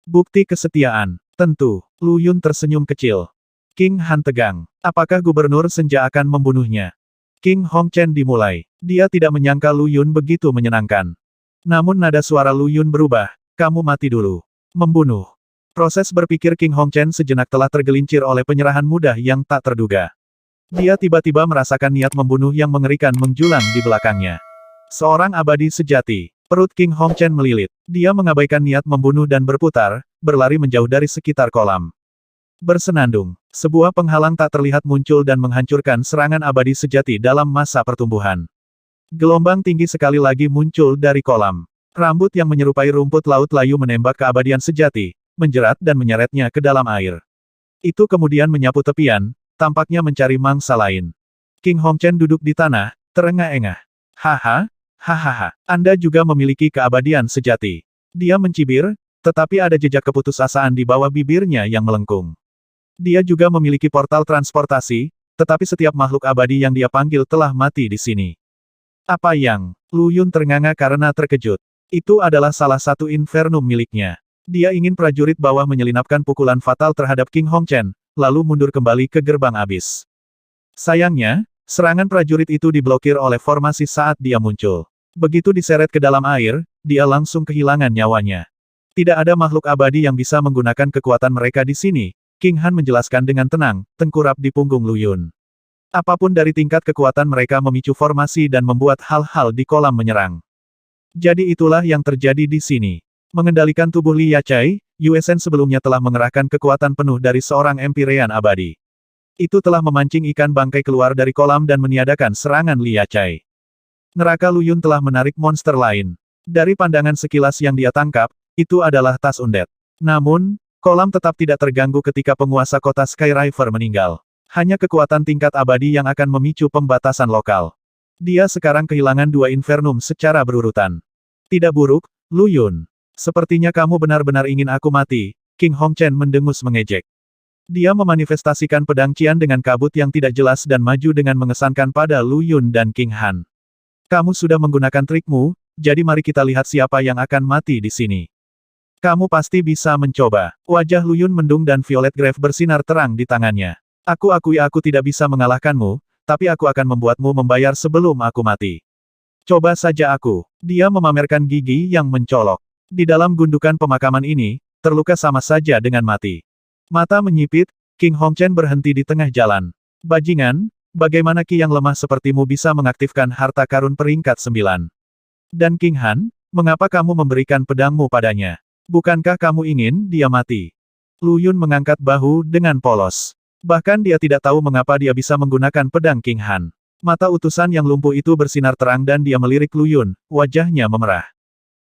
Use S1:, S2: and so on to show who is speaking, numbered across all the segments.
S1: Bukti kesetiaan. Tentu. Lu Yun tersenyum kecil. King Han tegang. Apakah Gubernur Senja akan membunuhnya? King Hongchen dimulai. Dia tidak menyangka Lu Yun begitu menyenangkan. Namun nada suara Lu Yun berubah. Kamu mati dulu. Membunuh. Proses berpikir King Hongchen sejenak telah tergelincir oleh penyerahan mudah yang tak terduga. Dia tiba-tiba merasakan niat membunuh yang mengerikan menjulang di belakangnya. Seorang abadi sejati. Perut King Hongchen melilit. Dia mengabaikan niat membunuh dan berputar, berlari menjauh dari sekitar kolam. Bersenandung. Sebuah penghalang tak terlihat muncul dan menghancurkan serangan abadi sejati dalam masa pertumbuhan. Gelombang tinggi sekali lagi muncul dari kolam. Rambut yang menyerupai rumput laut layu menembak keabadian sejati, menjerat dan menyeretnya ke dalam air. Itu kemudian menyapu tepian, tampaknya mencari mangsa lain. King Hongchen duduk di tanah, terengah-engah. Haha, hahaha, Anda juga memiliki keabadian sejati. Dia mencibir, tetapi ada jejak keputusasaan di bawah bibirnya yang melengkung. Dia juga memiliki portal transportasi, tetapi setiap makhluk abadi yang dia panggil telah mati di sini. Apa yang? Lu Yun ternganga karena terkejut. Itu adalah salah satu infernum miliknya. Dia ingin prajurit bawah menyelinapkan pukulan fatal terhadap King Hongchen, lalu mundur kembali ke gerbang abis. Sayangnya, serangan prajurit itu diblokir oleh formasi saat dia muncul. Begitu diseret ke dalam air, dia langsung kehilangan nyawanya. Tidak ada makhluk abadi yang bisa menggunakan kekuatan mereka di sini, King Han menjelaskan dengan tenang, tengkurap di punggung Lu Yun. Apapun dari tingkat kekuatan mereka memicu formasi dan membuat hal-hal di kolam menyerang. Jadi itulah yang terjadi di sini. Mengendalikan tubuh Li Yachai, Yuesen sebelumnya telah mengerahkan kekuatan penuh dari seorang Empyrean abadi. Itu telah memancing ikan bangkai keluar dari kolam dan meniadakan serangan Li Yachai. Neraka Lu Yun telah menarik monster lain. Dari pandangan sekilas yang dia tangkap, itu adalah tas undead. Namun, kolam tetap tidak terganggu ketika penguasa kota Skyriver meninggal. Hanya kekuatan tingkat abadi yang akan memicu pembatasan lokal. Dia sekarang kehilangan dua infernum secara berurutan. Tidak buruk, Lu Yun. Sepertinya kamu benar-benar ingin aku mati, King Hongchen mendengus mengejek. Dia memanifestasikan pedang Qian dengan kabut yang tidak jelas dan maju dengan mengesankan pada Lu Yun dan King Han. Kamu sudah menggunakan trikmu, jadi mari kita lihat siapa yang akan mati di sini. Kamu pasti bisa mencoba. Wajah Lu Yun mendung dan Violet Grave bersinar terang di tangannya. Aku akui aku tidak bisa mengalahkanmu, tapi aku akan membuatmu membayar sebelum aku mati. Coba saja aku. Dia memamerkan gigi yang mencolok. Di dalam gundukan pemakaman ini, terluka sama saja dengan mati. Mata menyipit, King Hongchen berhenti di tengah jalan. Bajingan, bagaimana Ki yang lemah sepertimu bisa mengaktifkan harta karun peringkat 9? Dan King Han, mengapa kamu memberikan pedangmu padanya? Bukankah kamu ingin dia mati? Lu Yun mengangkat bahu dengan polos. Bahkan dia tidak tahu mengapa dia bisa menggunakan pedang King Han. Mata utusan yang lumpuh itu bersinar terang dan dia melirik Lu Yun, wajahnya memerah.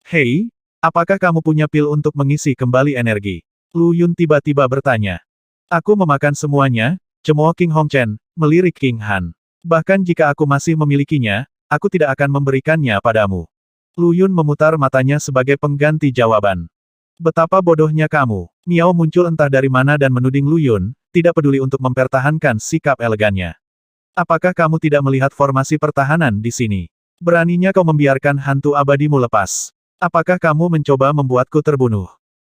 S1: Hei, apakah kamu punya pil untuk mengisi kembali energi? Lu Yun tiba-tiba bertanya. Aku memakan semuanya, cemooh King Hongchen, melirik King Han. Bahkan jika aku masih memilikinya, aku tidak akan memberikannya padamu. Lu Yun memutar matanya sebagai pengganti jawaban. Betapa bodohnya kamu. Miao muncul entah dari mana dan menuding Lu Yun, tidak peduli untuk mempertahankan sikap elegannya. Apakah kamu tidak melihat formasi pertahanan di sini? Beraninya kau membiarkan hantu abadimu lepas. Apakah kamu mencoba membuatku terbunuh?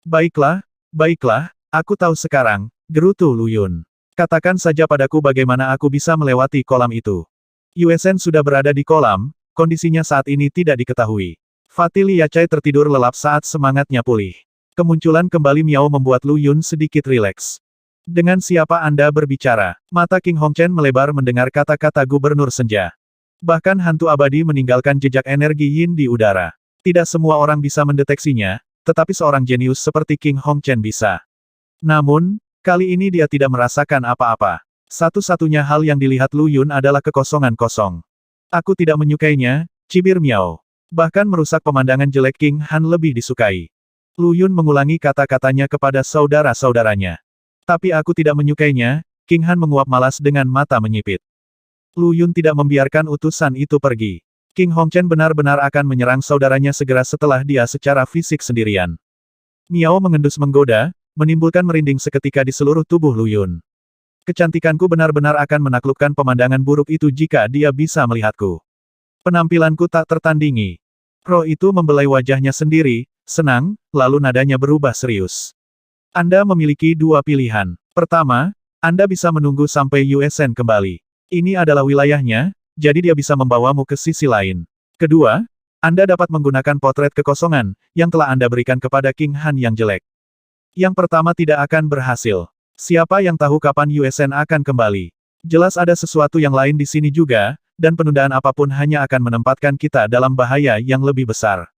S1: Baiklah, baiklah, aku tahu sekarang, gerutu Lu Yun. Katakan saja padaku bagaimana aku bisa melewati kolam itu. Yuesen sudah berada di kolam, kondisinya saat ini tidak diketahui. Fatih Li Yachai tertidur lelap saat semangatnya pulih. Kemunculan kembali Miao membuat Lu Yun sedikit rileks. Dengan siapa Anda berbicara? Mata King Hongchen melebar mendengar kata-kata Gubernur Senja. Bahkan hantu abadi meninggalkan jejak energi yin di udara. Tidak semua orang bisa mendeteksinya, tetapi seorang jenius seperti King Hongchen bisa. Namun, kali ini dia tidak merasakan apa-apa. Satu-satunya hal yang dilihat Lu Yun adalah kekosongan kosong. Aku tidak menyukainya, cibir Miao. Bahkan merusak pemandangan jelek King Han lebih disukai. Lu Yun mengulangi kata-katanya kepada saudara-saudaranya. Tapi aku tidak menyukainya, King Han menguap malas dengan mata menyipit. Lu Yun tidak membiarkan utusan itu pergi. King Hongchen benar-benar akan menyerang saudaranya segera setelah dia secara fisik sendirian. Miao mengendus menggoda, menimbulkan merinding seketika di seluruh tubuh Lu Yun. Kecantikanku benar-benar akan menaklukkan pemandangan buruk itu jika dia bisa melihatku. Penampilanku tak tertandingi. Roh itu membelai wajahnya sendiri, senang, lalu nadanya berubah serius. Anda memiliki dua pilihan. Pertama, Anda bisa menunggu sampai Yuesen kembali. Ini adalah wilayahnya, jadi dia bisa membawamu ke sisi lain. Kedua, Anda dapat menggunakan potret kekosongan, yang telah Anda berikan kepada King Han yang jelek. Yang pertama tidak akan berhasil. Siapa yang tahu kapan Yuesen akan kembali? Jelas ada sesuatu yang lain di sini juga, dan penundaan apapun hanya akan menempatkan kita dalam bahaya yang lebih besar.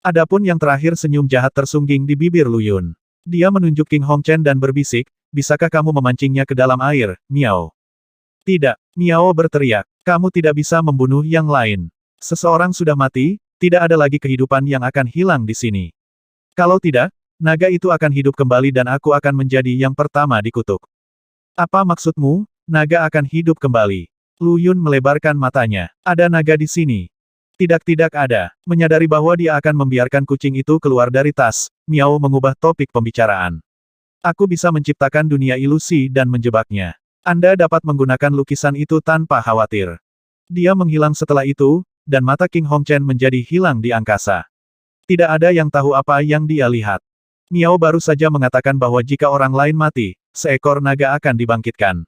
S1: Adapun yang terakhir senyum jahat tersungging di bibir Lu Yun. Dia menunjuk King Hongchen dan berbisik, bisakah kamu memancingnya ke dalam air, Miao? Tidak, Miao berteriak, kamu tidak bisa membunuh yang lain. Seseorang sudah mati, tidak ada lagi kehidupan yang akan hilang di sini. Kalau tidak, naga itu akan hidup kembali dan aku akan menjadi yang pertama dikutuk. Apa maksudmu? Naga akan hidup kembali. Lu Yun melebarkan matanya. Ada naga di sini. Tidak ada. Menyadari bahwa dia akan membiarkan kucing itu keluar dari tas, Miao mengubah topik pembicaraan. Aku bisa menciptakan dunia ilusi dan menjebaknya. Anda dapat menggunakan lukisan itu tanpa khawatir. Dia menghilang setelah itu, dan mata King Hongchen menjadi hilang di angkasa. Tidak ada yang tahu apa yang dia lihat. Miao baru saja mengatakan bahwa jika orang lain mati, seekor naga akan dibangkitkan.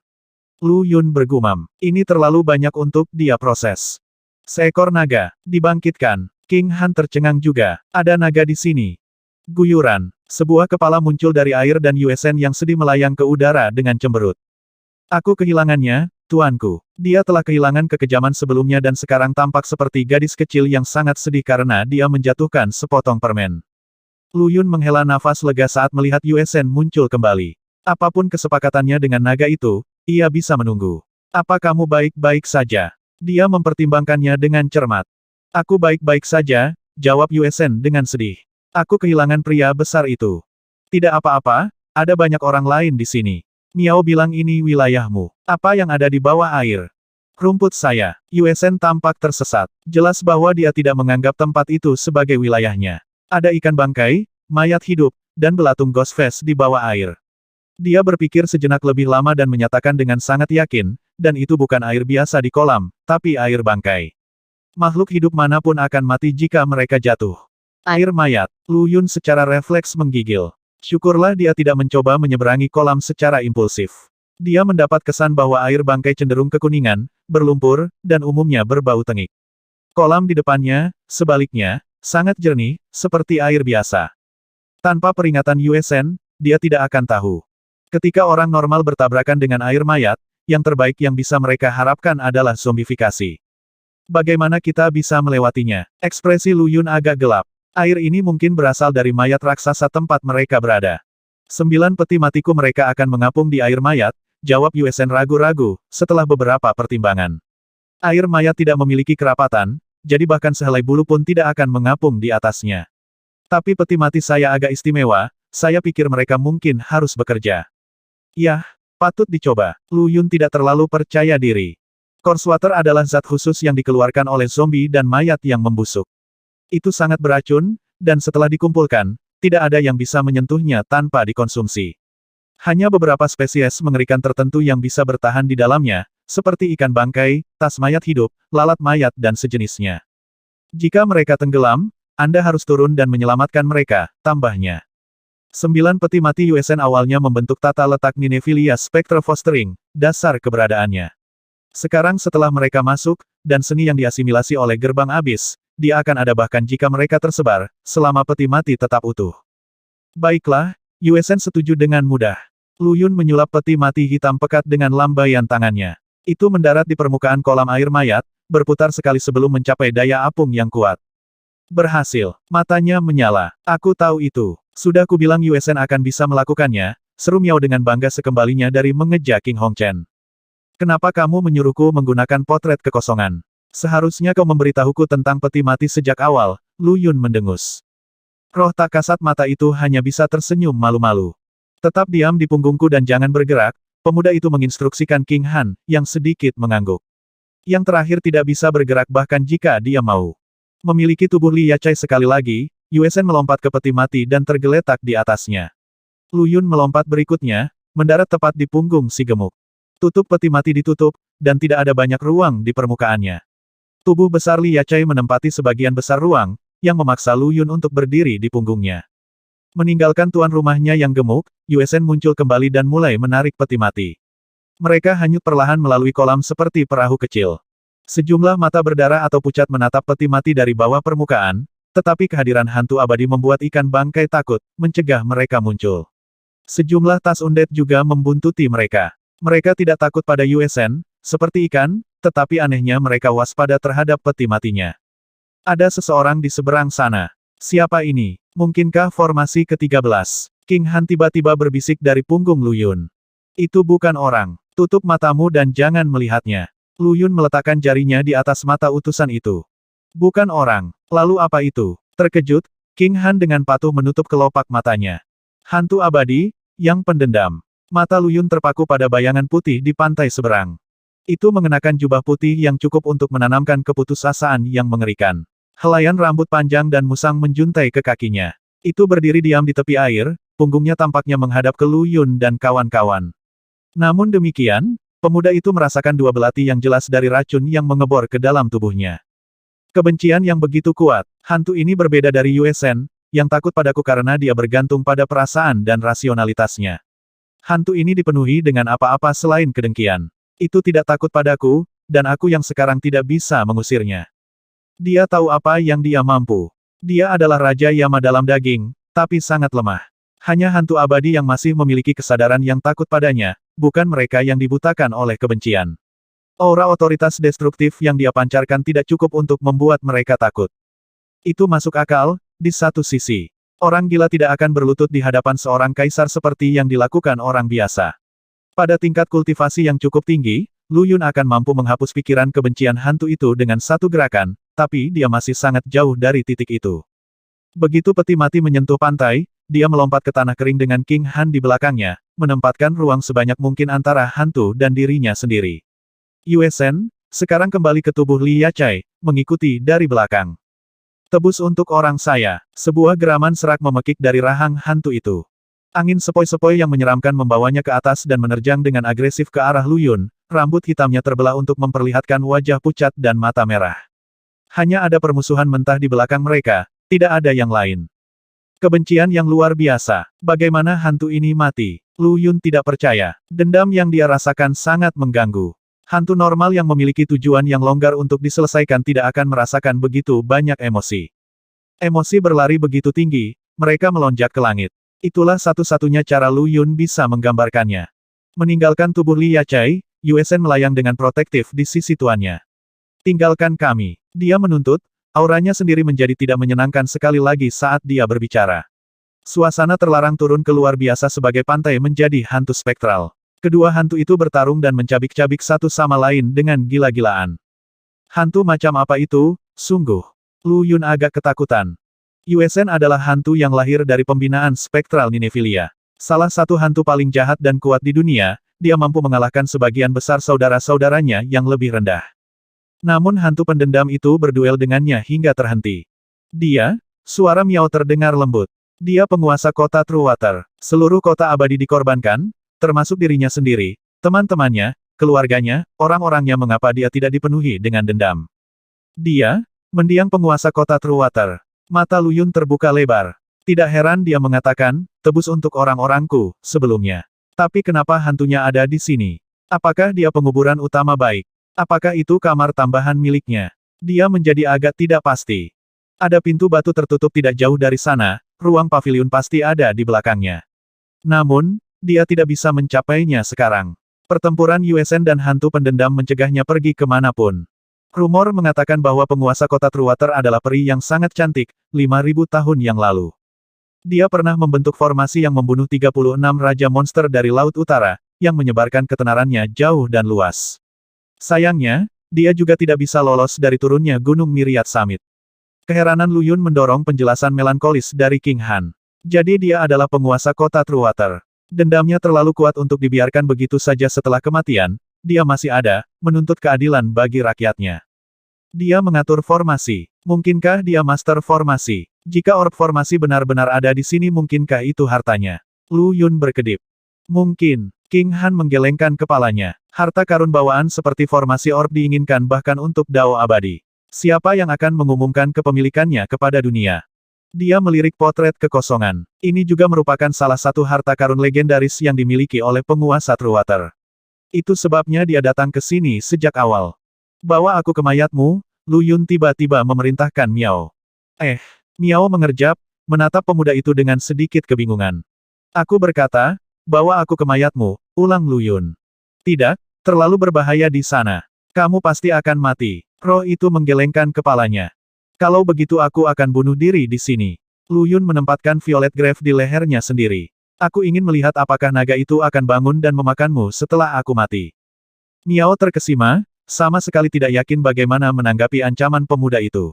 S1: Lu Yun bergumam, ini terlalu banyak untuk dia proses. Seekor naga, dibangkitkan. King Han tercengang juga, ada naga di sini. Guyuran, sebuah kepala muncul dari air dan Yuesen yang sedih melayang ke udara dengan cemberut. Aku kehilangannya, tuanku. Dia telah kehilangan kekejaman sebelumnya dan sekarang tampak seperti gadis kecil yang sangat sedih karena dia menjatuhkan sepotong permen. Lu Yun menghela nafas lega saat melihat Yuesen muncul kembali. Apapun kesepakatannya dengan naga itu, ia bisa menunggu. Apa kamu baik-baik saja? Dia mempertimbangkannya dengan cermat. Aku baik-baik saja, jawab Yuesen dengan sedih. Aku kehilangan pria besar itu. Tidak apa-apa, ada banyak orang lain di sini. Miao bilang ini wilayahmu. Apa yang ada di bawah air? Rumput saya. Yuesen tampak tersesat. Jelas bahwa dia tidak menganggap tempat itu sebagai wilayahnya. Ada ikan bangkai, mayat hidup, dan belatung ghost face di bawah air. Dia berpikir sejenak lebih lama dan menyatakan dengan sangat yakin, dan itu bukan air biasa di kolam, tapi air bangkai. Makhluk hidup manapun akan mati jika mereka jatuh. Air mayat. Lu Yun secara refleks menggigil. Syukurlah dia tidak mencoba menyeberangi kolam secara impulsif. Dia mendapat kesan bahwa air bangkai cenderung kekuningan, berlumpur, dan umumnya berbau tengik. Kolam di depannya, sebaliknya, sangat jernih, seperti air biasa. Tanpa peringatan Yuesen, dia tidak akan tahu. Ketika orang normal bertabrakan dengan air mayat, yang terbaik yang bisa mereka harapkan adalah zombifikasi. Bagaimana kita bisa melewatinya? Ekspresi Lu Yun agak gelap. Air ini mungkin berasal dari mayat raksasa tempat mereka berada. 9 peti matiku mereka akan mengapung di air mayat, jawab Yuesen ragu-ragu, setelah beberapa pertimbangan. Air mayat tidak memiliki kerapatan, jadi bahkan sehelai bulu pun tidak akan mengapung di atasnya. Tapi peti mati saya agak istimewa, saya pikir mereka mungkin harus bekerja. Yah, patut dicoba. Lu Yun tidak terlalu percaya diri. Course water adalah zat khusus yang dikeluarkan oleh zombie dan mayat yang membusuk. Itu sangat beracun, dan setelah dikumpulkan, tidak ada yang bisa menyentuhnya tanpa dikonsumsi. Hanya beberapa spesies mengerikan tertentu yang bisa bertahan di dalamnya, seperti ikan bangkai, tas mayat hidup, lalat mayat dan sejenisnya. Jika mereka tenggelam, Anda harus turun dan menyelamatkan mereka, tambahnya. 9 peti mati Yuesen awalnya membentuk tata letak Ninephilia Spectre Fostering, dasar keberadaannya. Sekarang setelah mereka masuk, dan seni yang diasimilasi oleh gerbang abis, dia akan ada bahkan jika mereka tersebar, selama peti mati tetap utuh. Baiklah, Yuesen setuju dengan mudah. Lu Yun menyulap peti mati hitam pekat dengan lambaian tangannya. Itu mendarat di permukaan kolam air mayat, berputar sekali sebelum mencapai daya apung yang kuat. Berhasil. Matanya menyala. Aku tahu itu. Sudah kubilang Yuesen akan bisa melakukannya, seru Miao dengan bangga sekembalinya dari mengejar King Hongchen. Kenapa kamu menyuruhku menggunakan potret kekosongan? Seharusnya kau memberitahuku tentang peti mati sejak awal, Lu Yun mendengus. Roh tak kasat mata itu hanya bisa tersenyum malu-malu. Tetap diam di punggungku dan jangan bergerak, pemuda itu menginstruksikan King Han, yang sedikit mengangguk. Yang terakhir tidak bisa bergerak bahkan jika dia mau. Memiliki tubuh Li Yachai sekali lagi, Yuesen melompat ke peti mati dan tergeletak di atasnya. Lu Yun melompat berikutnya, mendarat tepat di punggung si gemuk. Tutup peti mati ditutup, dan tidak ada banyak ruang di permukaannya. Tubuh besar Li Yachai menempati sebagian besar ruang, yang memaksa Lu Yun untuk berdiri di punggungnya. Meninggalkan tuan rumahnya yang gemuk, Yue Shen muncul kembali dan mulai menarik peti mati. Mereka hanyut perlahan melalui kolam seperti perahu kecil. Sejumlah mata berdarah atau pucat menatap peti mati dari bawah permukaan, tetapi kehadiran hantu abadi membuat ikan bangkai takut, mencegah mereka muncul. Sejumlah tas undead juga membuntuti mereka. Mereka tidak takut pada Yue Shen, seperti ikan, tetapi anehnya mereka waspada terhadap peti matinya. Ada seseorang di seberang sana. Siapa ini? Mungkinkah formasi ke-13? King Han tiba-tiba berbisik dari punggung Lu Yun. Itu bukan orang. Tutup matamu dan jangan melihatnya. Lu Yun meletakkan jarinya di atas mata utusan itu. Bukan orang. Lalu apa itu? Terkejut, King Han dengan patuh menutup kelopak matanya. Hantu abadi, yang pendendam. Mata Lu Yun terpaku pada bayangan putih di pantai seberang. Itu mengenakan jubah putih yang cukup untuk menanamkan keputusasaan yang mengerikan. Helaian rambut panjang dan musang menjuntai ke kakinya. Itu berdiri diam di tepi air, punggungnya tampaknya menghadap ke Lu Yun dan kawan-kawan. Namun demikian, pemuda itu merasakan dua belati yang jelas dari racun yang mengebor ke dalam tubuhnya. Kebencian yang begitu kuat, hantu ini berbeda dari Yue Shen, yang takut padaku karena dia bergantung pada perasaan dan rasionalitasnya. Hantu ini dipenuhi dengan apa-apa selain kedengkian. Itu tidak takut padaku, dan aku yang sekarang tidak bisa mengusirnya. Dia tahu apa yang dia mampu. Dia adalah Raja Yama dalam daging, tapi sangat lemah. Hanya hantu abadi yang masih memiliki kesadaran yang takut padanya, bukan mereka yang dibutakan oleh kebencian. Aura otoritas destruktif yang dia pancarkan tidak cukup untuk membuat mereka takut. Itu masuk akal, di satu sisi. Orang gila tidak akan berlutut di hadapan seorang kaisar seperti yang dilakukan orang biasa. Pada tingkat kultivasi yang cukup tinggi, Lu Yun akan mampu menghapus pikiran kebencian hantu itu dengan satu gerakan, tapi dia masih sangat jauh dari titik itu. Begitu peti mati menyentuh pantai, dia melompat ke tanah kering dengan King Han di belakangnya, menempatkan ruang sebanyak mungkin antara hantu dan dirinya sendiri. Yue Shen, sekarang kembali ke tubuh Li Yachai, mengikuti dari belakang. Tebus untuk orang saya, sebuah geraman serak memekik dari rahang hantu itu. Angin sepoi-sepoi yang menyeramkan membawanya ke atas dan menerjang dengan agresif ke arah Lu Yun, rambut hitamnya terbelah untuk memperlihatkan wajah pucat dan mata merah. Hanya ada permusuhan mentah di belakang mereka, tidak ada yang lain. Kebencian yang luar biasa. Bagaimana hantu ini mati? Lu Yun tidak percaya. Dendam yang dia rasakan sangat mengganggu. Hantu normal yang memiliki tujuan yang longgar untuk diselesaikan tidak akan merasakan begitu banyak emosi. Emosi berlari begitu tinggi, mereka melonjak ke langit. Itulah satu-satunya cara Lu Yun bisa menggambarkannya. Meninggalkan tubuh Li Yachai, Yue Shen melayang dengan protektif di sisi tuannya. Tinggalkan kami. Dia menuntut, auranya sendiri menjadi tidak menyenangkan sekali lagi saat dia berbicara. Suasana terlarang turun ke luar biasa sebagai pantai menjadi hantu spektral. Kedua hantu itu bertarung dan mencabik-cabik satu sama lain dengan gila-gilaan. Hantu macam apa itu, sungguh. Lu Yun agak ketakutan. Yue Shen adalah hantu yang lahir dari pembinaan spektral Ninephilia. Salah satu hantu paling jahat dan kuat di dunia, dia mampu mengalahkan sebagian besar saudara-saudaranya yang lebih rendah. Namun hantu pendendam itu berduel dengannya hingga terhenti. Dia, suara Miao terdengar lembut. Dia penguasa kota True Water. Seluruh kota abadi dikorbankan, termasuk dirinya sendiri, teman-temannya, keluarganya, orang-orangnya mengapa dia tidak dipenuhi dengan dendam. Dia, mendiang penguasa kota True Water. Mata Lu Yun terbuka lebar. Tidak heran dia mengatakan, tebus untuk orang-orangku, sebelumnya. Tapi kenapa hantunya ada di sini? Apakah dia penguburan utama baik? Apakah itu kamar tambahan miliknya? Dia menjadi agak tidak pasti. Ada pintu batu tertutup tidak jauh dari sana, ruang paviliun pasti ada di belakangnya. Namun, dia tidak bisa mencapainya sekarang. Pertempuran Yue Shen dan hantu pendendam mencegahnya pergi kemanapun. Rumor mengatakan bahwa penguasa kota True Water adalah peri yang sangat cantik, 5.000 tahun yang lalu. Dia pernah membentuk formasi yang membunuh 36 raja monster dari Laut Utara, yang menyebarkan ketenarannya jauh dan luas. Sayangnya, dia juga tidak bisa lolos dari turunnya Gunung Myriad Summit. Keheranan Lu Yun mendorong penjelasan melankolis dari King Han. Jadi dia adalah penguasa kota True Water. Dendamnya terlalu kuat untuk dibiarkan begitu saja setelah kematian, dia masih ada, menuntut keadilan bagi rakyatnya. Dia mengatur formasi. Mungkinkah dia master formasi? Jika orb formasi benar-benar ada di sini mungkinkah itu hartanya? Lu Yun berkedip. Mungkin. King Han menggelengkan kepalanya. Harta karun bawaan seperti formasi orb diinginkan bahkan untuk Dao abadi. Siapa yang akan mengumumkan kepemilikannya kepada dunia? Dia melirik potret kekosongan. Ini juga merupakan salah satu harta karun legendaris yang dimiliki oleh penguasa True Water. Itu sebabnya dia datang ke sini sejak awal. Bawa aku ke mayatmu, Lu Yun tiba-tiba memerintahkan Miao. Miao mengerjap, menatap pemuda itu dengan sedikit kebingungan. Aku berkata, bawa aku ke mayatmu, ulang Lu Yun. Tidak, terlalu berbahaya di sana. Kamu pasti akan mati. Roh itu menggelengkan kepalanya. Kalau begitu aku akan bunuh diri di sini. Lu Yun menempatkan Violet Grave di lehernya sendiri. Aku ingin melihat apakah naga itu akan bangun dan memakanmu setelah aku mati. Miao terkesima, sama sekali tidak yakin bagaimana menanggapi ancaman pemuda itu.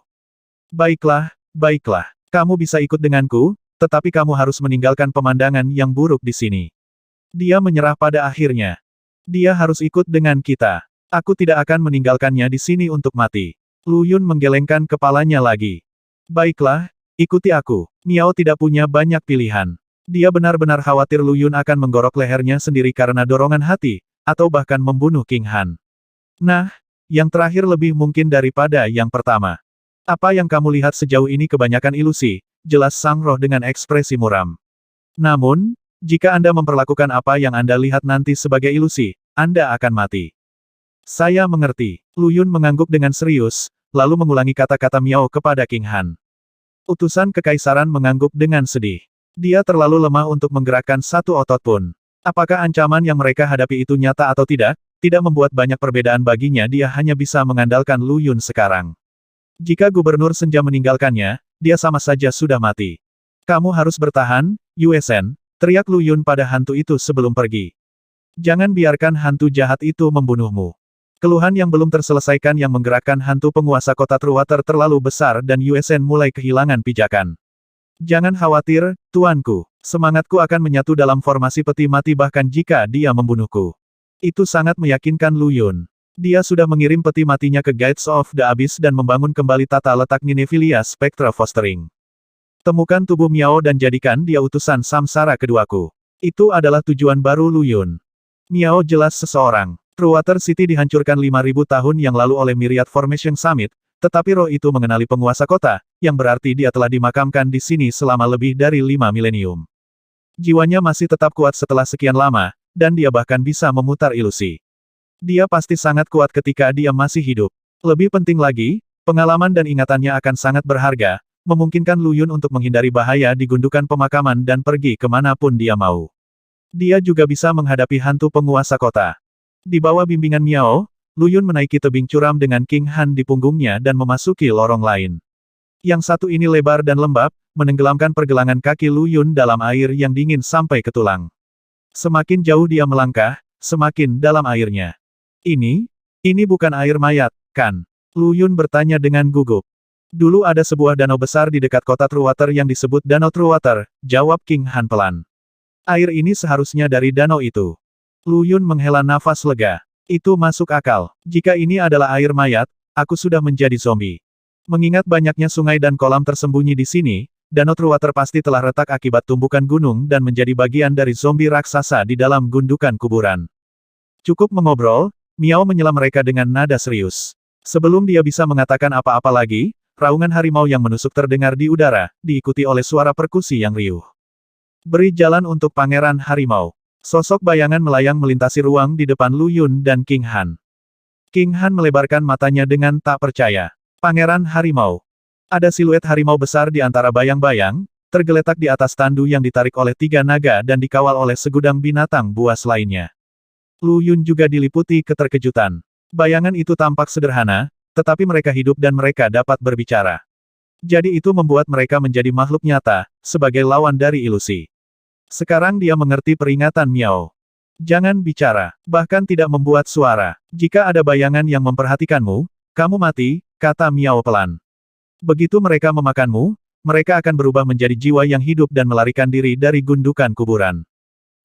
S1: Baiklah, baiklah. Kamu bisa ikut denganku, tetapi kamu harus meninggalkan pemandangan yang buruk di sini. Dia menyerah pada akhirnya. Dia harus ikut dengan kita. Aku tidak akan meninggalkannya di sini untuk mati. Lu Yun menggelengkan kepalanya lagi. Baiklah, ikuti aku. Miao tidak punya banyak pilihan. Dia benar-benar khawatir Lu Yun akan menggorok lehernya sendiri karena dorongan hati, atau bahkan membunuh King Han. Nah, yang terakhir lebih mungkin daripada yang pertama. Apa yang kamu lihat sejauh ini kebanyakan ilusi, jelas Sang Roh dengan ekspresi muram. Namun, jika Anda memperlakukan apa yang Anda lihat nanti sebagai ilusi, Anda akan mati. Saya mengerti. Lu Yun mengangguk dengan serius, lalu mengulangi kata-kata Miao kepada King Han. Utusan kekaisaran mengangguk dengan sedih. Dia terlalu lemah untuk menggerakkan satu otot pun. Apakah ancaman yang mereka hadapi itu nyata atau tidak membuat banyak perbedaan baginya. Dia hanya bisa mengandalkan Lu Yun sekarang. Jika Gubernur Senja meninggalkannya, dia sama saja sudah mati. Kamu harus bertahan, Yue Shen, teriak Lu Yun pada hantu itu sebelum pergi. Jangan biarkan hantu jahat itu membunuhmu. Keluhan yang belum terselesaikan yang menggerakkan hantu penguasa kota True Water terlalu besar dan Yue Shen mulai kehilangan pijakan. Jangan khawatir, tuanku. Semangatku akan menyatu dalam formasi peti mati bahkan jika dia membunuhku. Itu sangat meyakinkan Lu Yun. Dia sudah mengirim peti matinya ke Gates of the Abyss dan membangun kembali tata letak Nineveh Spectra Fostering. Temukan tubuh Miao dan jadikan dia utusan samsara keduaku. Itu adalah tujuan baru Lu Yun. Miao jelas seseorang. True Water City dihancurkan 5.000 tahun yang lalu oleh Myriad Formation Summit, tetapi roh itu mengenali penguasa kota, yang berarti dia telah dimakamkan di sini selama lebih dari 5 milenium. Jiwanya masih tetap kuat setelah sekian lama, dan dia bahkan bisa memutar ilusi. Dia pasti sangat kuat ketika dia masih hidup. Lebih penting lagi, pengalaman dan ingatannya akan sangat berharga, memungkinkan Lu Yun untuk menghindari bahaya di gundukan pemakaman dan pergi kemanapun dia mau. Dia juga bisa menghadapi hantu penguasa kota. Di bawah bimbingan Miao, Lu Yun menaiki tebing curam dengan King Han di punggungnya dan memasuki lorong lain. Yang satu ini lebar dan lembab, menenggelamkan pergelangan kaki Lu Yun dalam air yang dingin sampai ke tulang. Semakin jauh dia melangkah, semakin dalam airnya. Ini bukan air mayat, kan? Lu Yun bertanya dengan gugup. Dulu ada sebuah danau besar di dekat kota True Water yang disebut Danau True Water, jawab King Han pelan. Air ini seharusnya dari danau itu. Lu Yun menghela nafas lega. Itu masuk akal. Jika ini adalah air mayat, aku sudah menjadi zombie. Mengingat banyaknya sungai dan kolam tersembunyi di sini, Danau True Water pasti telah retak akibat tumbukan gunung dan menjadi bagian dari zombie raksasa di dalam gundukan kuburan. Cukup mengobrol, Miao menyela mereka dengan nada serius. Sebelum dia bisa mengatakan apa-apa lagi, raungan harimau yang menusuk terdengar di udara, diikuti oleh suara perkusi yang riuh. Beri jalan untuk Pangeran Harimau. Sosok bayangan melayang melintasi ruang di depan Lu Yun dan King Han. King Han melebarkan matanya dengan tak percaya. Pangeran Harimau. Ada siluet harimau besar di antara bayang-bayang, tergeletak di atas tandu yang ditarik oleh 3 naga dan dikawal oleh segudang binatang buas lainnya. Lu Yun juga diliputi keterkejutan. Bayangan itu tampak sederhana, tetapi mereka hidup dan mereka dapat berbicara. Jadi itu membuat mereka menjadi makhluk nyata, sebagai lawan dari ilusi. Sekarang dia mengerti peringatan Miao. Jangan bicara, bahkan tidak membuat suara. Jika ada bayangan yang memperhatikanmu, kamu mati, kata Miao pelan. Begitu mereka memakanmu, mereka akan berubah menjadi jiwa yang hidup dan melarikan diri dari gundukan kuburan.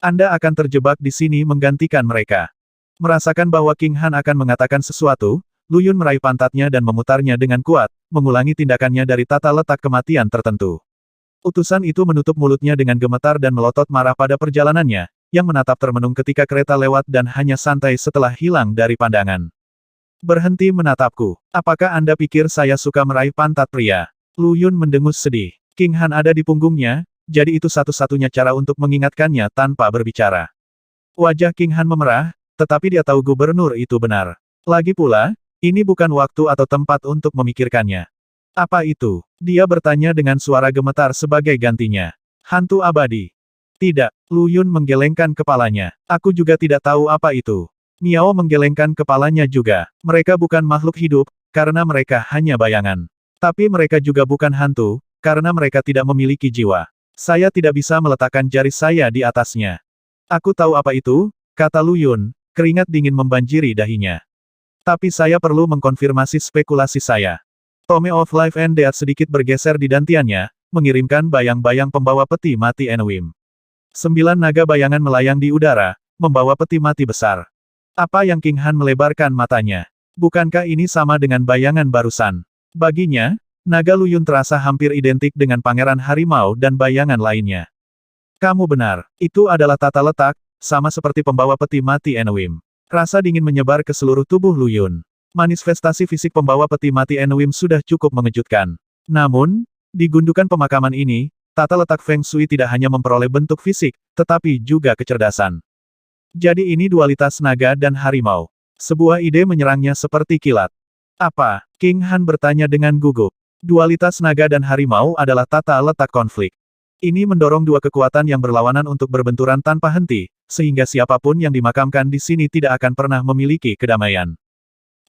S1: Anda akan terjebak di sini menggantikan mereka. Merasakan bahwa King Han akan mengatakan sesuatu, Lu Yun meraih pantatnya dan memutarnya dengan kuat, mengulangi tindakannya dari tata letak kematian tertentu. Utusan itu menutup mulutnya dengan gemetar dan melotot marah pada perjalanannya, yang menatap termenung ketika kereta lewat dan hanya santai setelah hilang dari pandangan. Berhenti menatapku. Apakah Anda pikir saya suka meraih pantat pria? Lu Yun mendengus sedih. King Han ada di punggungnya, jadi itu satu-satunya cara untuk mengingatkannya tanpa berbicara. Wajah King Han memerah, tetapi dia tahu gubernur itu benar. Lagi pula, ini bukan waktu atau tempat untuk memikirkannya. Apa itu? Dia bertanya dengan suara gemetar sebagai gantinya. Hantu abadi. Tidak, Lu Yun menggelengkan kepalanya. Aku juga tidak tahu apa itu. Miao menggelengkan kepalanya juga. Mereka bukan makhluk hidup, karena mereka hanya bayangan. Tapi mereka juga bukan hantu, karena mereka tidak memiliki jiwa. Saya tidak bisa meletakkan jari saya di atasnya. Aku tahu apa itu, kata Lu Yun, keringat dingin membanjiri dahinya. Tapi saya perlu mengkonfirmasi spekulasi saya. Tome of Life and Death sedikit bergeser di dantiannya, mengirimkan bayang-bayang pembawa peti mati Enwim. 9 naga bayangan melayang di udara, membawa peti mati besar. Apa yang King Han melebarkan matanya? Bukankah ini sama dengan bayangan barusan? Baginya, naga Lu Yun terasa hampir identik dengan pangeran harimau dan bayangan lainnya. Kamu benar, itu adalah tata letak, sama seperti pembawa peti mati Enwim. Rasa dingin menyebar ke seluruh tubuh Lu Yun. Manifestasi fisik pembawa peti mati Enwim sudah cukup mengejutkan. Namun, di gundukan pemakaman ini, tata letak Feng Shui tidak hanya memperoleh bentuk fisik, tetapi juga kecerdasan. Jadi ini dualitas naga dan harimau. Sebuah ide menyerangnya seperti kilat. Apa? King Han bertanya dengan gugup. Dualitas naga dan harimau adalah tata letak konflik. Ini mendorong dua kekuatan yang berlawanan untuk berbenturan tanpa henti, sehingga siapapun yang dimakamkan di sini tidak akan pernah memiliki kedamaian.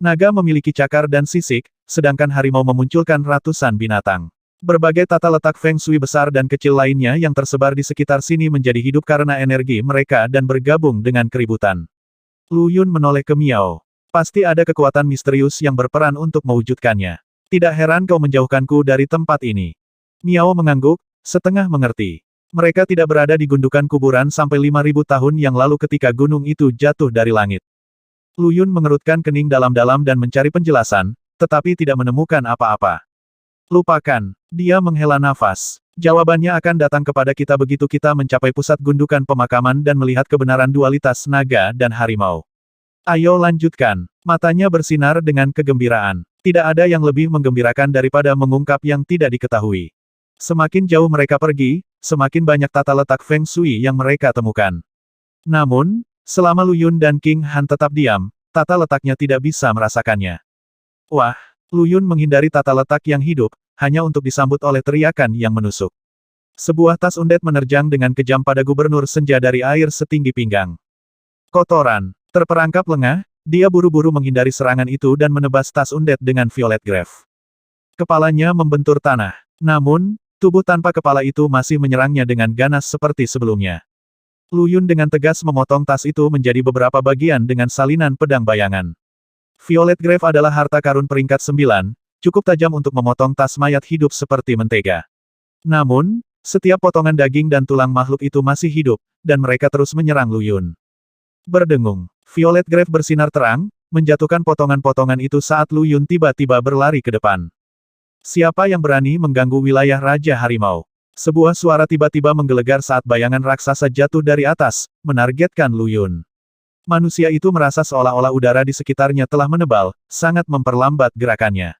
S1: Naga memiliki cakar dan sisik, sedangkan harimau memunculkan ratusan binatang. Berbagai tata letak Feng Shui besar dan kecil lainnya yang tersebar di sekitar sini menjadi hidup karena energi mereka dan bergabung dengan keributan. Lu Yun menoleh ke Miao. Pasti ada kekuatan misterius yang berperan untuk mewujudkannya. Tidak heran kau menjauhkanku dari tempat ini. Miao mengangguk, setengah mengerti. Mereka tidak berada di gundukan kuburan sampai 5.000 tahun yang lalu ketika gunung itu jatuh dari langit. Lu Yun mengerutkan kening dalam-dalam dan mencari penjelasan, tetapi tidak menemukan apa-apa. Lupakan. Dia menghela nafas. Jawabannya akan datang kepada kita begitu kita mencapai pusat gundukan pemakaman dan melihat kebenaran dualitas naga dan harimau. Ayo lanjutkan. Matanya bersinar dengan kegembiraan. Tidak ada yang lebih menggembirakan daripada mengungkap yang tidak diketahui. Semakin jauh mereka pergi, semakin banyak tata letak Feng Shui yang mereka temukan. Namun, selama Lu Yun dan King Han tetap diam, tata letaknya tidak bisa merasakannya. Wah, Lu Yun menghindari tata letak yang hidup, hanya untuk disambut oleh teriakan yang menusuk. Sebuah tas undet menerjang dengan kejam pada gubernur senja dari air setinggi pinggang. Kotoran. Terperangkap lengah, dia buru-buru menghindari serangan itu dan menebas tas undet dengan violet grave. Kepalanya membentur tanah. Namun, tubuh tanpa kepala itu masih menyerangnya dengan ganas seperti sebelumnya. Lu Yun dengan tegas memotong tas itu menjadi beberapa bagian dengan salinan pedang bayangan. Violet grave adalah harta karun peringkat 9, cukup tajam untuk memotong tas mayat hidup seperti mentega. Namun, setiap potongan daging dan tulang makhluk itu masih hidup, dan mereka terus menyerang Lu Yun. Berdengung, Violet Grave bersinar terang, menjatuhkan potongan-potongan itu saat Lu Yun tiba-tiba berlari ke depan. Siapa yang berani mengganggu wilayah Raja Harimau? Sebuah suara tiba-tiba menggelegar saat bayangan raksasa jatuh dari atas, menargetkan Lu Yun. Manusia itu merasa seolah-olah udara di sekitarnya telah menebal, sangat memperlambat gerakannya.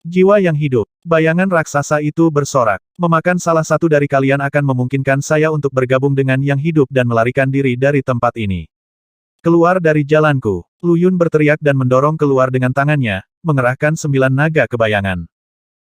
S1: Jiwa yang hidup. Bayangan raksasa itu bersorak. Memakan salah satu dari kalian akan memungkinkan saya untuk bergabung dengan yang hidup dan melarikan diri dari tempat ini. Keluar dari jalanku. Lu Yun berteriak dan mendorong keluar dengan tangannya, mengerahkan 9 naga kebayangan.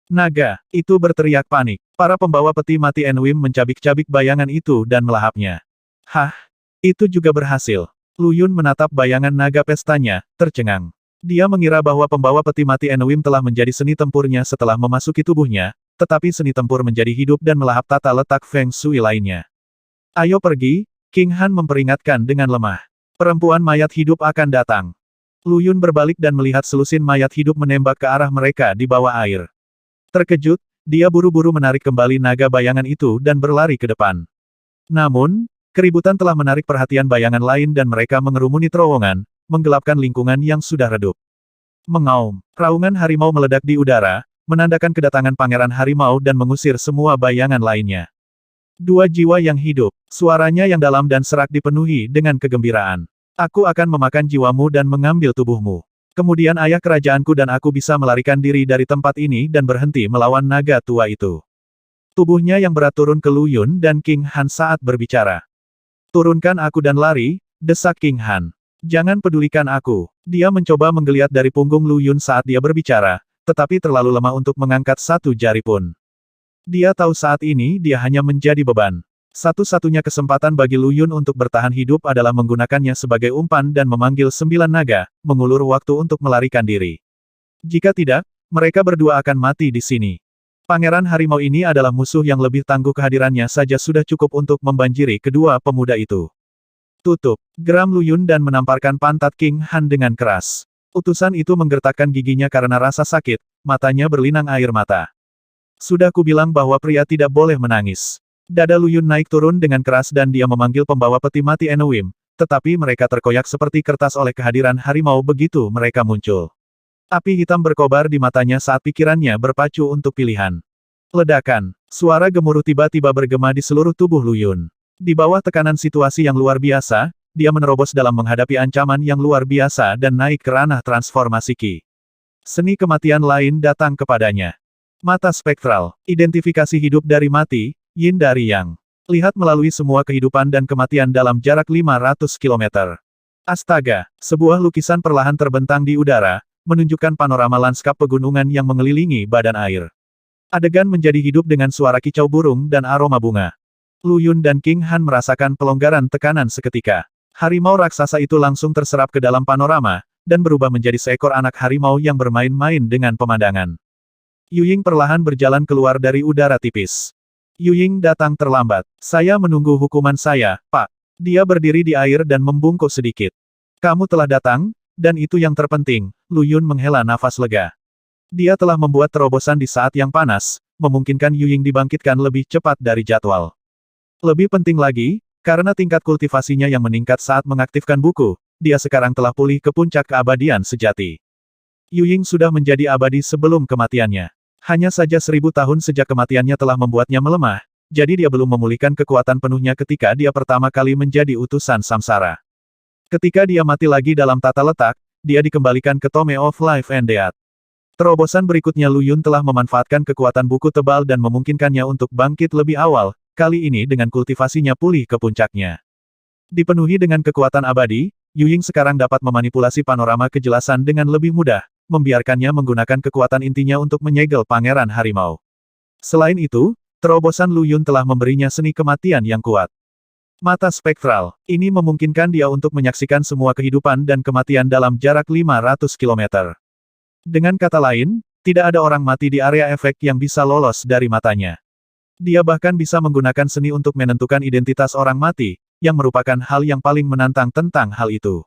S1: Naga, itu berteriak panik. Para pembawa peti mati Enwim mencabik-cabik bayangan itu dan melahapnya. Hah? Itu juga berhasil. Lu Yun menatap bayangan naga pestanya, tercengang. Dia mengira bahwa pembawa peti mati Enwim telah menjadi seni tempurnya setelah memasuki tubuhnya, tetapi seni tempur menjadi hidup dan melahap tata letak Feng Shui lainnya. Ayo pergi, King Han memperingatkan dengan lemah. Perempuan mayat hidup akan datang. Lu Yun berbalik dan melihat selusin mayat hidup menembak ke arah mereka di bawah air. Terkejut, dia buru-buru menarik kembali naga bayangan itu dan berlari ke depan. Namun, keributan telah menarik perhatian bayangan lain dan mereka mengerumuni terowongan, menggelapkan lingkungan yang sudah redup. Mengaum, raungan harimau meledak di udara, menandakan kedatangan pangeran harimau dan mengusir semua bayangan lainnya. Dua jiwa yang hidup, suaranya yang dalam dan serak dipenuhi dengan kegembiraan. Aku akan memakan jiwamu dan mengambil tubuhmu. Kemudian ayah kerajaanku dan aku bisa melarikan diri dari tempat ini dan berhenti melawan naga tua itu. Tubuhnya yang berat turun ke Lu Yun dan King Han saat berbicara. Turunkan aku dan lari, desak King Han. Jangan pedulikan aku. Dia mencoba menggeliat dari punggung Lu Yun saat dia berbicara, tetapi terlalu lemah untuk mengangkat satu jari pun. Dia tahu saat ini dia hanya menjadi beban. Satu-satunya kesempatan bagi Lu Yun untuk bertahan hidup adalah menggunakannya sebagai umpan dan memanggil 9 naga, mengulur waktu untuk melarikan diri. Jika tidak, mereka berdua akan mati di sini. Pangeran harimau ini adalah musuh yang lebih tangguh, kehadirannya saja sudah cukup untuk membanjiri kedua pemuda itu. Tutup, geram Lu Yun dan menamparkan pantat King Han dengan keras. Utusan itu menggertakkan giginya karena rasa sakit, matanya berlinang air mata. Sudah kubilang bahwa pria tidak boleh menangis. Dada Lu Yun naik turun dengan keras dan dia memanggil pembawa peti mati Enowim, tetapi mereka terkoyak seperti kertas oleh kehadiran harimau begitu mereka muncul. Api hitam berkobar di matanya saat pikirannya berpacu untuk pilihan. Ledakan, suara gemuruh tiba-tiba bergema di seluruh tubuh Lu Yun. Di bawah tekanan situasi yang luar biasa, dia menerobos dalam menghadapi ancaman yang luar biasa dan naik ke ranah transformasi Qi. Seni kematian lain datang kepadanya. Mata spektral, identifikasi hidup dari mati, yin dari yang. Lihat melalui semua kehidupan dan kematian dalam jarak 500 km. Astaga, sebuah lukisan perlahan terbentang di udara, menunjukkan panorama lanskap pegunungan yang mengelilingi badan air. Adegan menjadi hidup dengan suara kicau burung dan aroma bunga. Lu Yun dan King Han merasakan pelonggaran tekanan seketika. Harimau raksasa itu langsung terserap ke dalam panorama, dan berubah menjadi seekor anak harimau yang bermain-main dengan pemandangan. Yu Ying perlahan berjalan keluar dari udara tipis. Yu Ying datang terlambat. Saya menunggu hukuman saya, Pak. Dia berdiri di air dan membungkuk sedikit. Kamu telah datang, dan itu yang terpenting, Lu Yun menghela nafas lega. Dia telah membuat terobosan di saat yang panas, memungkinkan Yu Ying dibangkitkan lebih cepat dari jadwal. Lebih penting lagi, karena tingkat kultivasinya yang meningkat saat mengaktifkan buku, dia sekarang telah pulih ke puncak keabadian sejati. Yu Ying sudah menjadi abadi sebelum kematiannya. Hanya saja 1000 tahun sejak kematiannya telah membuatnya melemah, jadi dia belum memulihkan kekuatan penuhnya ketika dia pertama kali menjadi utusan samsara. Ketika dia mati lagi dalam tata letak, dia dikembalikan ke Tome of Life and Death. Terobosan berikutnya Lu Yun telah memanfaatkan kekuatan buku tebal dan memungkinkannya untuk bangkit lebih awal, kali ini dengan kultivasinya pulih ke puncaknya. Dipenuhi dengan kekuatan abadi, Yu Ying sekarang dapat memanipulasi panorama kejelasan dengan lebih mudah, membiarkannya menggunakan kekuatan intinya untuk menyegel pangeran harimau. Selain itu, terobosan Lu Yun telah memberinya seni kematian yang kuat. Mata spektral, ini memungkinkan dia untuk menyaksikan semua kehidupan dan kematian dalam jarak 500 km. Dengan kata lain, tidak ada orang mati di area efek yang bisa lolos dari matanya. Dia bahkan bisa menggunakan seni untuk menentukan identitas orang mati, yang merupakan hal yang paling menantang tentang hal itu.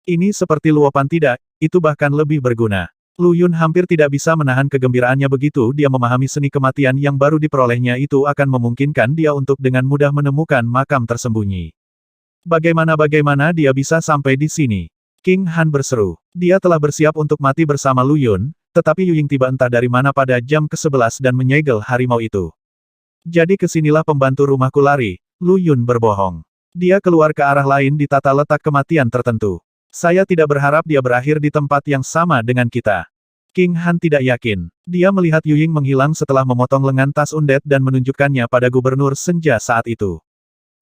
S1: Ini seperti luapan tidak, itu bahkan lebih berguna. Lu Yun hampir tidak bisa menahan kegembiraannya begitu dia memahami seni kematian yang baru diperolehnya itu akan memungkinkan dia untuk dengan mudah menemukan makam tersembunyi. Bagaimana dia bisa sampai di sini? King Han berseru. Dia telah bersiap untuk mati bersama Lu Yun, tetapi Yu Ying tiba entah dari mana pada jam ke-11 dan menyegel harimau itu. Jadi kesinilah pembantu rumahku lari, Lu Yun berbohong. Dia keluar ke arah lain di tata letak kematian tertentu. Saya tidak berharap dia berakhir di tempat yang sama dengan kita. King Han tidak yakin. Dia melihat Yu Ying menghilang setelah memotong lengan tas undet dan menunjukkannya pada gubernur senja saat itu.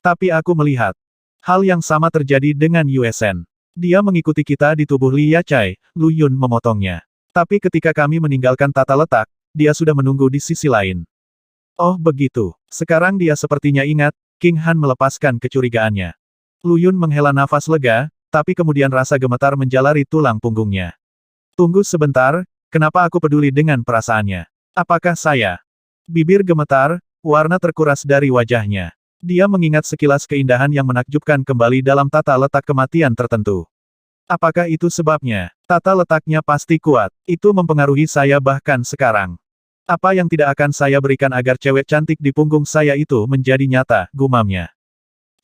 S1: Tapi aku melihat. Hal yang sama terjadi dengan Yue Shen. Dia mengikuti kita di tubuh Li Yachai, Lu Yun memotongnya. Tapi ketika kami meninggalkan tata letak, dia sudah menunggu di sisi lain. Oh begitu. Sekarang dia sepertinya ingat, King Han melepaskan kecurigaannya. Lu Yun menghela nafas lega, tapi kemudian rasa gemetar menjalari tulang punggungnya. Tunggu sebentar, kenapa aku peduli dengan perasaannya? Apakah saya? Bibir gemetar, warna terkuras dari wajahnya. Dia mengingat sekilas keindahan yang menakjubkan kembali dalam tata letak kematian tertentu. Apakah itu sebabnya? Tata letaknya pasti kuat. Itu mempengaruhi saya bahkan sekarang. Apa yang tidak akan saya berikan agar cewek cantik di punggung saya itu menjadi nyata, gumamnya.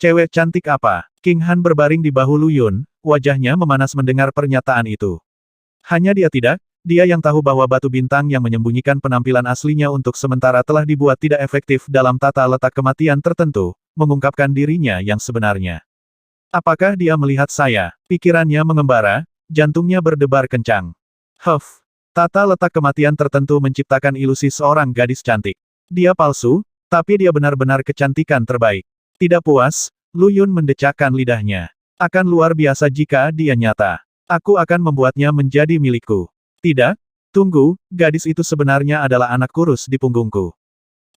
S1: Cewek cantik apa? King Han berbaring di bahu Lu Yun, wajahnya memanas mendengar pernyataan itu. Hanya dia tidak, dia yang tahu bahwa batu bintang yang menyembunyikan penampilan aslinya untuk sementara telah dibuat tidak efektif dalam tata letak kematian tertentu, mengungkapkan dirinya yang sebenarnya. Apakah dia melihat saya? Pikirannya mengembara, jantungnya berdebar kencang. Huff. Tata letak kematian tertentu menciptakan ilusi seorang gadis cantik. Dia palsu, tapi dia benar-benar kecantikan terbaik. Tidak puas, Lu Yun mendecakkan lidahnya. Akan luar biasa jika dia nyata. Aku akan membuatnya menjadi milikku. Tidak? Tunggu, gadis itu sebenarnya adalah anak kurus di punggungku.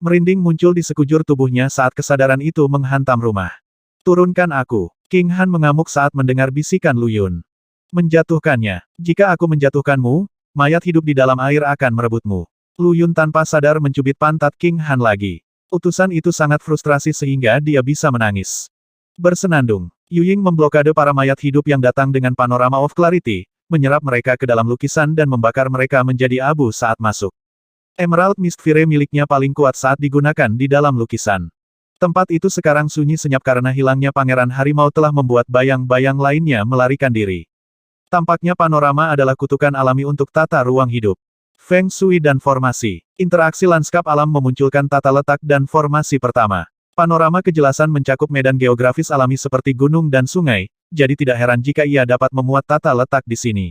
S1: Merinding muncul di sekujur tubuhnya saat kesadaran itu menghantam rumah. Turunkan aku. King Han mengamuk saat mendengar bisikan Lu Yun. Menjatuhkannya. Jika aku menjatuhkanmu, mayat hidup di dalam air akan merebutmu. Lu Yun tanpa sadar mencubit pantat King Han lagi. Utusan itu sangat frustrasi sehingga dia bisa menangis. Bersenandung. Yu Ying memblokade para mayat hidup yang datang dengan panorama of clarity, menyerap mereka ke dalam lukisan dan membakar mereka menjadi abu saat masuk. Emerald Mistfire miliknya paling kuat saat digunakan di dalam lukisan. Tempat itu sekarang sunyi senyap karena hilangnya Pangeran Harimau telah membuat bayang-bayang lainnya melarikan diri. Tampaknya panorama adalah kutukan alami untuk tata ruang hidup. Feng Shui dan formasi. Interaksi lanskap alam memunculkan tata letak dan formasi pertama. Panorama kejelasan mencakup medan geografis alami seperti gunung dan sungai, jadi tidak heran jika ia dapat memuat tata letak di sini.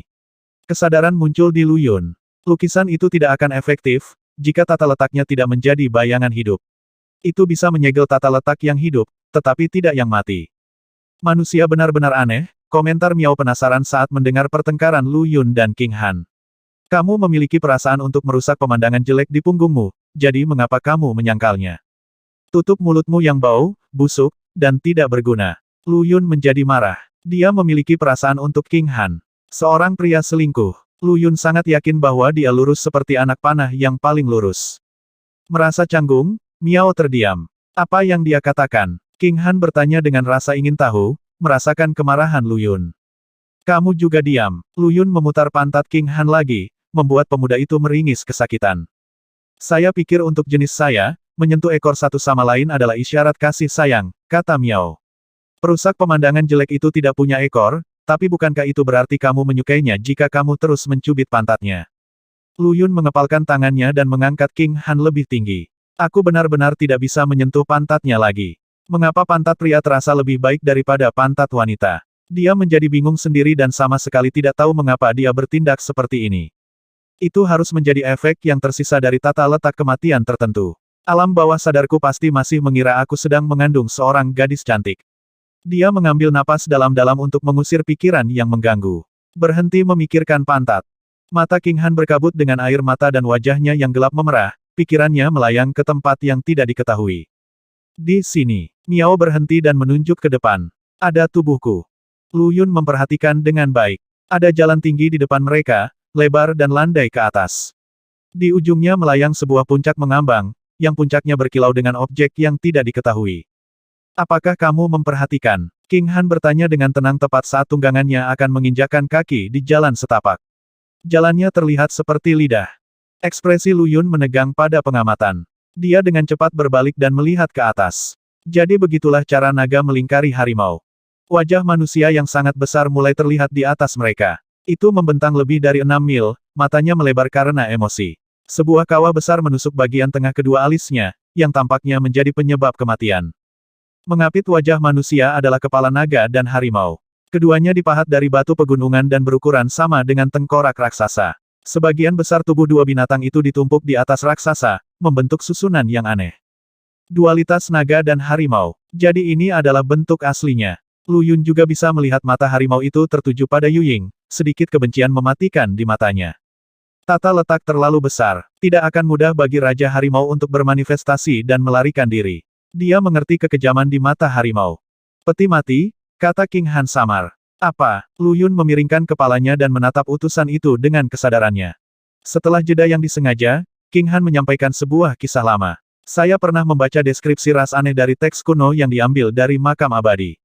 S1: Kesadaran muncul di Lu Yun. Lukisan itu tidak akan efektif, jika tata letaknya tidak menjadi bayangan hidup. Itu bisa menyegel tata letak yang hidup, tetapi tidak yang mati. Manusia benar-benar aneh, komentar Miao penasaran saat mendengar pertengkaran Lu Yun dan King Han. Kamu memiliki perasaan untuk merusak pemandangan jelek di punggungmu, jadi mengapa kamu menyangkalnya? Tutup mulutmu yang bau, busuk, dan tidak berguna. Lu Yun menjadi marah. Dia memiliki perasaan untuk King Han. Seorang pria selingkuh. Lu Yun sangat yakin bahwa dia lurus seperti anak panah yang paling lurus. Merasa canggung, Miao terdiam. Apa yang dia katakan? King Han bertanya dengan rasa ingin tahu, merasakan kemarahan Lu Yun. Kamu juga diam. Lu Yun memutar pantat King Han lagi, membuat pemuda itu meringis kesakitan. Saya pikir untuk jenis saya, menyentuh ekor satu sama lain adalah isyarat kasih sayang, kata Miao. Perusak pemandangan jelek itu tidak punya ekor, tapi bukankah itu berarti kamu menyukainya jika kamu terus mencubit pantatnya? Lu Yun mengepalkan tangannya dan mengangkat King Han lebih tinggi. Aku benar-benar tidak bisa menyentuh pantatnya lagi. Mengapa pantat pria terasa lebih baik daripada pantat wanita? Dia menjadi bingung sendiri dan sama sekali tidak tahu mengapa dia bertindak seperti ini. Itu harus menjadi efek yang tersisa dari tata letak kematian tertentu. Alam bawah sadarku pasti masih mengira aku sedang mengandung seorang gadis cantik. Dia mengambil napas dalam-dalam untuk mengusir pikiran yang mengganggu. Berhenti memikirkan pantat. Mata King Han berkabut dengan air mata dan wajahnya yang gelap memerah, pikirannya melayang ke tempat yang tidak diketahui. Di sini, Miao berhenti dan menunjuk ke depan. Ada tubuhku. Lu Yun memperhatikan dengan baik. Ada jalan tinggi di depan mereka, lebar dan landai ke atas. Di ujungnya melayang sebuah puncak mengambang, yang puncaknya berkilau dengan objek yang tidak diketahui. Apakah kamu memperhatikan? King Han bertanya dengan tenang tepat saat tunggangannya akan menginjakkan kaki di jalan setapak. Jalannya terlihat seperti lidah. Ekspresi Lu Yun menegang pada pengamatan. Dia dengan cepat berbalik dan melihat ke atas. Jadi begitulah cara naga melingkari harimau. Wajah manusia yang sangat besar mulai terlihat di atas mereka. Itu membentang lebih dari 6 mil, matanya melebar karena emosi. Sebuah kawah besar menusuk bagian tengah kedua alisnya, yang tampaknya menjadi penyebab kematian. Mengapit wajah manusia adalah kepala naga dan harimau. Keduanya dipahat dari batu pegunungan dan berukuran sama dengan tengkorak raksasa. Sebagian besar tubuh dua binatang itu ditumpuk di atas raksasa, membentuk susunan yang aneh. Dualitas naga dan harimau. Jadi ini adalah bentuk aslinya. Lu Yun juga bisa melihat mata harimau itu tertuju pada Yu Ying, sedikit kebencian mematikan di matanya. Tata letak terlalu besar, tidak akan mudah bagi Raja Harimau untuk bermanifestasi dan melarikan diri. Dia mengerti kekejaman di mata harimau. Peti mati, kata King Han samar. Apa? Lu Yun memiringkan kepalanya dan menatap utusan itu dengan kesadarannya. Setelah jeda yang disengaja, King Han menyampaikan sebuah kisah lama. Saya pernah membaca deskripsi ras aneh dari teks kuno yang diambil dari makam abadi.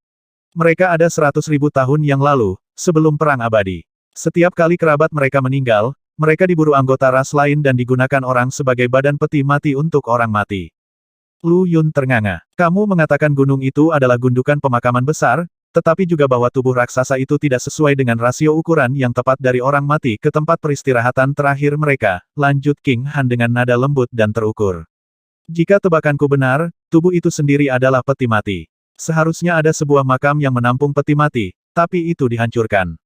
S1: Mereka ada 100.000 tahun yang lalu, sebelum Perang Abadi. Setiap kali kerabat mereka meninggal, mereka diburu anggota ras lain dan digunakan orang sebagai badan peti mati untuk orang mati. Lu Yun ternganga. Kamu mengatakan gunung itu adalah gundukan pemakaman besar, tetapi juga bahwa tubuh raksasa itu tidak sesuai dengan rasio ukuran yang tepat dari orang mati ke tempat peristirahatan terakhir mereka, lanjut King Han dengan nada lembut dan terukur. Jika tebakanku benar, tubuh itu sendiri adalah peti mati. Seharusnya ada sebuah makam yang menampung peti mati, tapi itu dihancurkan.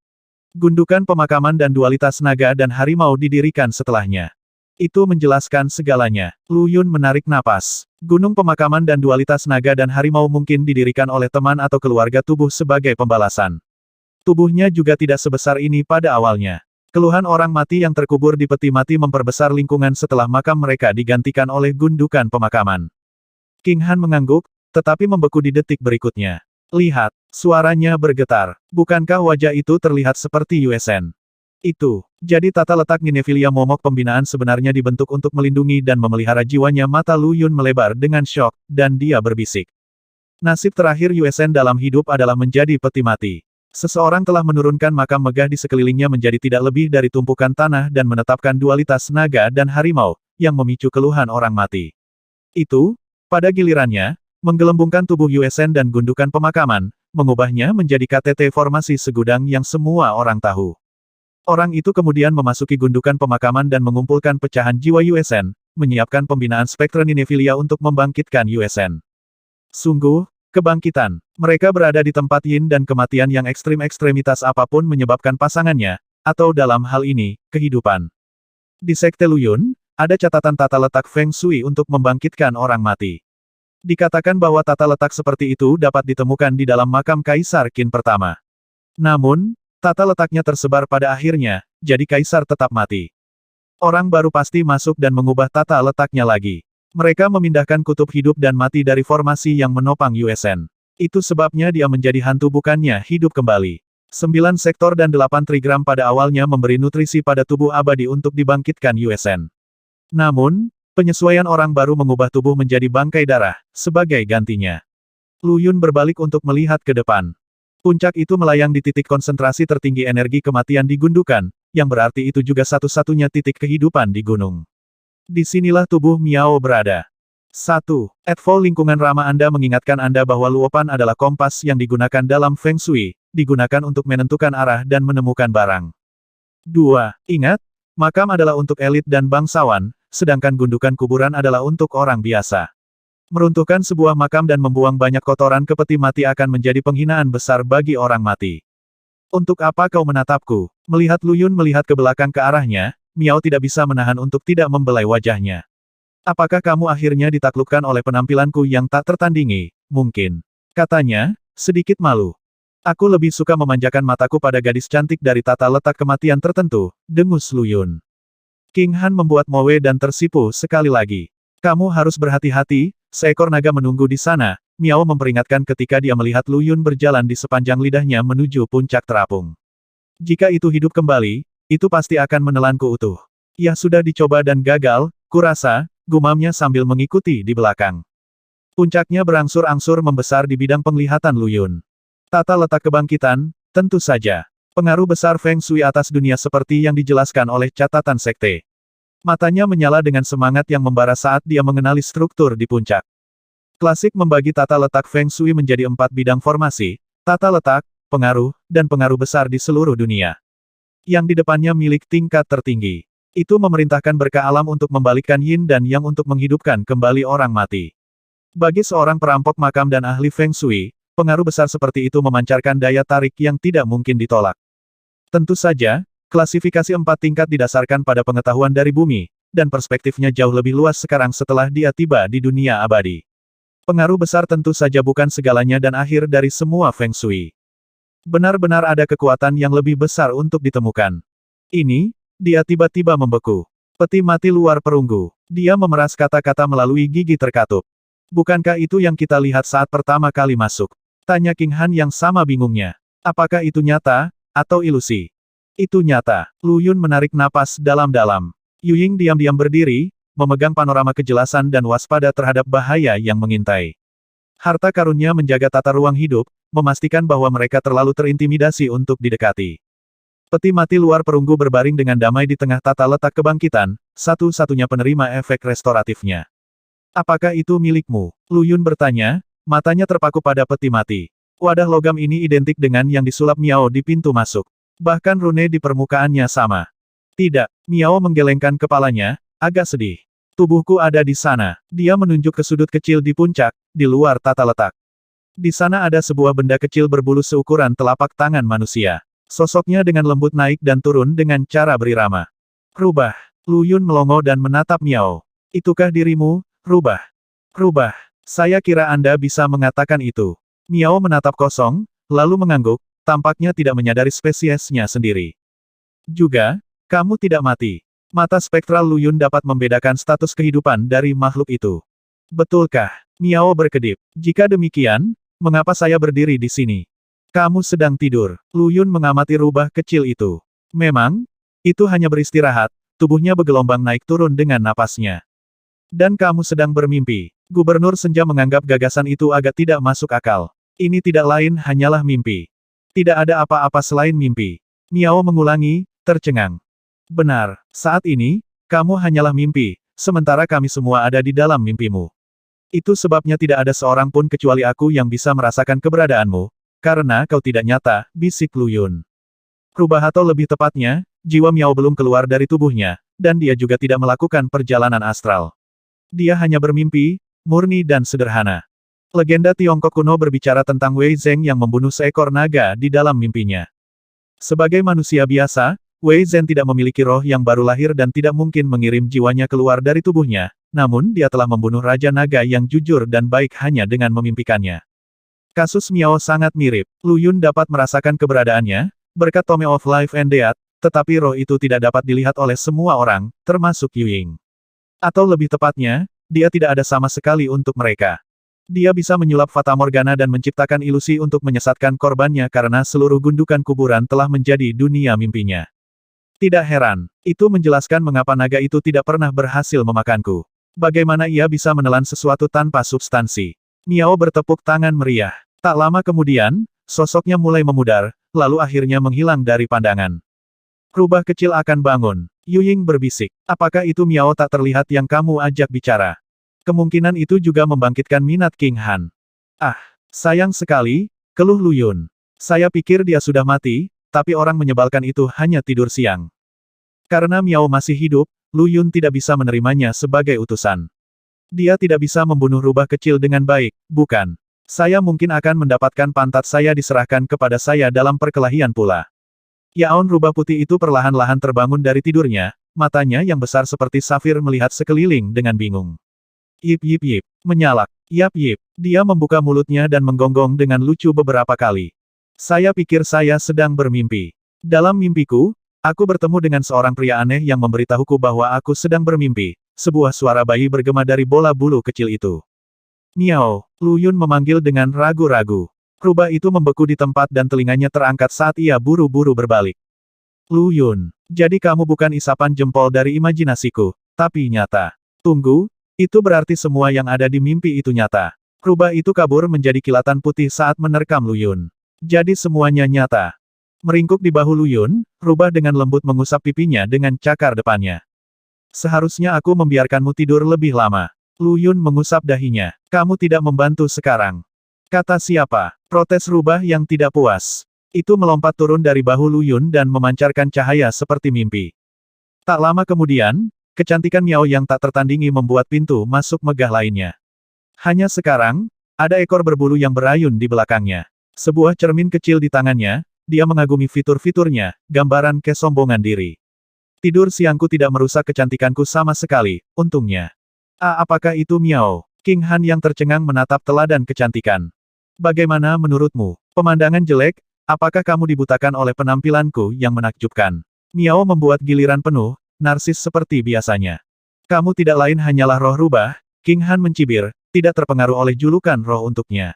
S1: Gundukan pemakaman dan dualitas naga dan harimau didirikan setelahnya. Itu menjelaskan segalanya. Lu Yun menarik napas. Gunung pemakaman dan dualitas naga dan harimau mungkin didirikan oleh teman atau keluarga tubuh sebagai pembalasan. Tubuhnya juga tidak sebesar ini pada awalnya. Keluhan orang mati yang terkubur di peti mati memperbesar lingkungan setelah makam mereka digantikan oleh gundukan pemakaman. King Han mengangguk, tetapi membeku di detik berikutnya. Lihat, suaranya bergetar. Bukankah wajah itu terlihat seperti Yuesen? Itu. Jadi tata letak Nineveh momok pembinaan sebenarnya dibentuk untuk melindungi dan memelihara jiwanya. Mata Lu Yun melebar dengan syok, dan dia berbisik. Nasib terakhir Yuesen dalam hidup adalah menjadi peti mati. Seseorang telah menurunkan makam megah di sekelilingnya menjadi tidak lebih dari tumpukan tanah dan menetapkan dualitas naga dan harimau, yang memicu keluhan orang mati. Itu, pada gilirannya, menggelembungkan tubuh Yuesen dan gundukan pemakaman, mengubahnya menjadi KTT formasi segudang yang semua orang tahu. Orang itu kemudian memasuki gundukan pemakaman dan mengumpulkan pecahan jiwa Yuesen, menyiapkan pembinaan spektra Nineveh untuk membangkitkan Yuesen. Sungguh, kebangkitan. Mereka berada di tempat yin dan kematian yang ekstremitas apapun menyebabkan pasangannya, atau dalam hal ini, kehidupan. Di Sekte Lu Yun, ada catatan tata letak Feng Shui untuk membangkitkan orang mati. Dikatakan bahwa tata letak seperti itu dapat ditemukan di dalam makam Kaisar Qin pertama. Namun, tata letaknya tersebar pada akhirnya, jadi kaisar tetap mati. Orang baru pasti masuk dan mengubah tata letaknya lagi. Mereka memindahkan kutub hidup dan mati dari formasi yang menopang Yuesen. Itu sebabnya dia menjadi hantu bukannya hidup kembali. 9 sektor dan 8 trigram pada awalnya memberi nutrisi pada tubuh abadi untuk dibangkitkan Yuesen. Namun, penyesuaian orang baru mengubah tubuh menjadi bangkai darah, sebagai gantinya. Lu Yun berbalik untuk melihat ke depan. Puncak itu melayang di titik konsentrasi tertinggi energi kematian di gundukan, yang berarti itu juga satu-satunya titik kehidupan di gunung. Disinilah tubuh Miao berada. 1. Advo lingkungan ramah Anda mengingatkan Anda bahwa Luopan adalah kompas yang digunakan dalam Feng Shui, digunakan untuk menentukan arah dan menemukan barang. 2. Ingat, makam adalah untuk elit dan bangsawan, sedangkan gundukan kuburan adalah untuk orang biasa. Meruntuhkan sebuah makam dan membuang banyak kotoran ke peti mati akan menjadi penghinaan besar bagi orang mati. Untuk apa kau menatapku? Melihat Lu Yun melihat ke belakang ke arahnya, Miao tidak bisa menahan untuk tidak membelai wajahnya. Apakah kamu akhirnya ditaklukkan oleh penampilanku yang tak tertandingi? Mungkin. Katanya, sedikit malu. Aku lebih suka memanjakan mataku pada gadis cantik dari tata letak kematian tertentu, dengus Lu Yun. King Han membuat moe dan tersipu sekali lagi. Kamu harus berhati-hati, seekor naga menunggu di sana, Miao memperingatkan ketika dia melihat Lu Yun berjalan di sepanjang lidahnya menuju puncak terapung. Jika itu hidup kembali, itu pasti akan menelanku utuh. Ya sudah dicoba dan gagal, kurasa, gumamnya sambil mengikuti di belakang. Puncaknya berangsur-angsur membesar di bidang penglihatan Lu Yun. Tata letak kebangkitan, tentu saja. Pengaruh besar Feng Shui atas dunia seperti yang dijelaskan oleh catatan sekte. Matanya menyala dengan semangat yang membara saat dia mengenali struktur di puncak. Klasik membagi tata letak Feng Shui menjadi 4 bidang formasi, tata letak, pengaruh, dan pengaruh besar di seluruh dunia. Yang di depannya milik tingkat tertinggi. Itu memerintahkan berkah alam untuk membalikkan yin dan yang untuk menghidupkan kembali orang mati. Bagi seorang perampok makam dan ahli Feng Shui, pengaruh besar seperti itu memancarkan daya tarik yang tidak mungkin ditolak. Tentu saja, klasifikasi 4 tingkat didasarkan pada pengetahuan dari bumi, dan perspektifnya jauh lebih luas sekarang setelah dia tiba di dunia abadi. Pengaruh besar tentu saja bukan segalanya dan akhir dari semua Feng Shui. Benar-benar ada kekuatan yang lebih besar untuk ditemukan. Ini, dia tiba-tiba membeku. Peti mati luar perunggu. Dia memeras kata-kata melalui gigi terkatup. Bukankah itu yang kita lihat saat pertama kali masuk? Tanya King Han yang sama bingungnya. Apakah itu nyata, atau ilusi? Itu nyata. Lu Yun menarik napas dalam-dalam. Yu Ying diam-diam berdiri, memegang panorama kejelasan dan waspada terhadap bahaya yang mengintai. Harta karunnya menjaga tata ruang hidup, memastikan bahwa mereka terlalu terintimidasi untuk didekati. Peti mati luar perunggu berbaring dengan damai di tengah tata letak kebangkitan, satu-satunya penerima efek restoratifnya. Apakah itu milikmu? Lu Yun bertanya, matanya terpaku pada peti mati. Wadah logam ini identik dengan yang disulap Miao di pintu masuk. Bahkan rune di permukaannya sama. Tidak, Miao menggelengkan kepalanya, agak sedih. Tubuhku ada di sana. Dia menunjuk ke sudut kecil di puncak, di luar tata letak. Di sana ada sebuah benda kecil berbulu seukuran telapak tangan manusia. Sosoknya dengan lembut naik dan turun dengan cara berirama. Rubah. Lu Yun melongo dan menatap Miao. Itukah dirimu, rubah? Rubah. Saya kira Anda bisa mengatakan itu. Miao menatap kosong, lalu mengangguk, tampaknya tidak menyadari spesiesnya sendiri. Juga, kamu tidak mati. Mata spektral Lu Yun dapat membedakan status kehidupan dari makhluk itu. Betulkah? Miao berkedip. Jika demikian, mengapa saya berdiri di sini? Kamu sedang tidur. Lu Yun mengamati rubah kecil itu. Memang, itu hanya beristirahat, tubuhnya bergelombang naik turun dengan napasnya. Dan kamu sedang bermimpi. Gubernur Senja menganggap gagasan itu agak tidak masuk akal. Ini tidak lain hanyalah mimpi. Tidak ada apa-apa selain mimpi. Miao mengulangi, tercengang. Benar, saat ini, kamu hanyalah mimpi, sementara kami semua ada di dalam mimpimu. Itu sebabnya tidak ada seorang pun kecuali aku yang bisa merasakan keberadaanmu, karena kau tidak nyata, bisik Lu Yun. Rubah atau lebih tepatnya, jiwa Miao belum keluar dari tubuhnya, dan dia juga tidak melakukan perjalanan astral. Dia hanya bermimpi, murni dan sederhana. Legenda Tiongkok kuno berbicara tentang Wei Zheng yang membunuh seekor naga di dalam mimpinya. Sebagai manusia biasa, Wei Zheng tidak memiliki roh yang baru lahir dan tidak mungkin mengirim jiwanya keluar dari tubuhnya, namun dia telah membunuh Raja Naga yang jujur dan baik hanya dengan memimpikannya. Kasus Miao sangat mirip. Lu Yun dapat merasakan keberadaannya, berkat Tome of Life and Death, tetapi roh itu tidak dapat dilihat oleh semua orang, termasuk Yu Ying. Atau lebih tepatnya, dia tidak ada sama sekali untuk mereka. Dia bisa menyulap Fata Morgana dan menciptakan ilusi untuk menyesatkan korbannya karena seluruh gundukan kuburan telah menjadi dunia mimpinya. Tidak heran, itu menjelaskan mengapa naga itu tidak pernah berhasil memakanku. Bagaimana ia bisa menelan sesuatu tanpa substansi. Miao bertepuk tangan meriah. Tak lama kemudian, sosoknya mulai memudar, lalu akhirnya menghilang dari pandangan. Rubah kecil akan bangun. Yu Ying berbisik. Apakah itu Miao tak terlihat yang kamu ajak bicara? Kemungkinan itu juga membangkitkan minat King Han. Ah, sayang sekali, keluh Lu Yun. Saya pikir dia sudah mati, tapi orang menyebalkan itu hanya tidur siang. Karena Miao masih hidup, Lu Yun tidak bisa menerimanya sebagai utusan. Dia tidak bisa membunuh rubah kecil dengan baik, bukan? Saya mungkin akan mendapatkan pantat saya diserahkan kepada saya dalam perkelahian pula. Yaon rubah putih itu perlahan-lahan terbangun dari tidurnya, matanya yang besar seperti safir melihat sekeliling dengan bingung. Yip yip yip, menyalak, yap yip, dia membuka mulutnya dan menggonggong dengan lucu beberapa kali. Saya pikir saya sedang bermimpi. Dalam mimpiku, aku bertemu dengan seorang pria aneh yang memberitahuku bahwa aku sedang bermimpi. Sebuah suara bayi bergema dari bola bulu kecil itu. Miao, Lu Yun memanggil dengan ragu-ragu. Rubah itu membeku di tempat dan telinganya terangkat saat ia buru-buru berbalik. Lu Yun, jadi kamu bukan isapan jempol dari imajinasiku, tapi nyata. Tunggu, itu berarti semua yang ada di mimpi itu nyata. Rubah itu kabur menjadi kilatan putih saat menerkam Lu Yun. Jadi semuanya nyata. Meringkuk di bahu Lu Yun, rubah dengan lembut mengusap pipinya dengan cakar depannya. Seharusnya aku membiarkanmu tidur lebih lama. Lu Yun mengusap dahinya. Kamu tidak membantu sekarang. Kata siapa? Protes rubah yang tidak puas. Itu melompat turun dari bahu Lu Yun dan memancarkan cahaya seperti mimpi. Tak lama kemudian, kecantikan Miao yang tak tertandingi membuat pintu masuk megah lainnya. Hanya sekarang, ada ekor berbulu yang berayun di belakangnya. Sebuah cermin kecil di tangannya, dia mengagumi fitur-fiturnya, gambaran kesombongan diri. Tidur siangku tidak merusak kecantikanku sama sekali, untungnya. Apakah itu Miao? King Han yang tercengang menatap teladan kecantikan. Bagaimana menurutmu? Pemandangan jelek, apakah kamu dibutakan oleh penampilanku yang menakjubkan? Miao membuat giliran penuh, narsis seperti biasanya. Kamu tidak lain hanyalah roh rubah, King Han mencibir, tidak terpengaruh oleh julukan roh untuknya.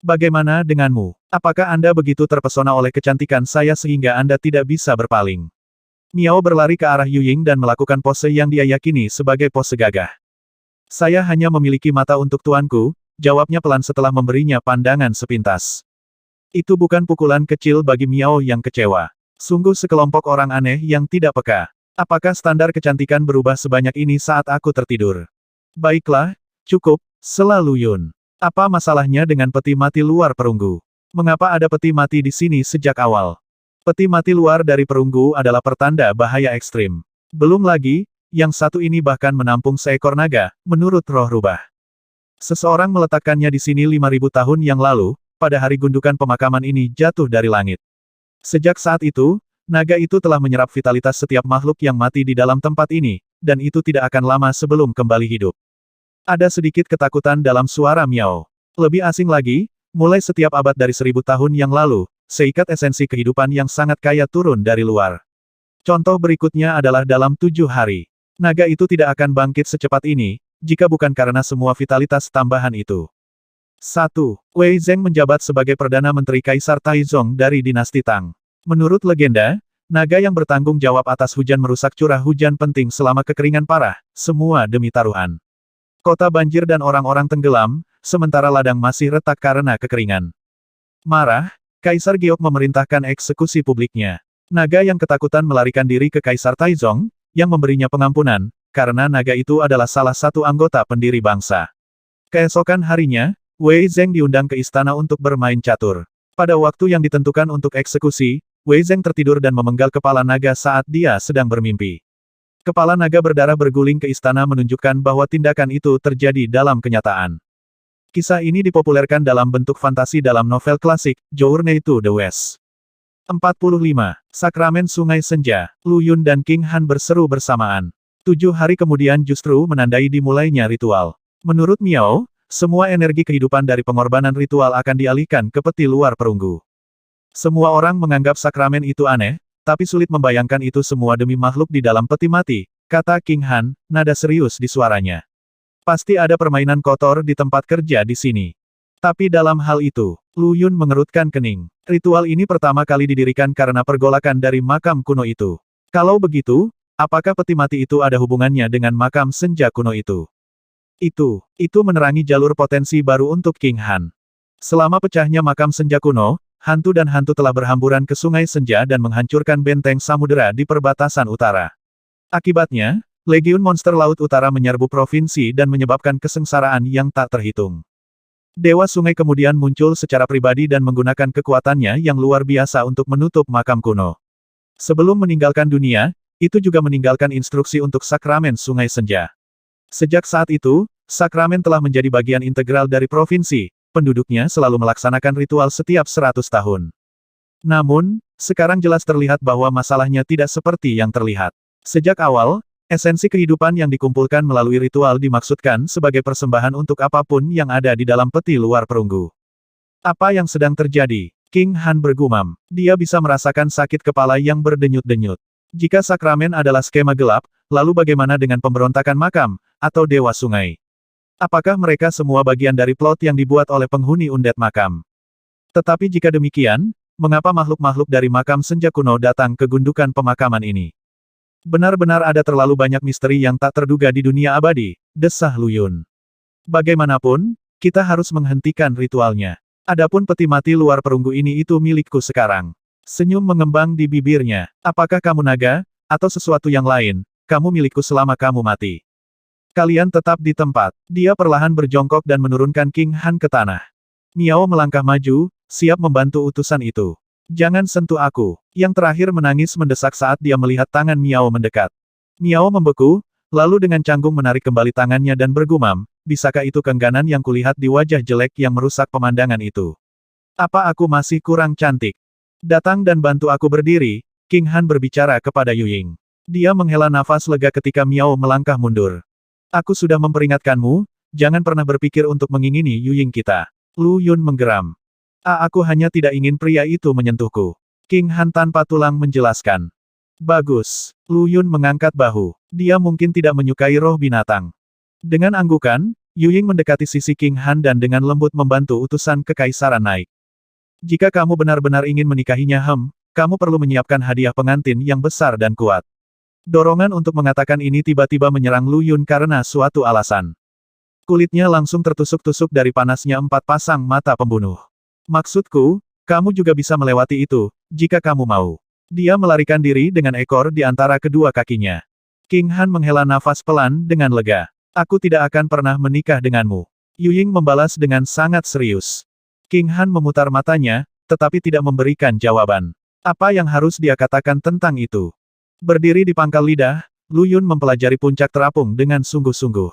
S1: Bagaimana denganmu? Apakah Anda begitu terpesona oleh kecantikan saya sehingga Anda tidak bisa berpaling? Miao berlari ke arah Yu Ying dan melakukan pose yang dia yakini sebagai pose gagah. Saya hanya memiliki mata untuk tuanku, jawabnya pelan setelah memberinya pandangan sepintas. Itu bukan pukulan kecil bagi Miao yang kecewa. Sungguh sekelompok orang aneh yang tidak peka. Apakah standar kecantikan berubah sebanyak ini saat aku tertidur? Baiklah, cukup, selalu Yun. Apa masalahnya dengan peti mati luar perunggu? Mengapa ada peti mati di sini sejak awal? Peti mati luar dari perunggu adalah pertanda bahaya ekstrim. Belum lagi, yang satu ini bahkan menampung seekor naga, menurut roh rubah. Seseorang meletakkannya di sini 5.000 tahun yang lalu, pada hari gundukan pemakaman ini jatuh dari langit. Sejak saat itu, naga itu telah menyerap vitalitas setiap makhluk yang mati di dalam tempat ini, dan itu tidak akan lama sebelum kembali hidup. Ada sedikit ketakutan dalam suara Miao. Lebih asing lagi, mulai setiap abad dari 1000 tahun yang lalu, seikat esensi kehidupan yang sangat kaya turun dari luar. Contoh berikutnya adalah dalam 7 hari. Naga itu tidak akan bangkit secepat ini, jika bukan karena semua vitalitas tambahan itu. 1. Wei Zheng menjabat sebagai Perdana Menteri Kaisar Taizong dari dinasti Tang. Menurut legenda, naga yang bertanggung jawab atas hujan merusak curah hujan penting selama kekeringan parah, semua demi taruhan. Kota banjir dan orang-orang tenggelam, sementara ladang masih retak karena kekeringan. Marah, Kaisar Giok memerintahkan eksekusi publiknya. Naga yang ketakutan melarikan diri ke Kaisar Taizong, yang memberinya pengampunan, karena naga itu adalah salah satu anggota pendiri bangsa. Keesokan harinya, Wei Zheng diundang ke istana untuk bermain catur. Pada waktu yang ditentukan untuk eksekusi, Wei Zheng tertidur dan memenggal kepala naga saat dia sedang bermimpi. Kepala naga berdarah berguling ke istana menunjukkan bahwa tindakan itu terjadi dalam kenyataan. Kisah ini dipopulerkan dalam bentuk fantasi dalam novel klasik, Journey to the West. 45. Sakramen Sungai Senja, Lu Yun dan King Han berseru bersamaan. 7 hari kemudian justru menandai dimulainya ritual. Menurut Miao, semua energi kehidupan dari pengorbanan ritual akan dialihkan ke peti luar perunggu. Semua orang menganggap sakramen itu aneh, tapi sulit membayangkan itu semua demi makhluk di dalam peti mati, kata King Han, nada serius di suaranya. Pasti ada permainan kotor di tempat kerja di sini. Tapi dalam hal itu, Lu Yun mengerutkan kening. Ritual ini pertama kali didirikan karena pergolakan dari makam kuno itu. Kalau begitu, apakah peti mati itu ada hubungannya dengan makam senja kuno itu? Itu menerangi jalur potensi baru untuk King Han. Selama pecahnya makam senja kuno, hantu dan hantu telah berhamburan ke Sungai Senja dan menghancurkan benteng samudera di perbatasan utara. Akibatnya, Legiun Monster Laut Utara menyerbu provinsi dan menyebabkan kesengsaraan yang tak terhitung. Dewa Sungai kemudian muncul secara pribadi dan menggunakan kekuatannya yang luar biasa untuk menutup makam kuno. Sebelum meninggalkan dunia, itu juga meninggalkan instruksi untuk sakramen Sungai Senja. Sejak saat itu, sakramen telah menjadi bagian integral dari provinsi, penduduknya selalu melaksanakan ritual setiap 100 tahun. Namun, sekarang jelas terlihat bahwa masalahnya tidak seperti yang terlihat. Sejak awal, esensi kehidupan yang dikumpulkan melalui ritual dimaksudkan sebagai persembahan untuk apapun yang ada di dalam peti luar perunggu. Apa yang sedang terjadi? King Han bergumam. Dia bisa merasakan sakit kepala yang berdenyut-denyut. Jika sakramen adalah skema gelap, lalu bagaimana dengan pemberontakan makam, atau dewa sungai? Apakah mereka semua bagian dari plot yang dibuat oleh penghuni undead makam? Tetapi jika demikian, mengapa makhluk-makhluk dari makam senja kuno datang ke gundukan pemakaman ini? Benar-benar ada terlalu banyak misteri yang tak terduga di dunia abadi, desah Lu Yun. Bagaimanapun, kita harus menghentikan ritualnya. Adapun peti mati luar perunggu ini itu milikku sekarang. Senyum mengembang di bibirnya. Apakah kamu naga, atau sesuatu yang lain, kamu milikku selama kamu mati. Kalian tetap di tempat. Dia perlahan berjongkok dan menurunkan King Han ke tanah. Miao melangkah maju, siap membantu utusan itu. Jangan sentuh aku. Yang terakhir menangis mendesak saat dia melihat tangan Miao mendekat. Miao membeku, lalu dengan canggung menarik kembali tangannya dan bergumam, bisakah itu keengganan yang kulihat di wajah jelek yang merusak pemandangan itu? Apa aku masih kurang cantik? Datang dan bantu aku berdiri, King Han berbicara kepada Yu Ying. Dia menghela nafas lega ketika Miao melangkah mundur. Aku sudah memperingatkanmu, jangan pernah berpikir untuk mengingini Yu Ying kita. Lu Yun menggeram. Aku hanya tidak ingin pria itu menyentuhku. King Han tanpa tulang menjelaskan. Bagus. Lu Yun mengangkat bahu. Dia mungkin tidak menyukai roh binatang. Dengan anggukan, Yu Ying mendekati sisi King Han dan dengan lembut membantu utusan kekaisaran naik. Jika kamu benar-benar ingin menikahinya kamu perlu menyiapkan hadiah pengantin yang besar dan kuat. Dorongan untuk mengatakan ini tiba-tiba menyerang Lu Yun karena suatu alasan. Kulitnya langsung tertusuk-tusuk dari panasnya 4 pasang mata pembunuh. Maksudku, kamu juga bisa melewati itu, jika kamu mau. Dia melarikan diri dengan ekor di antara kedua kakinya. King Han menghela nafas pelan dengan lega. Aku tidak akan pernah menikah denganmu. Yu Ying membalas dengan sangat serius. King Han memutar matanya, tetapi tidak memberikan jawaban. Apa yang harus dia katakan tentang itu? Berdiri di pangkal lidah, Lu Yun mempelajari puncak terapung dengan sungguh-sungguh.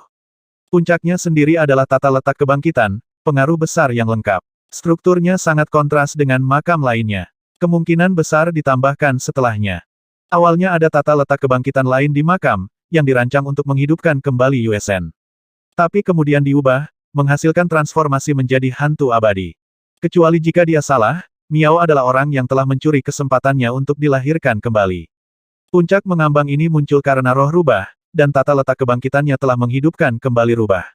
S1: Puncaknya sendiri adalah tata letak kebangkitan, pengaruh besar yang lengkap. Strukturnya sangat kontras dengan makam lainnya. Kemungkinan besar ditambahkan setelahnya. Awalnya ada tata letak kebangkitan lain di makam, yang dirancang untuk menghidupkan kembali Yuesen. Tapi kemudian diubah, menghasilkan transformasi menjadi hantu abadi. Kecuali jika dia salah, Miao adalah orang yang telah mencuri kesempatannya untuk dilahirkan kembali. Puncak mengambang ini muncul karena roh rubah, dan tata letak kebangkitannya telah menghidupkan kembali rubah.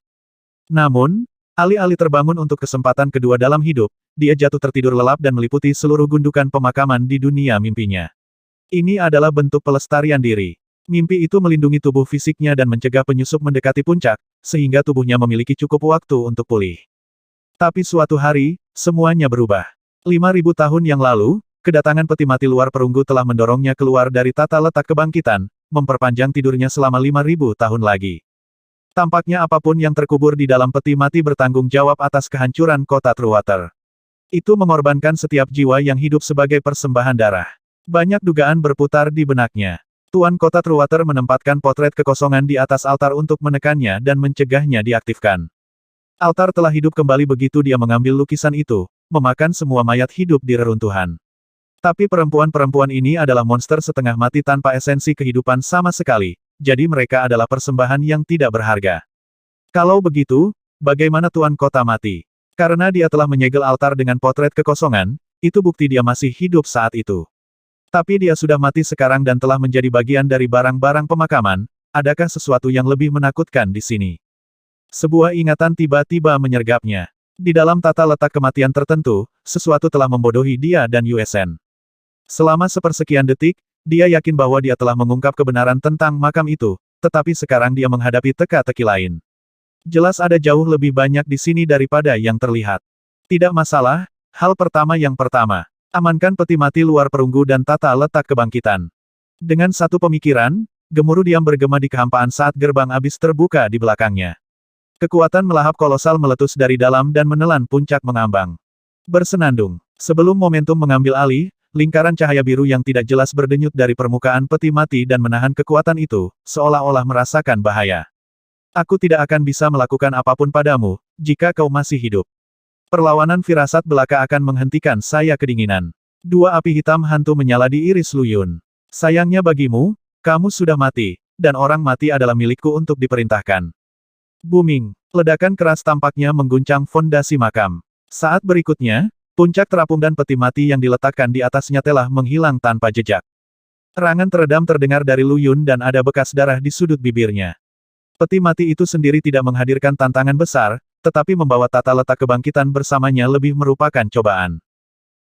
S1: Namun, alih-alih terbangun untuk kesempatan kedua dalam hidup, dia jatuh tertidur lelap dan meliputi seluruh gundukan pemakaman di dunia mimpinya. Ini adalah bentuk pelestarian diri. Mimpi itu melindungi tubuh fisiknya dan mencegah penyusup mendekati puncak, sehingga tubuhnya memiliki cukup waktu untuk pulih. Tapi suatu hari, semuanya berubah. 5.000 tahun yang lalu, kedatangan peti mati luar perunggu telah mendorongnya keluar dari tata letak kebangkitan, memperpanjang tidurnya selama 5.000 tahun lagi. Tampaknya apapun yang terkubur di dalam peti mati bertanggung jawab atas kehancuran kota Truewater. Itu mengorbankan setiap jiwa yang hidup sebagai persembahan darah. Banyak dugaan berputar di benaknya. Tuan Kota Truewater menempatkan potret kekosongan di atas altar untuk menekannya dan mencegahnya diaktifkan. Altar telah hidup kembali begitu dia mengambil lukisan itu, memakan semua mayat hidup di reruntuhan. Tapi perempuan-perempuan ini adalah monster setengah mati tanpa esensi kehidupan sama sekali, jadi mereka adalah persembahan yang tidak berharga. Kalau begitu, bagaimana Tuan Kota mati? Karena dia telah menyegel altar dengan potret kekosongan, itu bukti dia masih hidup saat itu. Tapi dia sudah mati sekarang dan telah menjadi bagian dari barang-barang pemakaman, adakah sesuatu yang lebih menakutkan di sini? Sebuah ingatan tiba-tiba menyergapnya. Di dalam tata letak kematian tertentu, sesuatu telah membodohi dia dan Yuesen. Selama sepersekian detik, dia yakin bahwa dia telah mengungkap kebenaran tentang makam itu, tetapi sekarang dia menghadapi teka-teki lain. Jelas ada jauh lebih banyak di sini daripada yang terlihat. Tidak masalah, hal pertama yang pertama. Amankan peti mati luar perunggu dan tata letak kebangkitan. Dengan satu pemikiran, gemuruh diam bergema di kehampaan saat gerbang abis terbuka di belakangnya. Kekuatan melahap kolosal meletus dari dalam dan menelan puncak mengambang. Bersenandung. Sebelum momentum mengambil alih, lingkaran cahaya biru yang tidak jelas berdenyut dari permukaan peti mati dan menahan kekuatan itu, seolah-olah merasakan bahaya. Aku tidak akan bisa melakukan apapun padamu, jika kau masih hidup. Perlawanan firasat belaka akan menghentikan saya kedinginan. Dua api hitam hantu menyala di iris Lu Yun. Sayangnya bagimu, kamu sudah mati, dan orang mati adalah milikku untuk diperintahkan. Booming. Ledakan keras tampaknya mengguncang fondasi makam. Saat berikutnya, puncak terapung dan peti mati yang diletakkan di atasnya telah menghilang tanpa jejak. Rangan teredam terdengar dari Lu Yun dan ada bekas darah di sudut bibirnya. Peti mati itu sendiri tidak menghadirkan tantangan besar, tetapi membawa tata letak kebangkitan bersamanya lebih merupakan cobaan.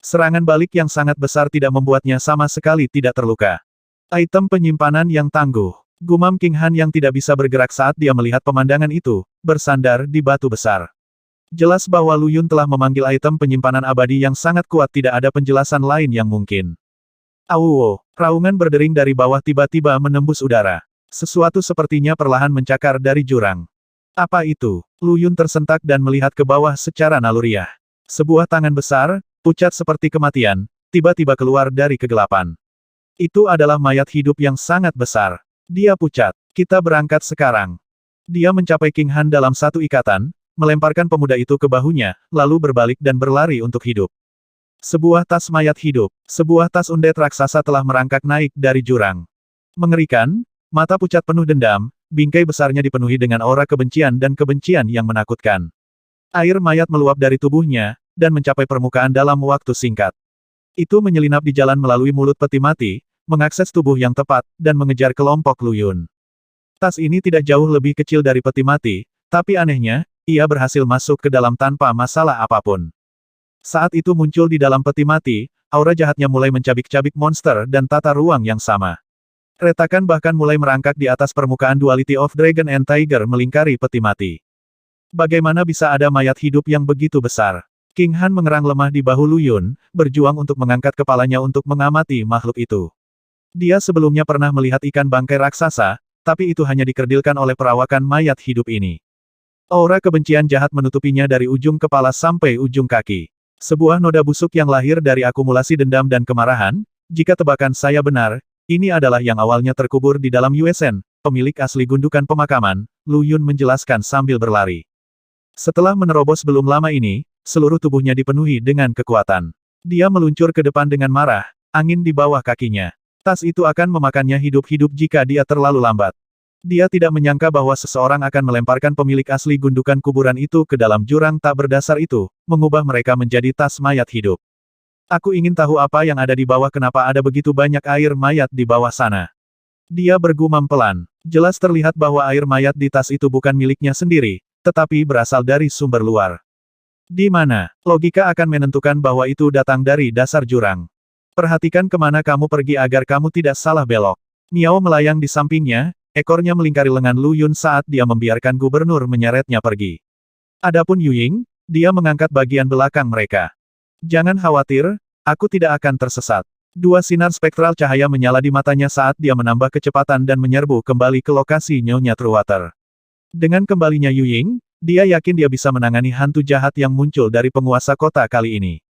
S1: Serangan balik yang sangat besar tidak membuatnya sama sekali tidak terluka. Item penyimpanan yang tangguh. Gumam King Han yang tidak bisa bergerak saat dia melihat pemandangan itu, bersandar di batu besar. Jelas bahwa Lu Yun telah memanggil item penyimpanan abadi yang sangat kuat, tidak ada penjelasan lain yang mungkin. Auwo, raungan berdering dari bawah tiba-tiba menembus udara. Sesuatu sepertinya perlahan mencakar dari jurang. Apa itu? Lu Yun tersentak dan melihat ke bawah secara naluriah. Sebuah tangan besar, pucat seperti kematian, tiba-tiba keluar dari kegelapan. Itu adalah mayat hidup yang sangat besar. Dia pucat. Kita berangkat sekarang. Dia mencapai King Han dalam satu ikatan, melemparkan pemuda itu ke bahunya, lalu berbalik dan berlari untuk hidup. Sebuah tas mayat hidup, sebuah tas undet raksasa telah merangkak naik dari jurang. Mengerikan, mata pucat penuh dendam, bingkai besarnya dipenuhi dengan aura kebencian dan kebencian yang menakutkan. Air mayat meluap dari tubuhnya, dan mencapai permukaan dalam waktu singkat. Itu menyelinap di jalan melalui mulut peti mati, mengakses tubuh yang tepat, dan mengejar kelompok Lu Yun. Tas ini tidak jauh lebih kecil dari peti mati, tapi anehnya, ia berhasil masuk ke dalam tanpa masalah apapun. Saat itu muncul di dalam peti mati, aura jahatnya mulai mencabik-cabik monster dan tata ruang yang sama. Retakan bahkan mulai merangkak di atas permukaan Duality of Dragon and Tiger melingkari peti mati. Bagaimana bisa ada mayat hidup yang begitu besar? King Han mengerang lemah di bahu Lu Yun, berjuang untuk mengangkat kepalanya untuk mengamati makhluk itu. Dia sebelumnya pernah melihat ikan bangkai raksasa, tapi itu hanya dikerdilkan oleh perawakan mayat hidup ini. Aura kebencian jahat menutupinya dari ujung kepala sampai ujung kaki. Sebuah noda busuk yang lahir dari akumulasi dendam dan kemarahan, jika tebakan saya benar, ini adalah yang awalnya terkubur di dalam Yuesen, pemilik asli gundukan pemakaman, Lu Yun menjelaskan sambil berlari. Setelah menerobos belum lama ini, seluruh tubuhnya dipenuhi dengan kekuatan. Dia meluncur ke depan dengan marah, angin di bawah kakinya. Tas itu akan memakannya hidup-hidup jika dia terlalu lambat. Dia tidak menyangka bahwa seseorang akan melemparkan pemilik asli gundukan kuburan itu ke dalam jurang tak berdasar itu, mengubah mereka menjadi tas mayat hidup. Aku ingin tahu apa yang ada di bawah, kenapa ada begitu banyak air mayat di bawah sana. Dia bergumam pelan. Jelas terlihat bahwa air mayat di tas itu bukan miliknya sendiri, tetapi berasal dari sumber luar. Di mana? Logika akan menentukan bahwa itu datang dari dasar jurang. Perhatikan kemana kamu pergi agar kamu tidak salah belok. Miao melayang di sampingnya, ekornya melingkari lengan Lu Yun saat dia membiarkan gubernur menyeretnya pergi. Adapun Yu Ying, dia mengangkat bagian belakang mereka. Jangan khawatir, aku tidak akan tersesat. Dua sinar spektral cahaya menyala di matanya saat dia menambah kecepatan dan menyerbu kembali ke lokasi Nyonya Truewater. Dengan kembalinya Yu Ying, dia yakin dia bisa menangani hantu jahat yang muncul dari penguasa kota kali ini.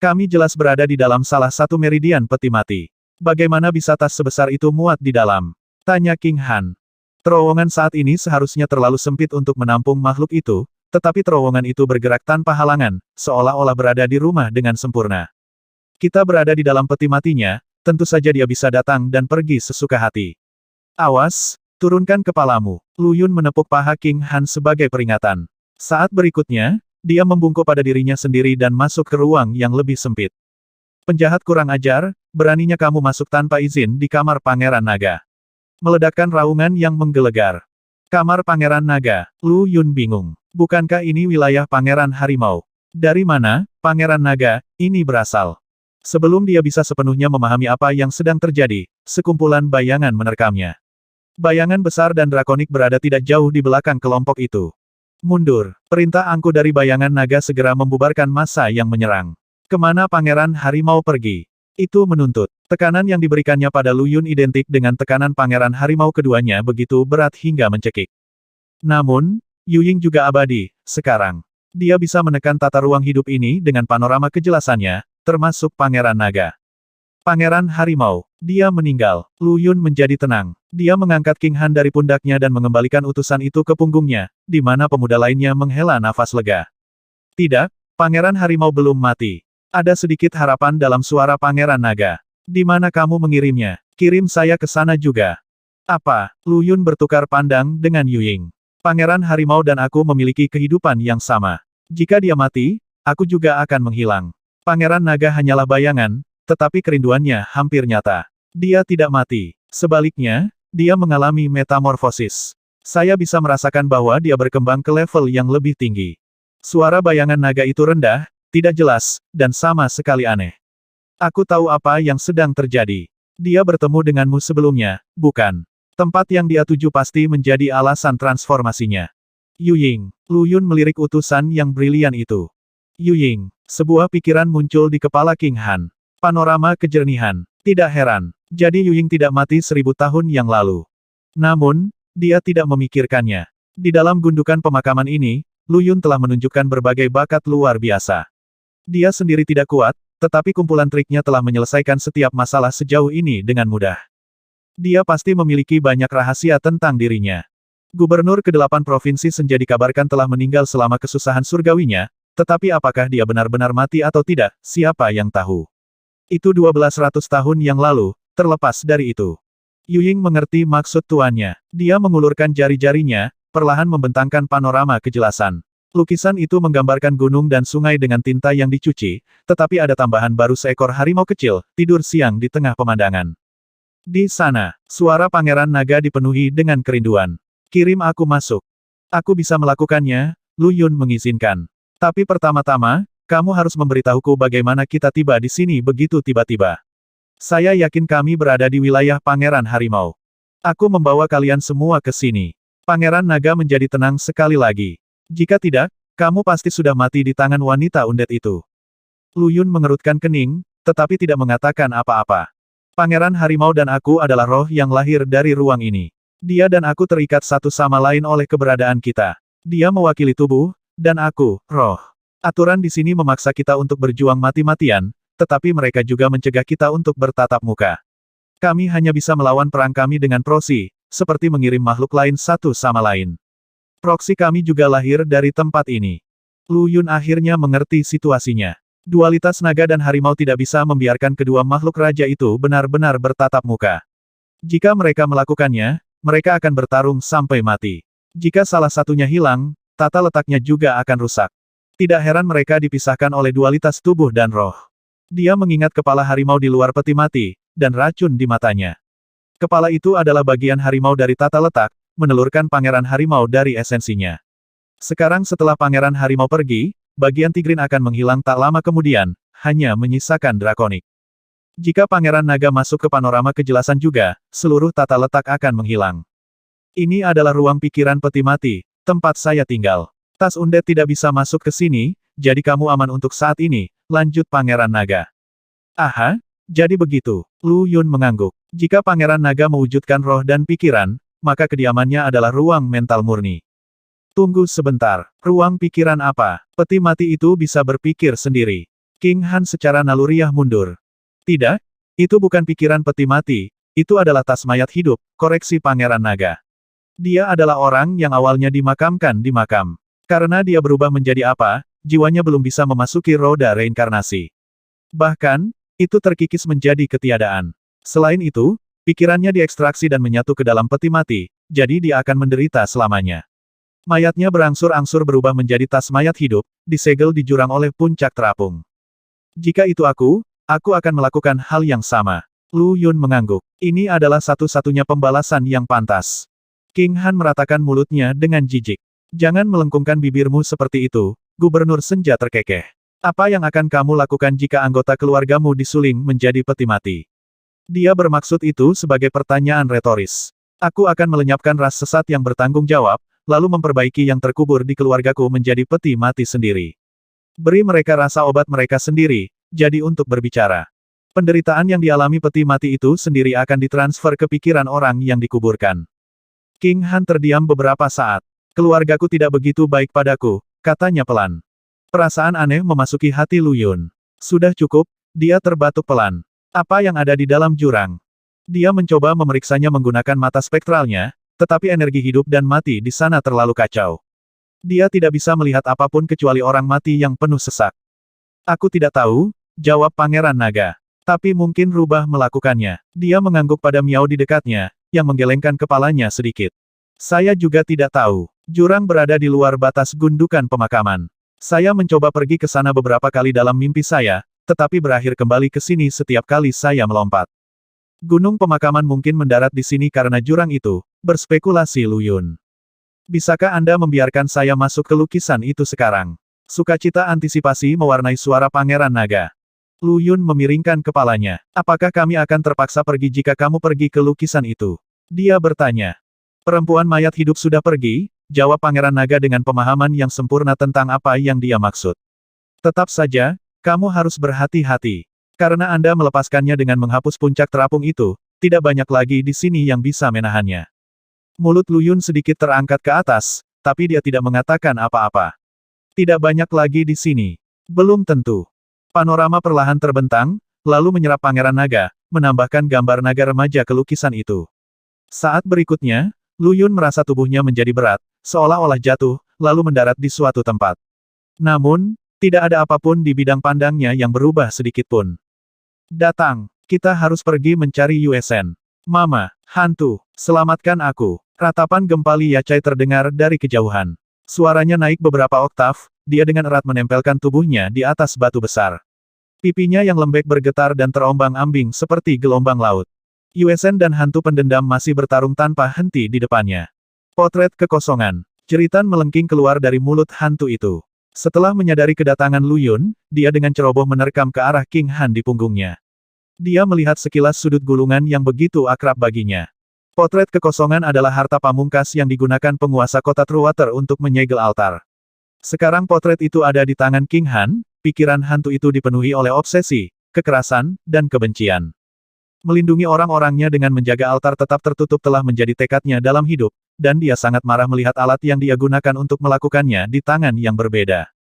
S1: Kami jelas berada di dalam salah satu meridian peti mati. Bagaimana bisa tas sebesar itu muat di dalam? Tanya King Han. Terowongan saat ini seharusnya terlalu sempit untuk menampung makhluk itu, tetapi terowongan itu bergerak tanpa halangan, seolah-olah berada di rumah dengan sempurna. Kita berada di dalam peti matinya, tentu saja dia bisa datang dan pergi sesuka hati. Awas, turunkan kepalamu. Lu Yun menepuk paha King Han sebagai peringatan. Saat berikutnya, dia membungkuk pada dirinya sendiri dan masuk ke ruang yang lebih sempit. Penjahat kurang ajar, beraninya kamu masuk tanpa izin di kamar Pangeran Naga. Meledakkan raungan yang menggelegar. Kamar Pangeran Naga, Lu Yun bingung. Bukankah ini wilayah Pangeran Harimau? Dari mana, Pangeran Naga, ini berasal? Sebelum dia bisa sepenuhnya memahami apa yang sedang terjadi, sekumpulan bayangan menerkamnya. Bayangan besar dan drakonik berada tidak jauh di belakang kelompok itu. Mundur. Perintah angku dari bayangan naga segera membubarkan massa yang menyerang. Kemana Pangeran Harimau pergi? Itu menuntut. Tekanan yang diberikannya pada Lu Yun identik dengan tekanan Pangeran Harimau, keduanya begitu berat hingga mencekik. Namun, Yu Ying juga abadi, sekarang. Dia bisa menekan tata ruang hidup ini dengan panorama kejelasannya, termasuk Pangeran Naga. Pangeran Harimau. Dia meninggal. Lu Yun menjadi tenang. Dia mengangkat King Han dari pundaknya dan mengembalikan utusan itu ke punggungnya, di mana pemuda lainnya menghela nafas lega. Tidak, Pangeran Harimau belum mati. Ada sedikit harapan dalam suara Pangeran Naga. Di mana kamu mengirimnya? Kirim saya ke sana juga. Apa? Lu Yun bertukar pandang dengan Yu Ying. Pangeran Harimau dan aku memiliki kehidupan yang sama. Jika dia mati, aku juga akan menghilang. Pangeran Naga hanyalah bayangan, tetapi kerinduannya hampir nyata. Dia tidak mati. Sebaliknya, dia mengalami metamorfosis. Saya bisa merasakan bahwa dia berkembang ke level yang lebih tinggi. Suara bayangan naga itu rendah, tidak jelas, dan sama sekali aneh. Aku tahu apa yang sedang terjadi. Dia bertemu denganmu sebelumnya, bukan? Tempat yang dia tuju pasti menjadi alasan transformasinya. Yu Ying. Lu Yun melirik utusan yang brilian itu. Yu Ying. Sebuah pikiran muncul di kepala King Han. Panorama kejernihan. Tidak heran. Jadi Yu Ying tidak mati 1000 tahun yang lalu. Namun, dia tidak memikirkannya. Di dalam gundukan pemakaman ini, Lu Yun telah menunjukkan berbagai bakat luar biasa. Dia sendiri tidak kuat, tetapi kumpulan triknya telah menyelesaikan setiap masalah sejauh ini dengan mudah. Dia pasti memiliki banyak rahasia tentang dirinya. Gubernur ke-8 Provinsi Senja dikabarkan telah meninggal selama kesusahan surgawinya, tetapi apakah dia benar-benar mati atau tidak, siapa yang tahu. Itu 1200 tahun yang lalu, terlepas dari itu. Yu Ying mengerti maksud tuannya. Dia mengulurkan jari-jarinya, perlahan membentangkan panorama kejelasan. Lukisan itu menggambarkan gunung dan sungai dengan tinta yang dicuci, tetapi ada tambahan baru, seekor harimau kecil, tidur siang di tengah pemandangan. Di sana, suara Pangeran Naga dipenuhi dengan kerinduan. Kirim aku masuk. Aku bisa melakukannya, Lu Yun mengizinkan. Tapi pertama-tama, kamu harus memberitahuku bagaimana kita tiba di sini begitu tiba-tiba. Saya yakin kami berada di wilayah Pangeran Harimau. Aku membawa kalian semua ke sini. Pangeran Naga menjadi tenang sekali lagi. Jika tidak, kamu pasti sudah mati di tangan wanita undead itu. Lu Yun mengerutkan kening, tetapi tidak mengatakan apa-apa. Pangeran Harimau dan aku adalah roh yang lahir dari ruang ini. Dia dan aku terikat satu sama lain oleh keberadaan kita. Dia mewakili tubuh, dan aku, roh. Aturan di sini memaksa kita untuk berjuang mati-matian, tetapi mereka juga mencegah kita untuk bertatap muka. Kami hanya bisa melawan perang kami dengan proksi, seperti mengirim makhluk lain satu sama lain. Proksi kami juga lahir dari tempat ini. Lu Yun akhirnya mengerti situasinya. Dualitas naga dan harimau tidak bisa membiarkan kedua makhluk raja itu benar-benar bertatap muka. Jika mereka melakukannya, mereka akan bertarung sampai mati. Jika salah satunya hilang, tata letaknya juga akan rusak. Tidak heran mereka dipisahkan oleh dualitas tubuh dan roh. Dia mengingat kepala harimau di luar peti mati, dan racun di matanya. Kepala itu adalah bagian harimau dari tata letak, menelurkan pangeran harimau dari esensinya. Sekarang setelah pangeran harimau pergi, bagian tigrin akan menghilang tak lama kemudian, hanya menyisakan drakonik. Jika pangeran naga masuk ke panorama kejelasan juga, seluruh tata letak akan menghilang. Ini adalah ruang pikiran peti mati, tempat saya tinggal. Tas undead tidak bisa masuk ke sini, jadi kamu aman untuk saat ini, lanjut pangeran naga. Aha, jadi begitu. Lu Yun mengangguk. Jika pangeran naga mewujudkan roh dan pikiran, maka kediamannya adalah ruang mental murni. Tunggu sebentar, ruang pikiran apa? Peti mati itu bisa berpikir sendiri. King Han secara naluriah mundur. Tidak, itu bukan pikiran peti mati, itu adalah tas mayat hidup, koreksi pangeran naga. Dia adalah orang yang awalnya dimakamkan di makam. Karena dia berubah menjadi apa, jiwanya belum bisa memasuki roda reinkarnasi. Bahkan, itu terkikis menjadi ketiadaan. Selain itu, pikirannya diekstraksi dan menyatu ke dalam peti mati, jadi dia akan menderita selamanya. Mayatnya berangsur-angsur berubah menjadi tas mayat hidup, disegel di jurang oleh puncak terapung. Jika itu aku akan melakukan hal yang sama. Lu Yun mengangguk. Ini adalah satu-satunya pembalasan yang pantas. King Han meratakan mulutnya dengan jijik. Jangan melengkungkan bibirmu seperti itu, Gubernur Senja terkekeh. Apa yang akan kamu lakukan jika anggota keluargamu disuling menjadi peti mati? Dia bermaksud itu sebagai pertanyaan retoris. Aku akan melenyapkan ras sesat yang bertanggung jawab, lalu memperbaiki yang terkubur di keluargaku menjadi peti mati sendiri. Beri mereka rasa obat mereka sendiri, jadi untuk berbicara. Penderitaan yang dialami peti mati itu sendiri akan ditransfer ke pikiran orang yang dikuburkan. King Han terdiam beberapa saat. Keluargaku tidak begitu baik padaku, katanya pelan. Perasaan aneh memasuki hati Lu Yun. Sudah cukup, dia terbatuk pelan. Apa yang ada di dalam jurang? Dia mencoba memeriksanya menggunakan mata spektralnya, tetapi energi hidup dan mati di sana terlalu kacau. Dia tidak bisa melihat apapun kecuali orang mati yang penuh sesak. Aku tidak tahu, jawab Pangeran Naga. Tapi mungkin rubah melakukannya. Dia mengangguk pada Miao di dekatnya, yang menggelengkan kepalanya sedikit. Saya juga tidak tahu. Jurang berada di luar batas gundukan pemakaman. Saya mencoba pergi ke sana beberapa kali dalam mimpi saya, tetapi berakhir kembali ke sini setiap kali saya melompat. Gunung pemakaman mungkin mendarat di sini karena jurang itu, berspekulasi Lu Yun. Bisakah Anda membiarkan saya masuk ke lukisan itu sekarang? Sukacita antisipasi mewarnai suara Pangeran Naga. Lu Yun memiringkan kepalanya. Apakah kami akan terpaksa pergi jika kamu pergi ke lukisan itu? Dia bertanya. Perempuan mayat hidup sudah pergi, jawab Pangeran Naga dengan pemahaman yang sempurna tentang apa yang dia maksud. Tetap saja, kamu harus berhati-hati. Karena Anda melepaskannya dengan menghapus puncak terapung itu, tidak banyak lagi di sini yang bisa menahannya. Mulut Lu Yun sedikit terangkat ke atas, tapi dia tidak mengatakan apa-apa. Tidak banyak lagi di sini. Belum tentu. Panorama perlahan terbentang, lalu menyerap Pangeran Naga, menambahkan gambar naga remaja ke lukisan itu. Saat berikutnya, Lu Yun merasa tubuhnya menjadi berat, seolah-olah jatuh, lalu mendarat di suatu tempat. Namun, tidak ada apapun di bidang pandangnya yang berubah sedikitpun. Datang, kita harus pergi mencari Yuesen. Mama, hantu, selamatkan aku. Ratapan gempali Yachai terdengar dari kejauhan. Suaranya naik beberapa oktav, dia dengan erat menempelkan tubuhnya di atas batu besar. Pipinya yang lembek bergetar dan terombang-ambing seperti gelombang laut. Yuesen dan hantu pendendam masih bertarung tanpa henti di depannya. Potret kekosongan. Jeritan melengking keluar dari mulut hantu itu. Setelah menyadari kedatangan Lu Yun, dia dengan ceroboh menerkam ke arah King Han di punggungnya. Dia melihat sekilas sudut gulungan yang begitu akrab baginya. Potret kekosongan adalah harta pamungkas yang digunakan penguasa kota Truewater untuk menyegel altar. Sekarang potret itu ada di tangan King Han, pikiran hantu itu dipenuhi oleh obsesi, kekerasan, dan kebencian. Melindungi orang-orangnya dengan menjaga altar tetap tertutup telah menjadi tekadnya dalam hidup, dan dia sangat marah melihat alat yang dia gunakan untuk melakukannya di tangan yang berbeda.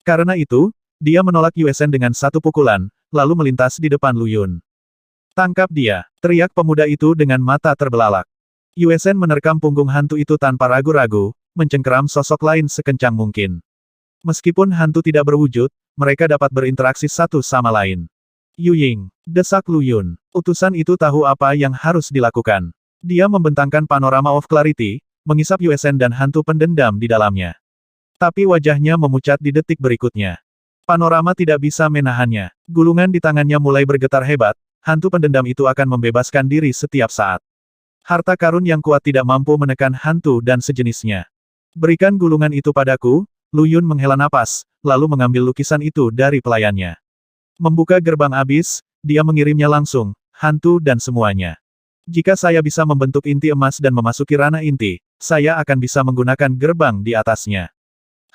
S1: Karena itu, dia menolak Yuesen dengan satu pukulan, lalu melintas di depan Lu Yun. Tangkap dia, teriak pemuda itu dengan mata terbelalak. Yuesen menerkam punggung hantu itu tanpa ragu-ragu, mencengkeram sosok lain sekencang mungkin. Meskipun hantu tidak berwujud, mereka dapat berinteraksi satu sama lain. Yu Ying, desak Lu Yun. Utusan itu tahu apa yang harus dilakukan. Dia membentangkan panorama of clarity, mengisap USN dan hantu pendendam di dalamnya. Tapi wajahnya memucat di detik berikutnya. Panorama tidak bisa menahannya. Gulungan di tangannya mulai bergetar hebat, hantu pendendam itu akan membebaskan diri setiap saat. Harta karun yang kuat tidak mampu menekan hantu dan sejenisnya. Berikan gulungan itu padaku, Lu Yun menghela napas, lalu mengambil lukisan itu dari pelayannya. Membuka gerbang abis, dia mengirimnya langsung, hantu dan semuanya. Jika saya bisa membentuk inti emas dan memasuki ranah inti, saya akan bisa menggunakan gerbang di atasnya.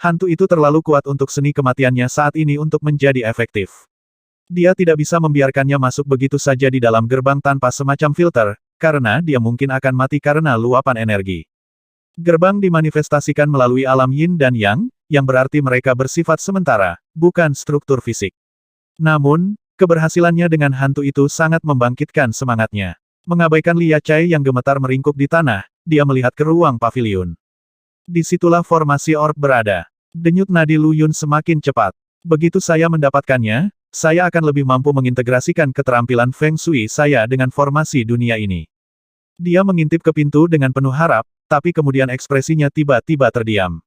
S1: Hantu itu terlalu kuat untuk seni kematiannya saat ini untuk menjadi efektif. Dia tidak bisa membiarkannya masuk begitu saja di dalam gerbang tanpa semacam filter, karena dia mungkin akan mati karena luapan energi. Gerbang dimanifestasikan melalui alam yin dan yang, yang berarti mereka bersifat sementara, bukan struktur fisik. Namun, keberhasilannya dengan hantu itu sangat membangkitkan semangatnya. Mengabaikan Lia Chai yang gemetar meringkuk di tanah, dia melihat ke ruang pavilion. Disitulah formasi orb berada. Denyut nadi Lu Yun semakin cepat. Begitu saya mendapatkannya, saya akan lebih mampu mengintegrasikan keterampilan Feng Shui saya dengan formasi dunia ini. Dia mengintip ke pintu dengan penuh harap, tapi kemudian ekspresinya tiba-tiba terdiam.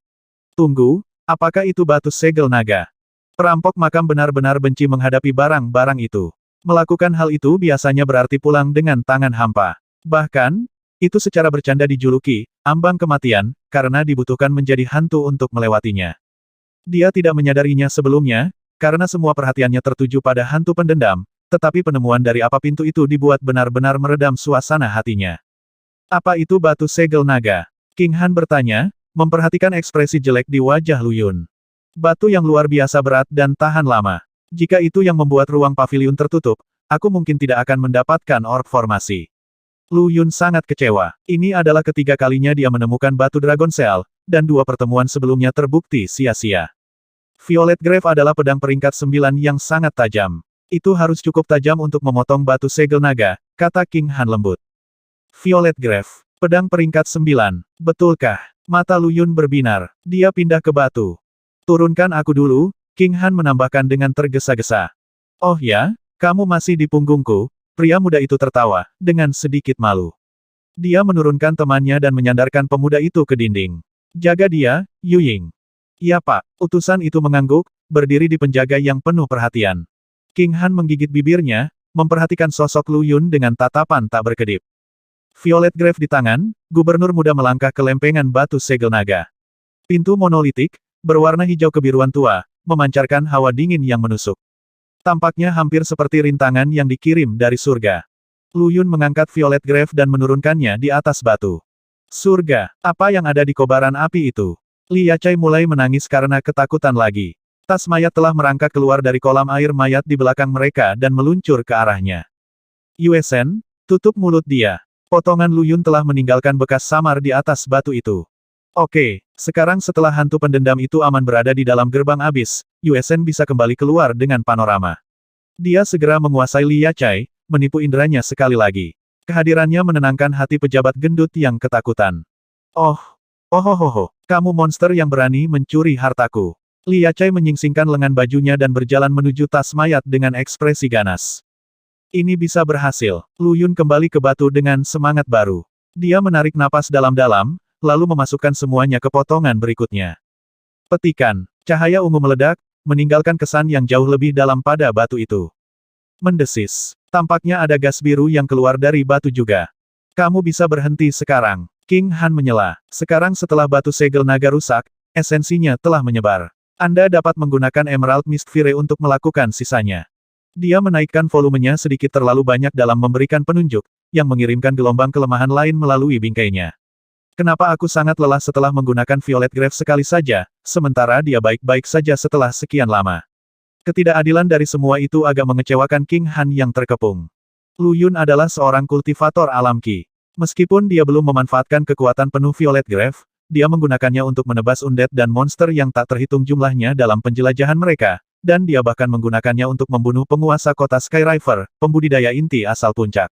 S1: Tunggu, apakah itu batu segel naga? Perampok makam benar-benar benci menghadapi barang-barang itu. Melakukan hal itu biasanya berarti pulang dengan tangan hampa. Bahkan, itu secara bercanda dijuluki, ambang kematian, karena dibutuhkan menjadi hantu untuk melewatinya. Dia tidak menyadarinya sebelumnya, karena semua perhatiannya tertuju pada hantu pendendam, tetapi penemuan dari apa pintu itu dibuat benar-benar meredam suasana hatinya. Apa itu batu segel naga? King Han bertanya, memperhatikan ekspresi jelek di wajah Lu Yun. Batu yang luar biasa berat dan tahan lama. Jika itu yang membuat ruang pavilion tertutup, aku mungkin tidak akan mendapatkan orb formasi. Lu Yun sangat kecewa. Ini adalah ketiga kalinya dia menemukan batu Dragon Shell, dan dua pertemuan sebelumnya terbukti sia-sia. Violet Grave adalah pedang peringkat 9 yang sangat tajam. Itu harus cukup tajam untuk memotong batu segel naga, kata King Han lembut. Violet Grave, pedang peringkat 9, betulkah? Mata Lu Yun berbinar. Dia pindah ke batu. Turunkan aku dulu, King Han menambahkan dengan tergesa-gesa. Oh ya, kamu masih di punggungku, pria muda itu tertawa, dengan sedikit malu. Dia menurunkan temannya dan menyandarkan pemuda itu ke dinding. Jaga dia, Yu Ying. Iya pak, utusan itu mengangguk, berdiri di penjaga yang penuh perhatian. King Han menggigit bibirnya, memperhatikan sosok Lu Yun dengan tatapan tak berkedip. Violet Grave di tangan, gubernur muda melangkah ke lempengan batu segel naga. Pintu monolitik, berwarna hijau kebiruan tua, memancarkan hawa dingin yang menusuk. Tampaknya hampir seperti rintangan yang dikirim dari surga. Lu Yun mengangkat Violet Grave dan menurunkannya di atas batu. Surga, apa yang ada di kobaran api itu? Lia Chai mulai menangis karena ketakutan lagi. Tas mayat telah merangkak keluar dari kolam air mayat di belakang mereka dan meluncur ke arahnya. Yuesen, tutup mulut dia. Potongan Lu Yun telah meninggalkan bekas samar di atas batu itu. Oke, sekarang setelah hantu pendendam itu aman berada di dalam gerbang abis, Yuesen bisa kembali keluar dengan panorama. Dia segera menguasai Lia Chai, menipu inderanya sekali lagi. Kehadirannya menenangkan hati pejabat gendut yang ketakutan. Oh, kamu monster yang berani mencuri hartaku. Lia Chai menyingsingkan lengan bajunya dan berjalan menuju tas mayat dengan ekspresi ganas. Ini bisa berhasil. Lu Yun kembali ke batu dengan semangat baru. Dia menarik napas dalam-dalam, lalu memasukkan semuanya ke potongan berikutnya. Petikan. Cahaya ungu meledak, meninggalkan kesan yang jauh lebih dalam pada batu itu. Mendesis. Tampaknya ada gas biru yang keluar dari batu juga. Kamu bisa berhenti sekarang. King Han menyela. Sekarang setelah batu segel naga rusak, esensinya telah menyebar. Anda dapat menggunakan Emerald Mistfire untuk melakukan sisanya. Dia menaikkan volumenya sedikit terlalu banyak dalam memberikan penunjuk, yang mengirimkan gelombang kelemahan lain melalui bingkainya. Kenapa aku sangat lelah setelah menggunakan Violet Grave sekali saja, sementara dia baik-baik saja setelah sekian lama. Ketidakadilan dari semua itu agak mengecewakan King Han yang terkepung. Lu Yun adalah seorang kultivator alam Qi. Meskipun dia belum memanfaatkan kekuatan penuh Violet Grave, dia menggunakannya untuk menebas undead dan monster yang tak terhitung jumlahnya dalam penjelajahan mereka, dan dia bahkan menggunakannya untuk membunuh penguasa kota Skyriver, pembudidaya inti asal puncak.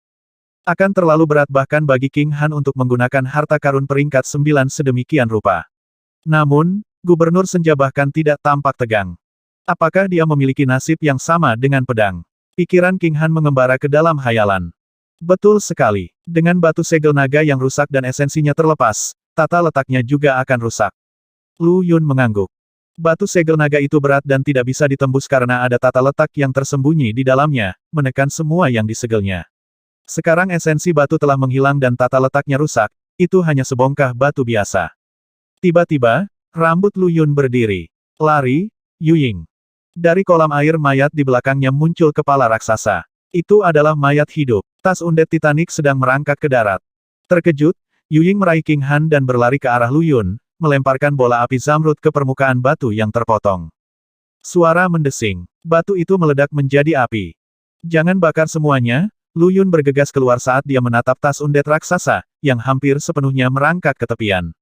S1: Akan terlalu berat bahkan bagi King Han untuk menggunakan harta karun peringkat 9 sedemikian rupa. Namun, Gubernur Senja bahkan tidak tampak tegang. Apakah dia memiliki nasib yang sama dengan pedang? Pikiran King Han mengembara ke dalam hayalan. Betul sekali. Dengan batu segel naga yang rusak dan esensinya terlepas, tata letaknya juga akan rusak. Lu Yun mengangguk. Batu segel naga itu berat dan tidak bisa ditembus karena ada tata letak yang tersembunyi di dalamnya, menekan semua yang disegelnya. Sekarang esensi batu telah menghilang dan tata letaknya rusak, itu hanya sebongkah batu biasa. Tiba-tiba, rambut Lu Yun berdiri. Lari, Yuying. Dari kolam air mayat di belakangnya muncul kepala raksasa. Itu adalah mayat hidup. Tas undet Titanic sedang merangkak ke darat. Terkejut, Yuying meraih King Han dan berlari ke arah Lu Yun, melemparkan bola api zamrud ke permukaan batu yang terpotong. Suara mendesing. Batu itu meledak menjadi api. Jangan bakar semuanya, Lu Yun bergegas keluar saat dia menatap tas undet raksasa, yang hampir sepenuhnya merangkak ke tepian.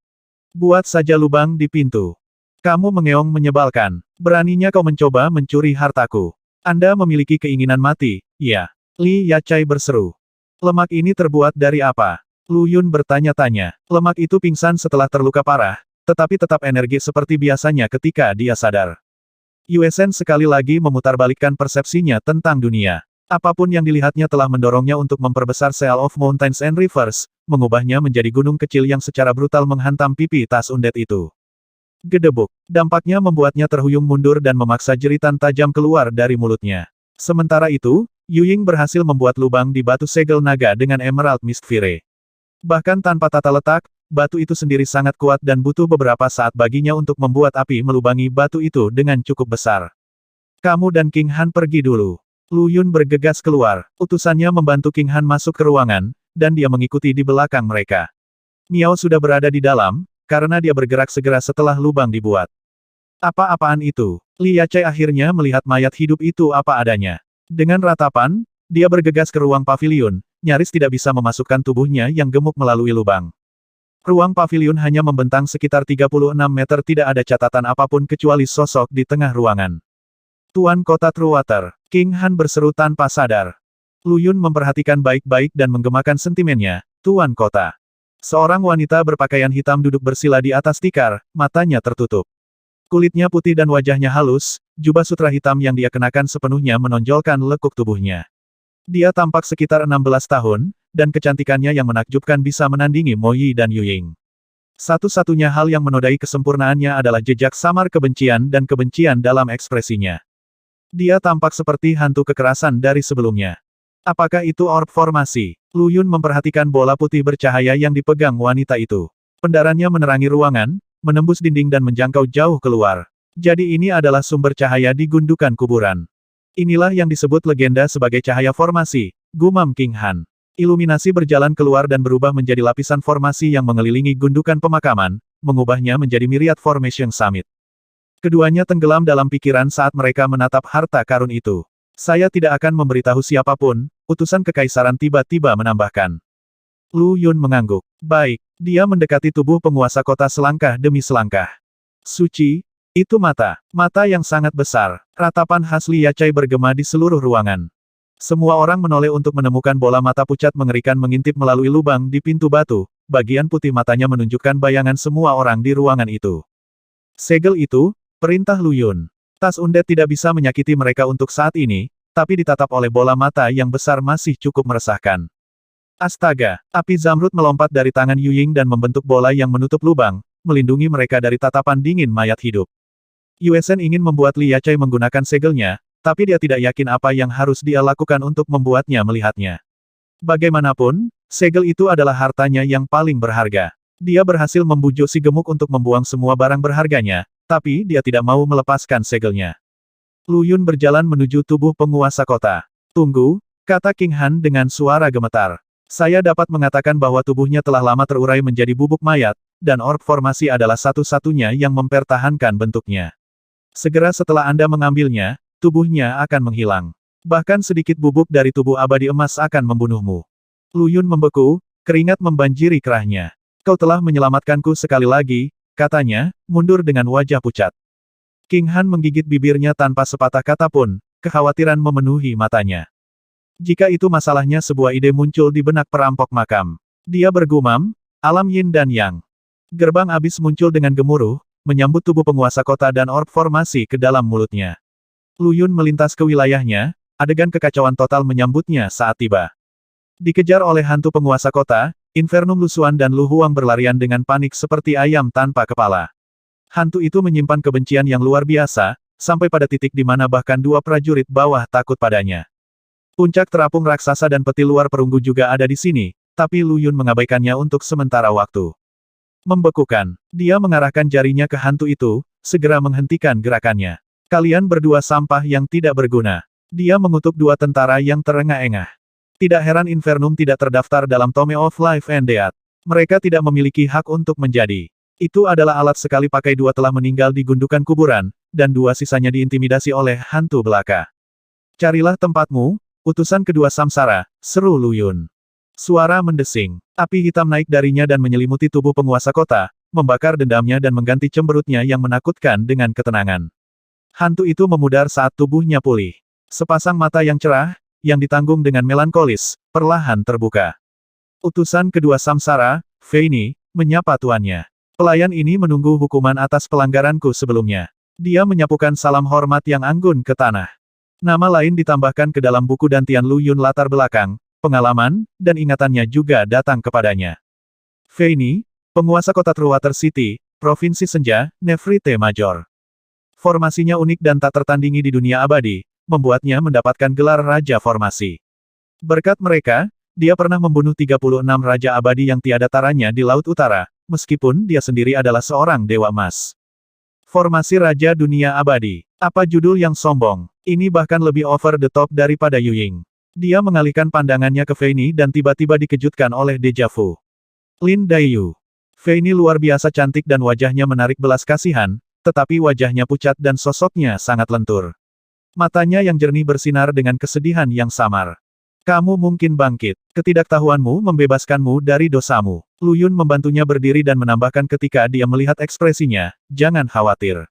S1: Buat saja lubang di pintu. Kamu mengeong menyebalkan. Beraninya kau mencoba mencuri hartaku. Anda memiliki keinginan mati, ya. Li Yachai berseru. Lemak ini terbuat dari apa? Lu Yun bertanya-tanya. Lemak itu pingsan setelah terluka parah, tetapi tetap energi seperti biasanya ketika dia sadar. Yuesen sekali lagi memutarbalikkan persepsinya tentang dunia. Apapun yang dilihatnya telah mendorongnya untuk memperbesar Seal of Mountains and Rivers, mengubahnya menjadi gunung kecil yang secara brutal menghantam pipi tas undet itu. Gedebuk. Dampaknya membuatnya terhuyung mundur dan memaksa jeritan tajam keluar dari mulutnya. Sementara itu, Yuying berhasil membuat lubang di batu segel naga dengan Emerald Mistfire. Bahkan tanpa tata letak, batu itu sendiri sangat kuat dan butuh beberapa saat baginya untuk membuat api melubangi batu itu dengan cukup besar. Kamu dan King Han pergi dulu. Lu Yun bergegas keluar. Utusannya membantu King Han masuk ke ruangan, dan dia mengikuti di belakang mereka. Miao sudah berada di dalam, karena dia bergerak segera setelah lubang dibuat. Apa-apaan itu? Li Yachai akhirnya melihat mayat hidup itu apa adanya. Dengan ratapan, dia bergegas ke ruang pavilion, nyaris tidak bisa memasukkan tubuhnya yang gemuk melalui lubang. Ruang pavilion hanya membentang sekitar 36 meter, tidak ada catatan apapun kecuali sosok di tengah ruangan. Tuan Kota Truewater, King Han berseru tanpa sadar. Lu Yun memperhatikan baik-baik dan menggemakan sentimennya, Tuan Kota. Seorang wanita berpakaian hitam duduk bersila di atas tikar, matanya tertutup. Kulitnya putih dan wajahnya halus, jubah sutra hitam yang dia kenakan sepenuhnya menonjolkan lekuk tubuhnya. Dia tampak sekitar 16 tahun, dan kecantikannya yang menakjubkan bisa menandingi Mo Yi dan Yuying. Satu-satunya hal yang menodai kesempurnaannya adalah jejak samar kebencian dan kebencian dalam ekspresinya. Dia tampak seperti hantu kekerasan dari sebelumnya. Apakah itu orb formasi? Lu Yun memperhatikan bola putih bercahaya yang dipegang wanita itu. Pendarannya menerangi ruangan, menembus dinding dan menjangkau jauh keluar. Jadi ini adalah sumber cahaya di gundukan kuburan. Inilah yang disebut legenda sebagai cahaya formasi, gumam King Han. Iluminasi berjalan keluar dan berubah menjadi lapisan formasi yang mengelilingi gundukan pemakaman, mengubahnya menjadi Myriad Formation Summit. Keduanya tenggelam dalam pikiran saat mereka menatap harta karun itu. Saya tidak akan memberitahu siapapun, utusan kekaisaran tiba-tiba menambahkan. Lu Yun mengangguk. Baik, dia mendekati tubuh penguasa kota selangkah demi selangkah. Suci, itu mata. Mata yang sangat besar. Ratapan khas Li Yachai bergema di seluruh ruangan. Semua orang menoleh untuk menemukan bola mata pucat mengerikan mengintip melalui lubang di pintu batu, bagian putih matanya menunjukkan bayangan semua orang di ruangan itu. Segel itu, perintah Lu Yun. Tas undet tidak bisa menyakiti mereka untuk saat ini, tapi ditatap oleh bola mata yang besar masih cukup meresahkan. Astaga, api zamrud melompat dari tangan Yuying dan membentuk bola yang menutup lubang, melindungi mereka dari tatapan dingin mayat hidup. Yuesen ingin membuat Li Yachai menggunakan segelnya, tapi dia tidak yakin apa yang harus dia lakukan untuk membuatnya melihatnya. Bagaimanapun, segel itu adalah hartanya yang paling berharga. Dia berhasil membujuk si gemuk untuk membuang semua barang berharganya, tapi dia tidak mau melepaskan segelnya. Lu Yun berjalan menuju tubuh penguasa kota. Tunggu, kata King Han dengan suara gemetar. Saya dapat mengatakan bahwa tubuhnya telah lama terurai menjadi bubuk mayat, dan orb formasi adalah satu-satunya yang mempertahankan bentuknya. Segera setelah Anda mengambilnya, tubuhnya akan menghilang. Bahkan sedikit bubuk dari tubuh abadi emas akan membunuhmu. Lu Yun membeku, keringat membanjiri kerahnya. Kau telah menyelamatkanku sekali lagi, katanya, mundur dengan wajah pucat. King Han menggigit bibirnya tanpa sepatah kata pun, kekhawatiran memenuhi matanya. Jika itu masalahnya, sebuah ide muncul di benak perampok makam. Dia bergumam, alam yin dan yang. Gerbang abis muncul dengan gemuruh, menyambut tubuh penguasa kota dan orb formasi ke dalam mulutnya. Lu Yun melintas ke wilayahnya, adegan kekacauan total menyambutnya saat tiba. Dikejar oleh hantu penguasa kota, Infernum Lusuan dan Lu Huang berlarian dengan panik seperti ayam tanpa kepala. Hantu itu menyimpan kebencian yang luar biasa, sampai pada titik di mana bahkan dua prajurit bawah takut padanya. Puncak terapung raksasa dan peti luar perunggu juga ada di sini, tapi Lu Yun mengabaikannya untuk sementara waktu. Membekukan, dia mengarahkan jarinya ke hantu itu, segera menghentikan gerakannya. Kalian berdua sampah yang tidak berguna. Dia mengutuk dua tentara yang terengah-engah. Tidak heran Infernum tidak terdaftar dalam Tome of Life and Death. Mereka tidak memiliki hak untuk menjadi. Itu adalah alat sekali pakai. Dua telah meninggal di gundukan kuburan, dan dua sisanya diintimidasi oleh hantu belaka. Carilah tempatmu, utusan kedua Samsara, seru Lu Yun. Suara mendesing. Api hitam naik darinya dan menyelimuti tubuh penguasa kota, membakar dendamnya dan mengganti cemberutnya yang menakutkan dengan ketenangan. Hantu itu memudar saat tubuhnya pulih. Sepasang mata yang cerah, yang ditanggung dengan melankolis, perlahan terbuka. Utusan kedua Samsara, Feini, menyapa tuannya. Pelayan ini menunggu hukuman atas pelanggaranku sebelumnya. Dia menyapukan salam hormat yang anggun ke tanah. Nama lain ditambahkan ke dalam buku dantian Lu Yun latar belakang, pengalaman, dan ingatannya juga datang kepadanya. Feini, penguasa kota Truewater City, Provinsi Senja, Nefrite Major. Formasinya unik dan tak tertandingi di dunia abadi, membuatnya mendapatkan gelar Raja Formasi. Berkat mereka, dia pernah membunuh 36 Raja Abadi yang tiada taranya di Laut Utara, meskipun dia sendiri adalah seorang Dewa Emas. Formasi Raja Dunia Abadi. Apa judul yang sombong? Ini bahkan lebih over the top daripada Yu Ying. Dia mengalihkan pandangannya ke Feini dan tiba-tiba dikejutkan oleh dejavu. Lin Daiyu. Feini luar biasa cantik dan wajahnya menarik belas kasihan, tetapi wajahnya pucat dan sosoknya sangat lentur. Matanya yang jernih bersinar dengan kesedihan yang samar. Kamu mungkin bangkit. Ketidaktahuanmu membebaskanmu dari dosamu. Lu Yun membantunya berdiri dan menambahkan ketika dia melihat ekspresinya, jangan khawatir.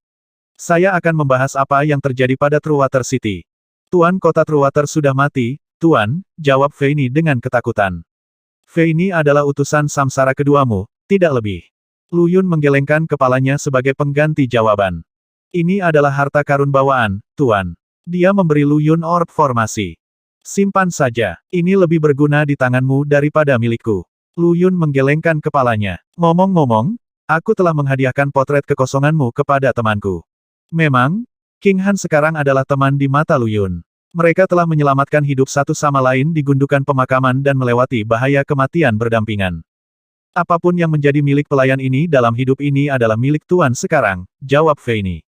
S1: Saya akan membahas apa yang terjadi pada Truewater City. Tuan kota Truewater sudah mati, Tuan, jawab Feini dengan ketakutan. Feini adalah utusan Samsara keduamu, tidak lebih. Lu Yun menggelengkan kepalanya sebagai pengganti jawaban. Ini adalah harta karun bawaan, Tuan. Dia memberi Lu Yun orb formasi. Simpan saja, ini lebih berguna di tanganmu daripada milikku. Lu Yun menggelengkan kepalanya. Ngomong-ngomong, aku telah menghadiahkan potret kekosonganmu kepada temanku. Memang, King Han sekarang adalah teman di mata Lu Yun. Mereka telah menyelamatkan hidup satu sama lain di gundukan pemakaman dan melewati bahaya kematian berdampingan. Apapun yang menjadi milik pelayan ini dalam hidup ini adalah milik Tuan sekarang, jawab Feini.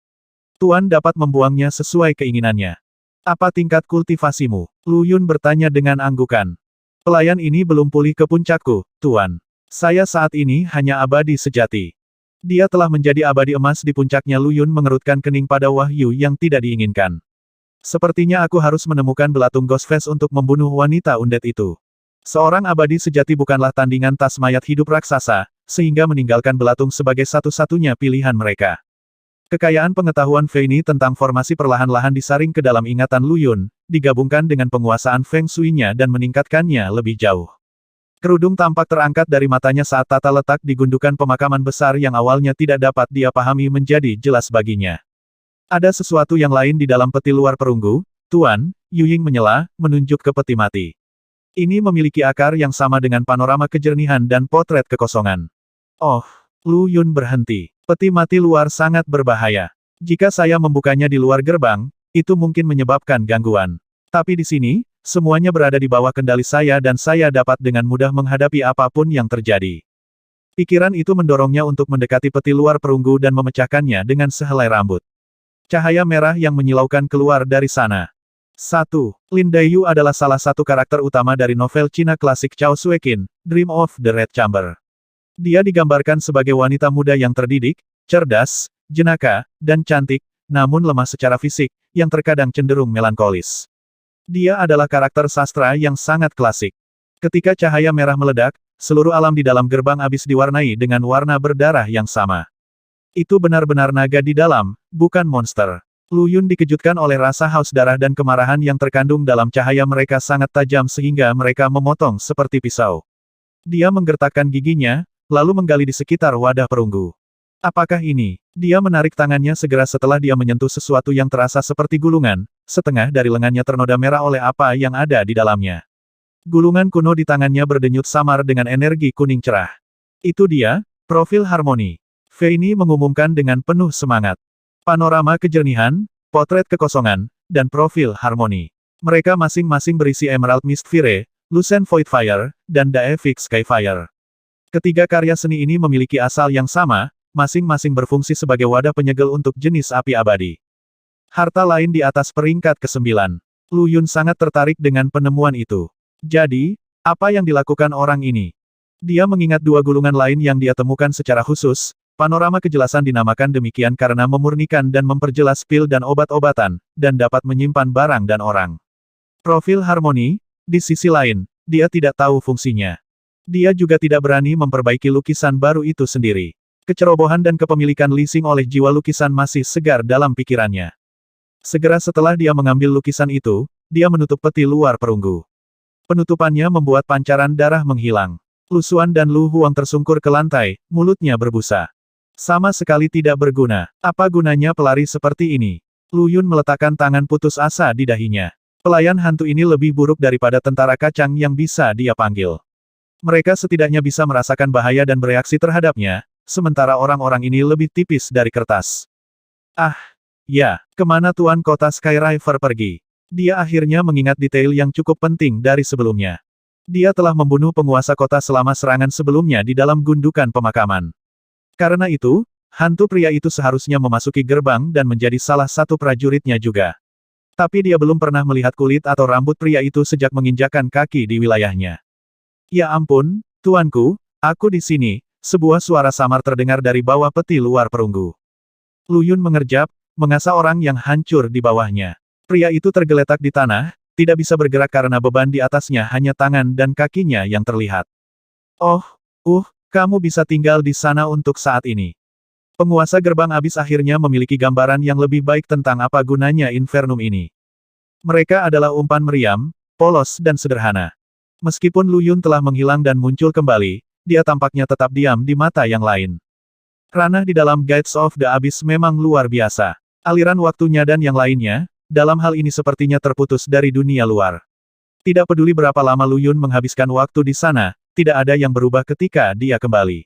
S1: Tuan dapat membuangnya sesuai keinginannya. Apa tingkat kultivasimu? Lu Yun bertanya dengan anggukan. Pelayan ini belum pulih ke puncakku, Tuan. Saya saat ini hanya abadi sejati. Dia telah menjadi abadi emas di puncaknya. Lu Yun mengerutkan kening pada wahyu yang tidak diinginkan. Sepertinya aku harus menemukan belatung Ghost Face untuk membunuh wanita undead itu. Seorang abadi sejati bukanlah tandingan tas mayat hidup raksasa, sehingga meninggalkan belatung sebagai satu-satunya pilihan mereka. Kekayaan pengetahuan Feini tentang formasi perlahan-lahan disaring ke dalam ingatan Lu Yun, digabungkan dengan penguasaan Feng Shui-nya dan meningkatkannya lebih jauh. Kerudung tampak terangkat dari matanya saat tata letak di gundukan pemakaman besar yang awalnya tidak dapat dia pahami menjadi jelas baginya. Ada sesuatu yang lain di dalam peti luar perunggu, Tuan, Yu Ying menyela, menunjuk ke peti mati. Ini memiliki akar yang sama dengan panorama kejernihan dan potret kekosongan. Oh, Lu Yun berhenti. Peti mati luar sangat berbahaya. Jika saya membukanya di luar gerbang, itu mungkin menyebabkan gangguan. Tapi di sini, semuanya berada di bawah kendali saya dan saya dapat dengan mudah menghadapi apapun yang terjadi. Pikiran itu mendorongnya untuk mendekati peti luar perunggu dan memecahkannya dengan sehelai rambut. Cahaya merah yang menyilaukan keluar dari sana. 1. Lin Daiyu adalah salah satu karakter utama dari novel Cina klasik Chao Suekin, Dream of the Red Chamber. Dia digambarkan sebagai wanita muda yang terdidik, cerdas, jenaka, dan cantik, namun lemah secara fisik, yang terkadang cenderung melankolis. Dia adalah karakter sastra yang sangat klasik. Ketika cahaya merah meledak, seluruh alam di dalam gerbang abis diwarnai dengan warna berdarah yang sama. Itu benar-benar naga di dalam, bukan monster. Lu Yun dikejutkan oleh rasa haus darah dan kemarahan yang terkandung dalam cahaya mereka sangat tajam sehingga mereka memotong seperti pisau. Dia menggertakkan giginya, lalu menggali di sekitar wadah perunggu. Apakah ini? Dia menarik tangannya segera setelah dia menyentuh sesuatu yang terasa seperti gulungan, setengah dari lengannya ternoda merah oleh apa yang ada di dalamnya. Gulungan kuno di tangannya berdenyut samar dengan energi kuning cerah. Itu dia, profil harmoni. Feini mengumumkan dengan penuh semangat. Panorama kejernihan, potret kekosongan, dan profil harmoni. Mereka masing-masing berisi Emerald Mist Fire, Lucent Void Fire, dan Daefik Sky Fire. Ketiga karya seni ini memiliki asal yang sama, masing-masing berfungsi sebagai wadah penyegel untuk jenis api abadi. Harta lain di atas peringkat ke-9. Lu Yun sangat tertarik dengan penemuan itu. Jadi, apa yang dilakukan orang ini? Dia mengingat dua gulungan lain yang dia temukan secara khusus. Panorama kejelasan dinamakan demikian karena memurnikan dan memperjelas pil dan obat-obatan, dan dapat menyimpan barang dan orang. Profil harmoni, di sisi lain, dia tidak tahu fungsinya. Dia juga tidak berani memperbaiki lukisan baru itu sendiri. Kecerobohan dan kepemilikan leasing oleh jiwa lukisan masih segar dalam pikirannya. Segera setelah dia mengambil lukisan itu, dia menutup peti luar perunggu. Penutupannya membuat pancaran darah menghilang. Lu Xuan dan Lu Huang tersungkur ke lantai, mulutnya berbusa. Sama sekali tidak berguna. Apa gunanya pelari seperti ini? Lu Yun meletakkan tangan putus asa di dahinya. Pelayan hantu ini lebih buruk daripada tentara kacang yang bisa dia panggil. Mereka setidaknya bisa merasakan bahaya dan bereaksi terhadapnya, sementara orang-orang ini lebih tipis dari kertas. Ah, ya, kemana Tuan Kota Skyriver pergi? Dia akhirnya mengingat detail yang cukup penting dari sebelumnya. Dia telah membunuh penguasa kota selama serangan sebelumnya di dalam gundukan pemakaman. Karena itu, hantu pria itu seharusnya memasuki gerbang dan menjadi salah satu prajuritnya juga. Tapi dia belum pernah melihat kulit atau rambut pria itu sejak menginjakan kaki di wilayahnya. Ya ampun, tuanku, aku di sini, sebuah suara samar terdengar dari bawah peti luar perunggu. Lu Yun mengerjap, mengasah orang yang hancur di bawahnya. Pria itu tergeletak di tanah, tidak bisa bergerak karena beban di atasnya hanya tangan dan kakinya yang terlihat. Oh, kamu bisa tinggal di sana untuk saat ini. Penguasa gerbang abis akhirnya memiliki gambaran yang lebih baik tentang apa gunanya Infernum ini. Mereka adalah umpan meriam, polos dan sederhana. Meskipun Lu Yun telah menghilang dan muncul kembali, dia tampaknya tetap diam di mata yang lain. Ranah di dalam Gates of the Abyss memang luar biasa. Aliran waktunya dan yang lainnya, dalam hal ini sepertinya terputus dari dunia luar. Tidak peduli berapa lama Lu Yun menghabiskan waktu di sana, tidak ada yang berubah ketika dia kembali.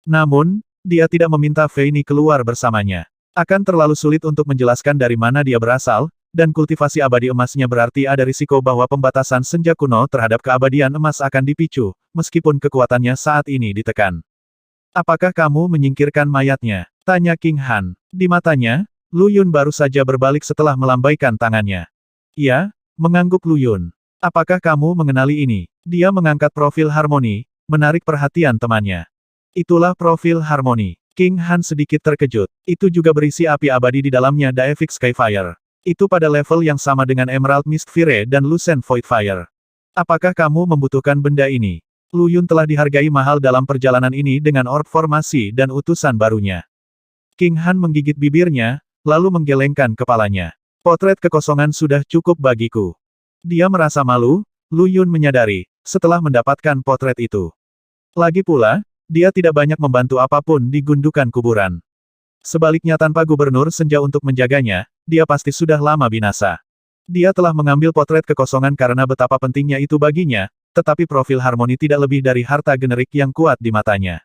S1: Namun, dia tidak meminta Feini keluar bersamanya. Akan terlalu sulit untuk menjelaskan dari mana dia berasal, dan kultivasi abadi emasnya berarti ada risiko bahwa pembatasan senja kuno terhadap keabadian emas akan dipicu, meskipun kekuatannya saat ini ditekan. Apakah kamu menyingkirkan mayatnya? Tanya King Han. Di matanya, Lu Yun baru saja berbalik setelah melambaikan tangannya. Ya, mengangguk Lu Yun. Apakah kamu mengenali ini? Dia mengangkat profil harmoni, menarik perhatian temannya. Itulah profil harmoni. King Han sedikit terkejut. Itu juga berisi api abadi di dalamnya Daefik Sky Fire. Itu pada level yang sama dengan Emerald Mist Fire dan Lucent Void Fire. Apakah kamu membutuhkan benda ini? Lu Yun telah dihargai mahal dalam perjalanan ini dengan orb formasi dan utusan barunya. King Han menggigit bibirnya, lalu menggelengkan kepalanya. Potret kekosongan sudah cukup bagiku. Dia merasa malu, Lu Yun menyadari, setelah mendapatkan potret itu. Lagi pula, dia tidak banyak membantu apapun di gundukan kuburan. Sebaliknya tanpa gubernur senja untuk menjaganya, dia pasti sudah lama binasa. Dia telah mengambil potret kekosongan karena betapa pentingnya itu baginya, tetapi profil harmoni tidak lebih dari harta generik yang kuat di matanya.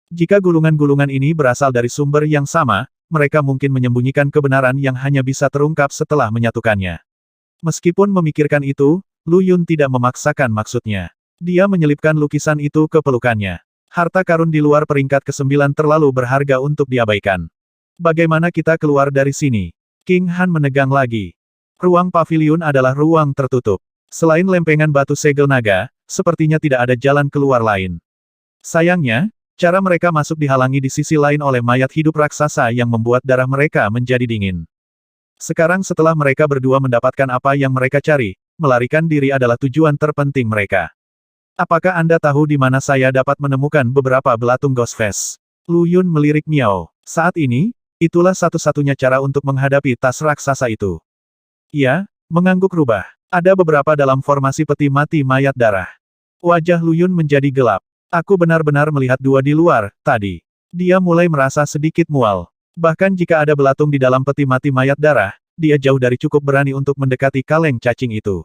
S1: Jika gulungan-gulungan ini berasal dari sumber yang sama, mereka mungkin menyembunyikan kebenaran yang hanya bisa terungkap setelah menyatukannya. Meskipun memikirkan itu, Lu Yun tidak memaksakan maksudnya. Dia menyelipkan lukisan itu ke pelukannya. Harta karun di luar peringkat ke-9 terlalu berharga untuk diabaikan. Bagaimana kita keluar dari sini? King Han menegang lagi. Ruang pavilion adalah ruang tertutup. Selain lempengan batu segel naga, sepertinya tidak ada jalan keluar lain. Sayangnya, cara mereka masuk dihalangi di sisi lain oleh mayat hidup raksasa yang membuat darah mereka menjadi dingin. Sekarang setelah mereka berdua mendapatkan apa yang mereka cari, melarikan diri adalah tujuan terpenting mereka. Apakah Anda tahu di mana saya dapat menemukan beberapa belatung Ghost Face? Lu Yun melirik Miao. Saat ini, itulah satu-satunya cara untuk menghadapi tas raksasa itu. Ia mengangguk rubah. Ada beberapa dalam formasi peti mati mayat darah. Wajah Lu Yun menjadi gelap. Aku benar-benar melihat dua di luar, tadi. Dia mulai merasa sedikit mual. Bahkan jika ada belatung di dalam peti mati mayat darah, dia jauh dari cukup berani untuk mendekati kaleng cacing itu.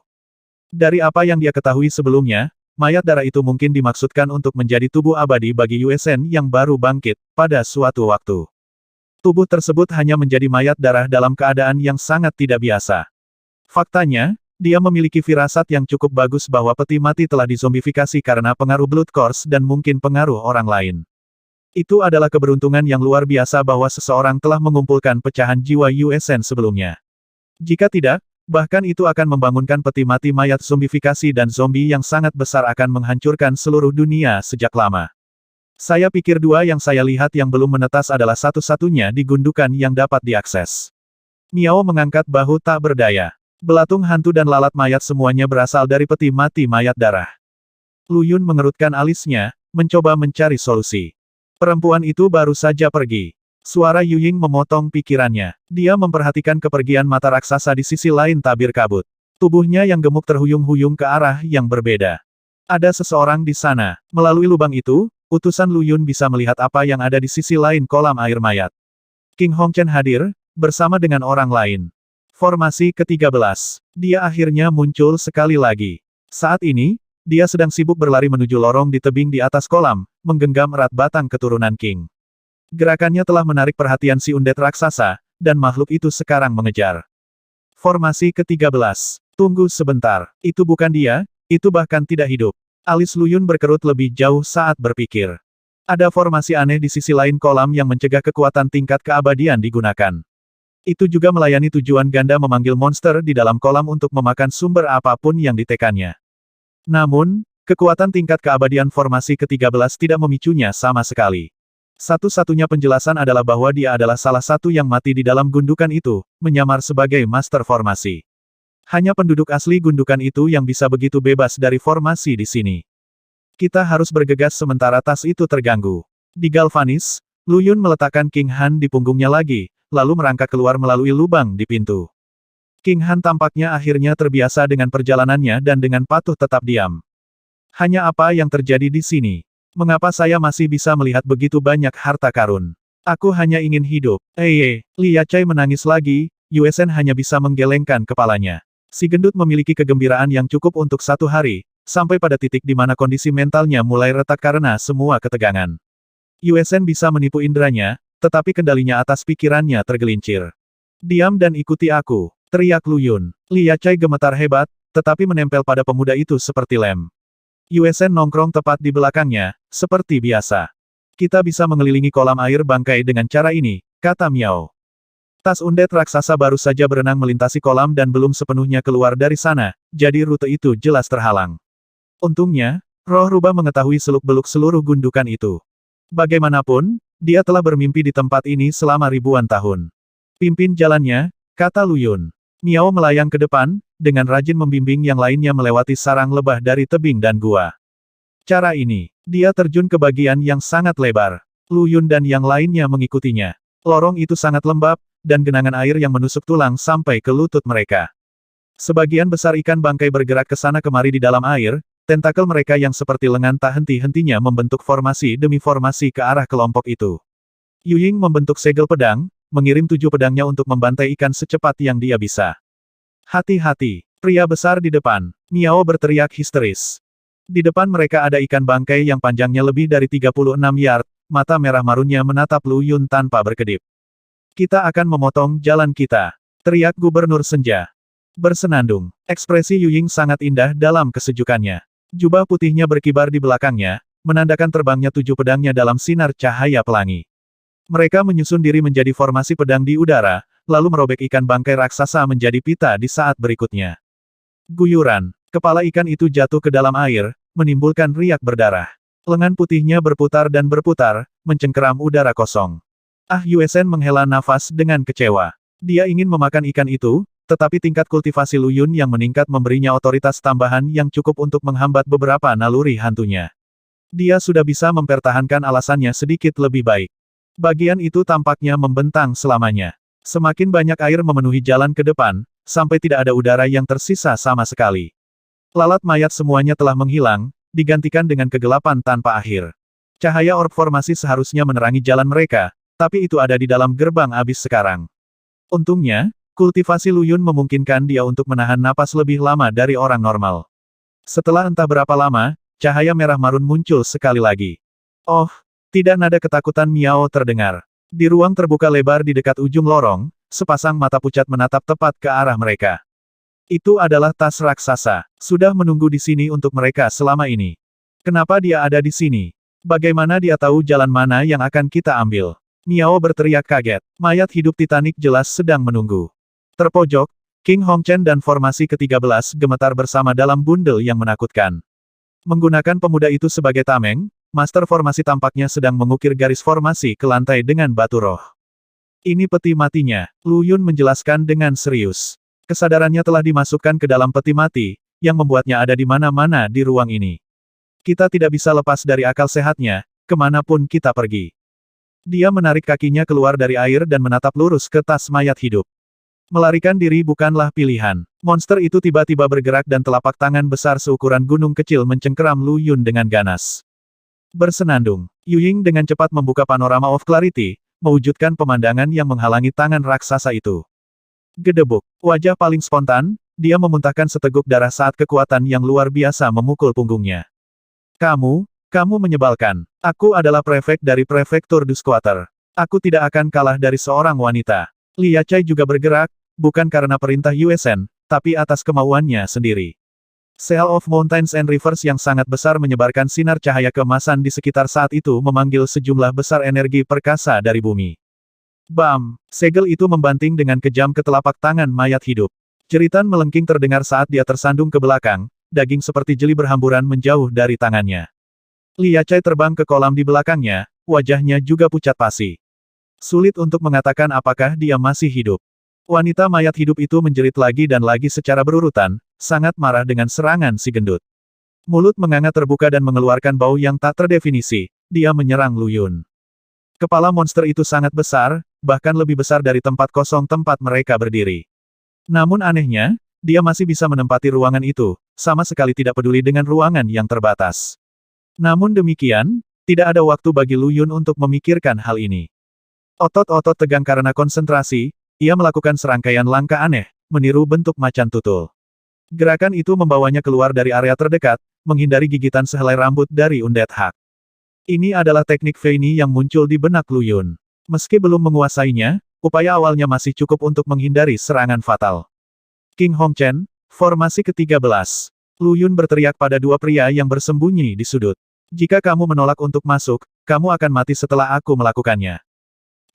S1: Dari apa yang dia ketahui sebelumnya, mayat darah itu mungkin dimaksudkan untuk menjadi tubuh abadi bagi Yuesen yang baru bangkit, pada suatu waktu. Tubuh tersebut hanya menjadi mayat darah dalam keadaan yang sangat tidak biasa. Faktanya, dia memiliki firasat yang cukup bagus bahwa peti mati telah dizombifikasi karena pengaruh Blood Course dan mungkin pengaruh orang lain. Itu adalah keberuntungan yang luar biasa bahwa seseorang telah mengumpulkan pecahan jiwa Yuesen sebelumnya. Jika tidak, bahkan itu akan membangunkan peti mati mayat zombifikasi dan zombie yang sangat besar akan menghancurkan seluruh dunia sejak lama. Saya pikir dua yang saya lihat yang belum menetas adalah satu-satunya di gundukan yang dapat diakses. Miao mengangkat bahu tak berdaya. Belatung hantu dan lalat mayat semuanya berasal dari peti mati mayat darah. Lu Yun mengerutkan alisnya, mencoba mencari solusi. Perempuan itu baru saja pergi. Suara Yu Ying memotong pikirannya. Dia memperhatikan kepergian mata raksasa di sisi lain tabir kabut. Tubuhnya yang gemuk terhuyung-huyung ke arah yang berbeda. Ada seseorang di sana. Melalui lubang itu, utusan Lu Yun bisa melihat apa yang ada di sisi lain kolam air mayat. King Hongchen hadir, bersama dengan orang lain. Formasi ke-13. Dia akhirnya muncul sekali lagi. Saat ini, dia sedang sibuk berlari menuju lorong di tebing di atas kolam, menggenggam erat batang keturunan King. Gerakannya telah menarik perhatian si undead raksasa, dan makhluk itu sekarang mengejar. Formasi ke-13. Tunggu sebentar, itu bukan dia, itu bahkan tidak hidup. Alis Lu Yun berkerut lebih jauh saat berpikir. Ada formasi aneh di sisi lain kolam yang mencegah kekuatan tingkat keabadian digunakan. Itu juga melayani tujuan ganda memanggil monster di dalam kolam untuk memakan sumber apapun yang ditekannya. Namun, kekuatan tingkat keabadian formasi ke-13 tidak memicunya sama sekali. Satu-satunya penjelasan adalah bahwa dia adalah salah satu yang mati di dalam gundukan itu, menyamar sebagai master formasi. Hanya penduduk asli gundukan itu yang bisa begitu bebas dari formasi di sini. Kita harus bergegas sementara tas itu terganggu. Di galvanis, Lu Yun meletakkan King Han di punggungnya lagi, lalu merangkak keluar melalui lubang di pintu. King Han tampaknya akhirnya terbiasa dengan perjalanannya dan dengan patuh tetap diam. Hanya apa yang terjadi di sini? Mengapa saya masih bisa melihat begitu banyak harta karun? Aku hanya ingin hidup. Li Yachai menangis lagi, Yuesen hanya bisa menggelengkan kepalanya. Si gendut memiliki kegembiraan yang cukup untuk satu hari, sampai pada titik di mana kondisi mentalnya mulai retak karena semua ketegangan. Yuesen bisa menipu inderanya, tetapi kendalinya atas pikirannya tergelincir. Diam dan ikuti aku. Teriak Lu Yun. Li Yachai gemetar hebat, tetapi menempel pada pemuda itu seperti lem. Yuesen nongkrong tepat di belakangnya, seperti biasa. Kita bisa mengelilingi kolam air bangkai dengan cara ini, kata Miao. Tas undead raksasa baru saja berenang melintasi kolam dan belum sepenuhnya keluar dari sana, jadi rute itu jelas terhalang. Untungnya, roh rubah mengetahui seluk-beluk seluruh gundukan itu. Bagaimanapun, dia telah bermimpi di tempat ini selama ribuan tahun. Pimpin jalannya, kata Lu Yun. Miao melayang ke depan, dengan rajin membimbing yang lainnya melewati sarang lebah dari tebing dan gua. Cara ini, dia terjun ke bagian yang sangat lebar. Lu Yun dan yang lainnya mengikutinya. Lorong itu sangat lembab, dan genangan air yang menusuk tulang sampai ke lutut mereka. Sebagian besar ikan bangkai bergerak ke sana kemari di dalam air, tentakel mereka yang seperti lengan tak henti-hentinya membentuk formasi demi formasi ke arah kelompok itu. Yu Ying membentuk segel pedang, mengirim 7 pedangnya untuk membantai ikan secepat yang dia bisa. Hati-hati, pria besar di depan, Miao berteriak histeris. Di depan mereka ada ikan bangkai yang panjangnya lebih dari 36 yard, mata merah marunnya menatap Lu Yun tanpa berkedip. Kita akan memotong jalan kita, teriak Gubernur Senja. Bersenandung, ekspresi Yu Ying sangat indah dalam kesejukannya. Jubah putihnya berkibar di belakangnya, menandakan terbangnya 7 pedangnya dalam sinar cahaya pelangi. Mereka menyusun diri menjadi formasi pedang di udara, lalu merobek ikan bangkai raksasa menjadi pita di saat berikutnya. Guyuran, kepala ikan itu jatuh ke dalam air, menimbulkan riak berdarah. Lengan putihnya berputar dan berputar, mencengkeram udara kosong. Yuesen menghela nafas dengan kecewa. Dia ingin memakan ikan itu, tetapi tingkat kultivasi Lu Yun yang meningkat memberinya otoritas tambahan yang cukup untuk menghambat beberapa naluri hantunya. Dia sudah bisa mempertahankan alasannya sedikit lebih baik. Bagian itu tampaknya membentang selamanya. Semakin banyak air memenuhi jalan ke depan, sampai tidak ada udara yang tersisa sama sekali. Lalat mayat semuanya telah menghilang, digantikan dengan kegelapan tanpa akhir. Cahaya orb formasi seharusnya menerangi jalan mereka, tapi itu ada di dalam gerbang abis sekarang. Untungnya, kultivasi Luyun memungkinkan dia untuk menahan napas lebih lama dari orang normal. Setelah entah berapa lama, cahaya merah marun muncul sekali lagi. Oh, tidak, nada ketakutan Miao terdengar. Di ruang terbuka lebar di dekat ujung lorong, sepasang mata pucat menatap tepat ke arah mereka. Itu adalah tas raksasa. Sudah menunggu di sini untuk mereka selama ini. Kenapa dia ada di sini? Bagaimana dia tahu jalan mana yang akan kita ambil? Miao berteriak kaget. Mayat hidup Titanic jelas sedang menunggu. Terpojok, King Hongchen dan formasi ke-13 gemetar bersama dalam bundel yang menakutkan. Menggunakan pemuda itu sebagai tameng, Master Formasi tampaknya sedang mengukir garis formasi ke lantai dengan batu roh. Ini peti matinya, Lu Yun menjelaskan dengan serius. Kesadarannya telah dimasukkan ke dalam peti mati, yang membuatnya ada di mana-mana di ruang ini. Kita tidak bisa lepas dari akal sehatnya, kemanapun kita pergi. Dia menarik kakinya keluar dari air dan menatap lurus ke tas mayat hidup. Melarikan diri bukanlah pilihan. Monster itu tiba-tiba bergerak dan telapak tangan besar seukuran gunung kecil mencengkeram Lu Yun dengan ganas. Bersenandung, Yu Ying dengan cepat membuka panorama of clarity, mewujudkan pemandangan yang menghalangi tangan raksasa itu. Gedebuk, wajah paling spontan, dia memuntahkan seteguk darah saat kekuatan yang luar biasa memukul punggungnya. Kamu menyebalkan. Aku adalah prefek dari prefektur Duskwater. Aku tidak akan kalah dari seorang wanita. Li Yachai juga bergerak, bukan karena perintah Yuesen, tapi atas kemauannya sendiri. Seal of Mountains and Rivers yang sangat besar menyebarkan sinar cahaya keemasan di sekitar saat itu memanggil sejumlah besar energi perkasa dari bumi. Bam! Segel itu membanting dengan kejam ke telapak tangan mayat hidup. Jeritan melengking terdengar saat dia tersandung ke belakang, daging seperti jeli berhamburan menjauh dari tangannya. Li Yachai terbang ke kolam di belakangnya, wajahnya juga pucat pasi. Sulit untuk mengatakan apakah dia masih hidup. Wanita mayat hidup itu menjerit lagi dan lagi secara berurutan, sangat marah dengan serangan si gendut. Mulut menganga terbuka dan mengeluarkan bau yang tak terdefinisi, dia menyerang Lu Yun. Kepala monster itu sangat besar, bahkan lebih besar dari tempat kosong tempat mereka berdiri. Namun anehnya, dia masih bisa menempati ruangan itu, sama sekali tidak peduli dengan ruangan yang terbatas. Namun demikian, tidak ada waktu bagi Lu Yun untuk memikirkan hal ini. Otot-otot tegang karena konsentrasi, ia melakukan serangkaian langkah aneh, meniru bentuk macan tutul. Gerakan itu membawanya keluar dari area terdekat, menghindari gigitan sehelai rambut dari Undead Hak. Ini adalah teknik Feini yang muncul di benak Lu Yun. Meski belum menguasainya, upaya awalnya masih cukup untuk menghindari serangan fatal. King Hongchen, formasi ke-13. Lu Yun berteriak pada dua pria yang bersembunyi di sudut. Jika kamu menolak untuk masuk, kamu akan mati setelah aku melakukannya.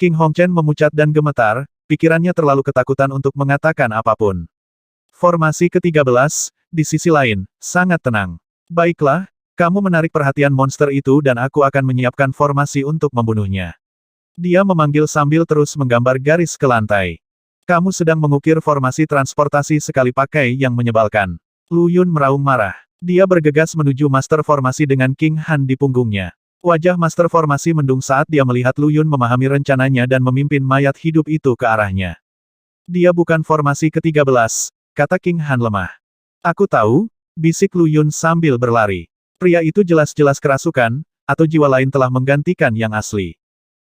S1: King Hongchen memucat dan gemetar, pikirannya terlalu ketakutan untuk mengatakan apapun. Formasi ke-13, di sisi lain, sangat tenang. Baiklah, kamu menarik perhatian monster itu dan aku akan menyiapkan formasi untuk membunuhnya. Dia memanggil sambil terus menggambar garis ke lantai. Kamu sedang mengukir formasi transportasi sekali pakai yang menyebalkan. Lu Yun meraung marah. Dia bergegas menuju master formasi dengan King Han di punggungnya. Wajah master formasi mendung saat dia melihat Lu Yun memahami rencananya dan memimpin mayat hidup itu ke arahnya. Dia bukan formasi ke-13, kata King Han lemah. Aku tahu, bisik Lu Yun sambil berlari. Pria itu jelas-jelas kerasukan, atau jiwa lain telah menggantikan yang asli.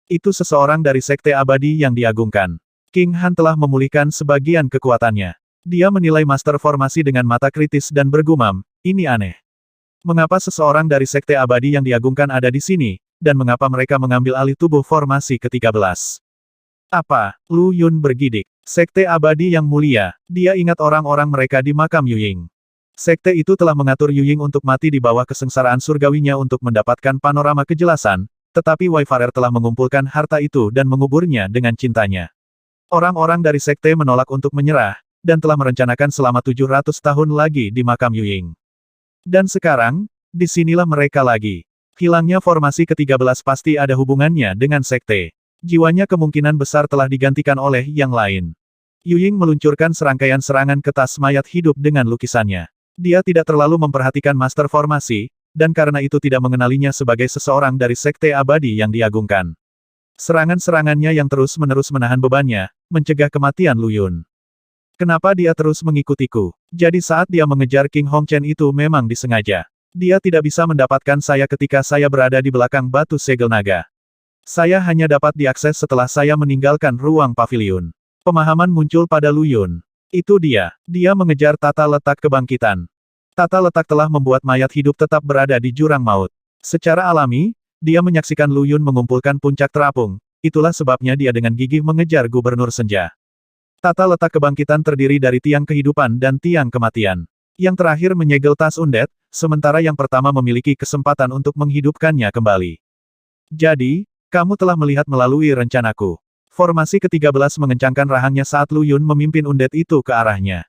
S1: Itu seseorang dari sekte abadi yang diagungkan. King Han telah memulihkan sebagian kekuatannya. Dia menilai master formasi dengan mata kritis dan bergumam, ini aneh. Mengapa seseorang dari sekte abadi yang diagungkan ada di sini, dan mengapa mereka mengambil alih tubuh formasi ke-13? Apa? Lu Yun bergidik. Sekte abadi yang mulia, dia ingat orang-orang mereka di makam Yu Ying. Sekte itu telah mengatur Yu Ying untuk mati di bawah kesengsaraan surgawinya untuk mendapatkan panorama kejelasan, tetapi Wayfarer telah mengumpulkan harta itu dan menguburnya dengan cintanya. Orang-orang dari sekte menolak untuk menyerah, dan telah merencanakan selama 700 tahun lagi di makam Yu Ying. Dan sekarang, disinilah mereka lagi. Hilangnya formasi ke-13 pasti ada hubungannya dengan sekte. Jiwanya kemungkinan besar telah digantikan oleh yang lain. Yu Ying meluncurkan serangkaian serangan ke tas mayat hidup dengan lukisannya. Dia tidak terlalu memperhatikan master formasi, dan karena itu tidak mengenalinya sebagai seseorang dari sekte abadi yang diagungkan. Serangan-serangannya yang terus-menerus menahan bebannya, mencegah kematian Lu Yun. Kenapa dia terus mengikutiku? Jadi saat dia mengejar King Hongchen itu memang disengaja. Dia tidak bisa mendapatkan saya ketika saya berada di belakang batu segel naga. Saya hanya dapat diakses setelah saya meninggalkan ruang paviliun. Pemahaman muncul pada Lu Yun. Itu dia. Dia mengejar tata letak kebangkitan. Tata letak telah membuat mayat hidup tetap berada di jurang maut. Secara alami, dia menyaksikan Lu Yun mengumpulkan puncak terapung. Itulah sebabnya dia dengan gigih mengejar Gubernur Senja. Tata letak kebangkitan terdiri dari tiang kehidupan dan tiang kematian. Yang terakhir menyegel tas undead, sementara yang pertama memiliki kesempatan untuk menghidupkannya kembali. Jadi, kamu telah melihat melalui rencanaku. Formasi ke-13 mengencangkan rahangnya saat Lu Yun memimpin undead itu ke arahnya.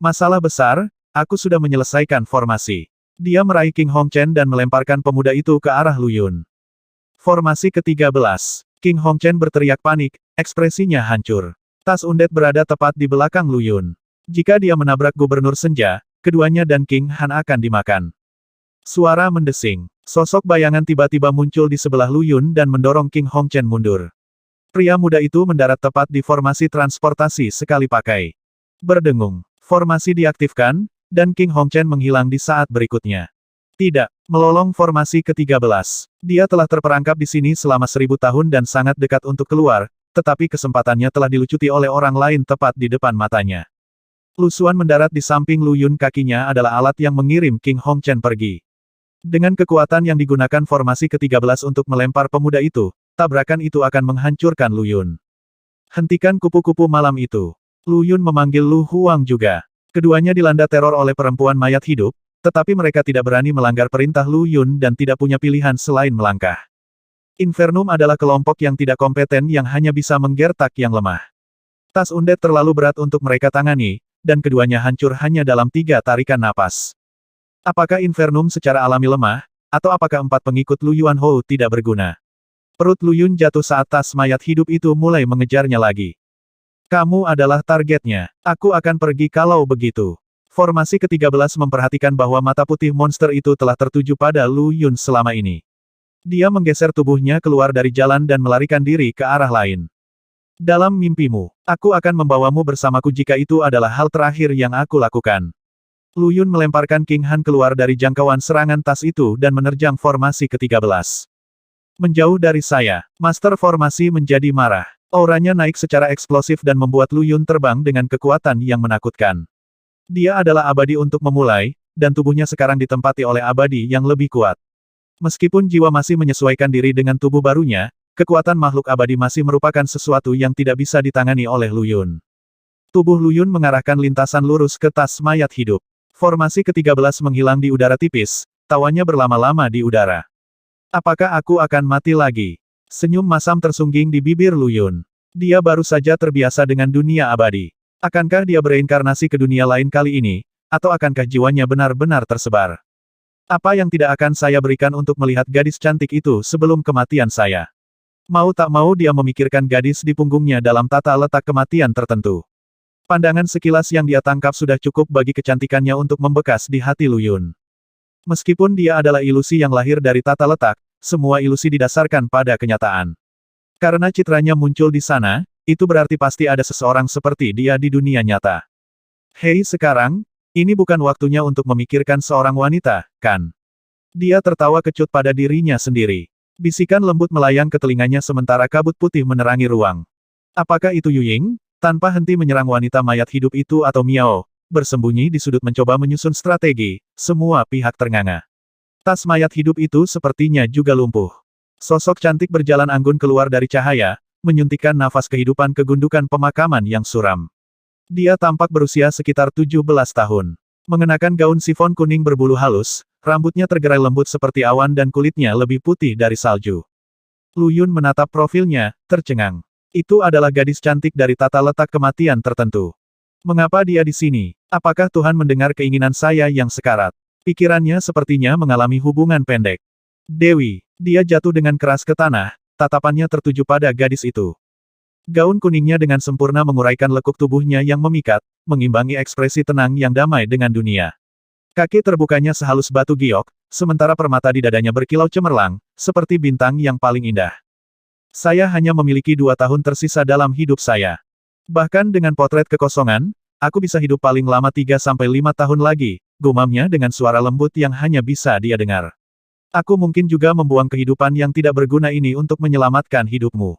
S1: Masalah besar, aku sudah menyelesaikan formasi. Dia meraih King Hongchen dan melemparkan pemuda itu ke arah Lu Yun. Formasi ke-13. King Hongchen berteriak panik, ekspresinya hancur. Tas undead berada tepat di belakang Lu Yun. Jika dia menabrak Gubernur Senja, keduanya dan King Han akan dimakan. Suara mendesing. Sosok bayangan tiba-tiba muncul di sebelah Lu Yun dan mendorong King Hongchen mundur. Pria muda itu mendarat tepat di formasi transportasi sekali pakai. Berdengung. Formasi diaktifkan, dan King Hongchen menghilang di saat berikutnya. Tidak. Melolong formasi ke-13. Dia telah terperangkap di sini selama 1000 tahun dan sangat dekat untuk keluar, tetapi kesempatannya telah dilucuti oleh orang lain tepat di depan matanya. Lu Xuan mendarat di samping Lu Yun, kakinya adalah alat yang mengirim King Hongchen pergi. Dengan kekuatan yang digunakan formasi ke-13 untuk melempar pemuda itu, tabrakan itu akan menghancurkan Lu Yun. Hentikan kupu-kupu malam itu. Lu Yun memanggil Lu Huang juga. Keduanya dilanda teror oleh perempuan mayat hidup, tetapi mereka tidak berani melanggar perintah Lu Yun dan tidak punya pilihan selain melangkah. Infernum adalah kelompok yang tidak kompeten yang hanya bisa menggertak yang lemah. Tas undead terlalu berat untuk mereka tangani, dan keduanya hancur hanya dalam 3 tarikan napas. Apakah Infernum secara alami lemah, atau apakah 4 pengikut Lu Yuanhou tidak berguna? Perut Lu Yun jatuh saat tas mayat hidup itu mulai mengejarnya lagi. Kamu adalah targetnya. Aku akan pergi kalau begitu. Formasi ke-13 memperhatikan bahwa mata putih monster itu telah tertuju pada Lu Yun selama ini. Dia menggeser tubuhnya keluar dari jalan dan melarikan diri ke arah lain. Dalam mimpimu, aku akan membawamu bersamaku jika itu adalah hal terakhir yang aku lakukan. Lu Yun melemparkan King Han keluar dari jangkauan serangan tas itu dan menerjang formasi ke-13. Menjauh dari saya, Master Formasi menjadi marah. Auranya naik secara eksplosif dan membuat Lu Yun terbang dengan kekuatan yang menakutkan. Dia adalah abadi untuk memulai, dan tubuhnya sekarang ditempati oleh abadi yang lebih kuat. Meskipun jiwa masih menyesuaikan diri dengan tubuh barunya, kekuatan makhluk abadi masih merupakan sesuatu yang tidak bisa ditangani oleh Lu Yun. Tubuh Lu Yun mengarahkan lintasan lurus ke tas mayat hidup. Formasi ke-13 menghilang di udara tipis, tawanya berlama-lama di udara. Apakah aku akan mati lagi? Senyum masam tersungging di bibir Lu Yun. Dia baru saja terbiasa dengan dunia abadi. Akankah dia bereinkarnasi ke dunia lain kali ini, atau akankah jiwanya benar-benar tersebar? Apa yang tidak akan saya berikan untuk melihat gadis cantik itu sebelum kematian saya? Mau tak mau dia memikirkan gadis di punggungnya dalam tata letak kematian tertentu. Pandangan sekilas yang dia tangkap sudah cukup bagi kecantikannya untuk membekas di hati Lu Yun. Meskipun dia adalah ilusi yang lahir dari tata letak, semua ilusi didasarkan pada kenyataan. Karena citranya muncul di sana, itu berarti pasti ada seseorang seperti dia di dunia nyata. Hei sekarang, ini bukan waktunya untuk memikirkan seorang wanita, kan? Dia tertawa kecut pada dirinya sendiri. Bisikan lembut melayang ke telinganya sementara kabut putih menerangi ruang. Apakah itu Yuying? Tanpa henti menyerang wanita mayat hidup itu atau Miao, bersembunyi di sudut mencoba menyusun strategi, semua pihak ternganga. Tas mayat hidup itu sepertinya juga lumpuh. Sosok cantik berjalan anggun keluar dari cahaya, menyuntikkan nafas kehidupan ke gundukan pemakaman yang suram. Dia tampak berusia sekitar 17 tahun. Mengenakan gaun sifon kuning berbulu halus, rambutnya tergerai lembut seperti awan dan kulitnya lebih putih dari salju. Lu Yun menatap profilnya, tercengang. Itu adalah gadis cantik dari tata letak kematian tertentu. Mengapa dia di sini? Apakah Tuhan mendengar keinginan saya yang sekarat? Pikirannya sepertinya mengalami hubungan pendek. Dewi, dia jatuh dengan keras ke tanah, tatapannya tertuju pada gadis itu. Gaun kuningnya dengan sempurna menguraikan lekuk tubuhnya yang memikat, mengimbangi ekspresi tenang yang damai dengan dunia. Kaki terbukanya sehalus batu giok, sementara permata di dadanya berkilau cemerlang, seperti bintang yang paling indah. Saya hanya memiliki 2 tahun tersisa dalam hidup saya. Bahkan dengan potret kekosongan, Aku bisa hidup paling lama 3-5 tahun lagi, gumamnya dengan suara lembut yang hanya bisa dia dengar. Aku mungkin juga membuang kehidupan yang tidak berguna ini untuk menyelamatkan hidupmu.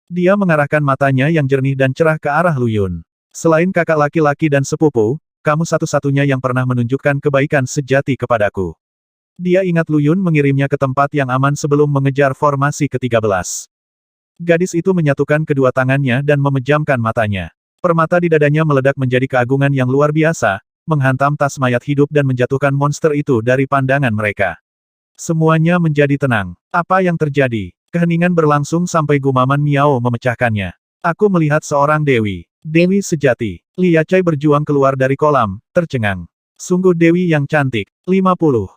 S1: Dia mengarahkan matanya yang jernih dan cerah ke arah Lu Yun. Selain kakak laki-laki dan sepupu, kamu satu-satunya yang pernah menunjukkan kebaikan sejati kepadaku. Dia ingat Lu Yun mengirimnya ke tempat yang aman sebelum mengejar formasi ke-13. Gadis itu menyatukan kedua tangannya dan memejamkan matanya. Permata di dadanya meledak menjadi keagungan yang luar biasa, menghantam tas mayat hidup dan menjatuhkan monster itu dari pandangan mereka. Semuanya menjadi tenang. Apa yang terjadi? Keheningan berlangsung sampai gumaman Miao memecahkannya. Aku melihat seorang dewi. Dewi sejati. Li Yachai berjuang keluar dari kolam, tercengang. Sungguh dewi yang cantik. 50.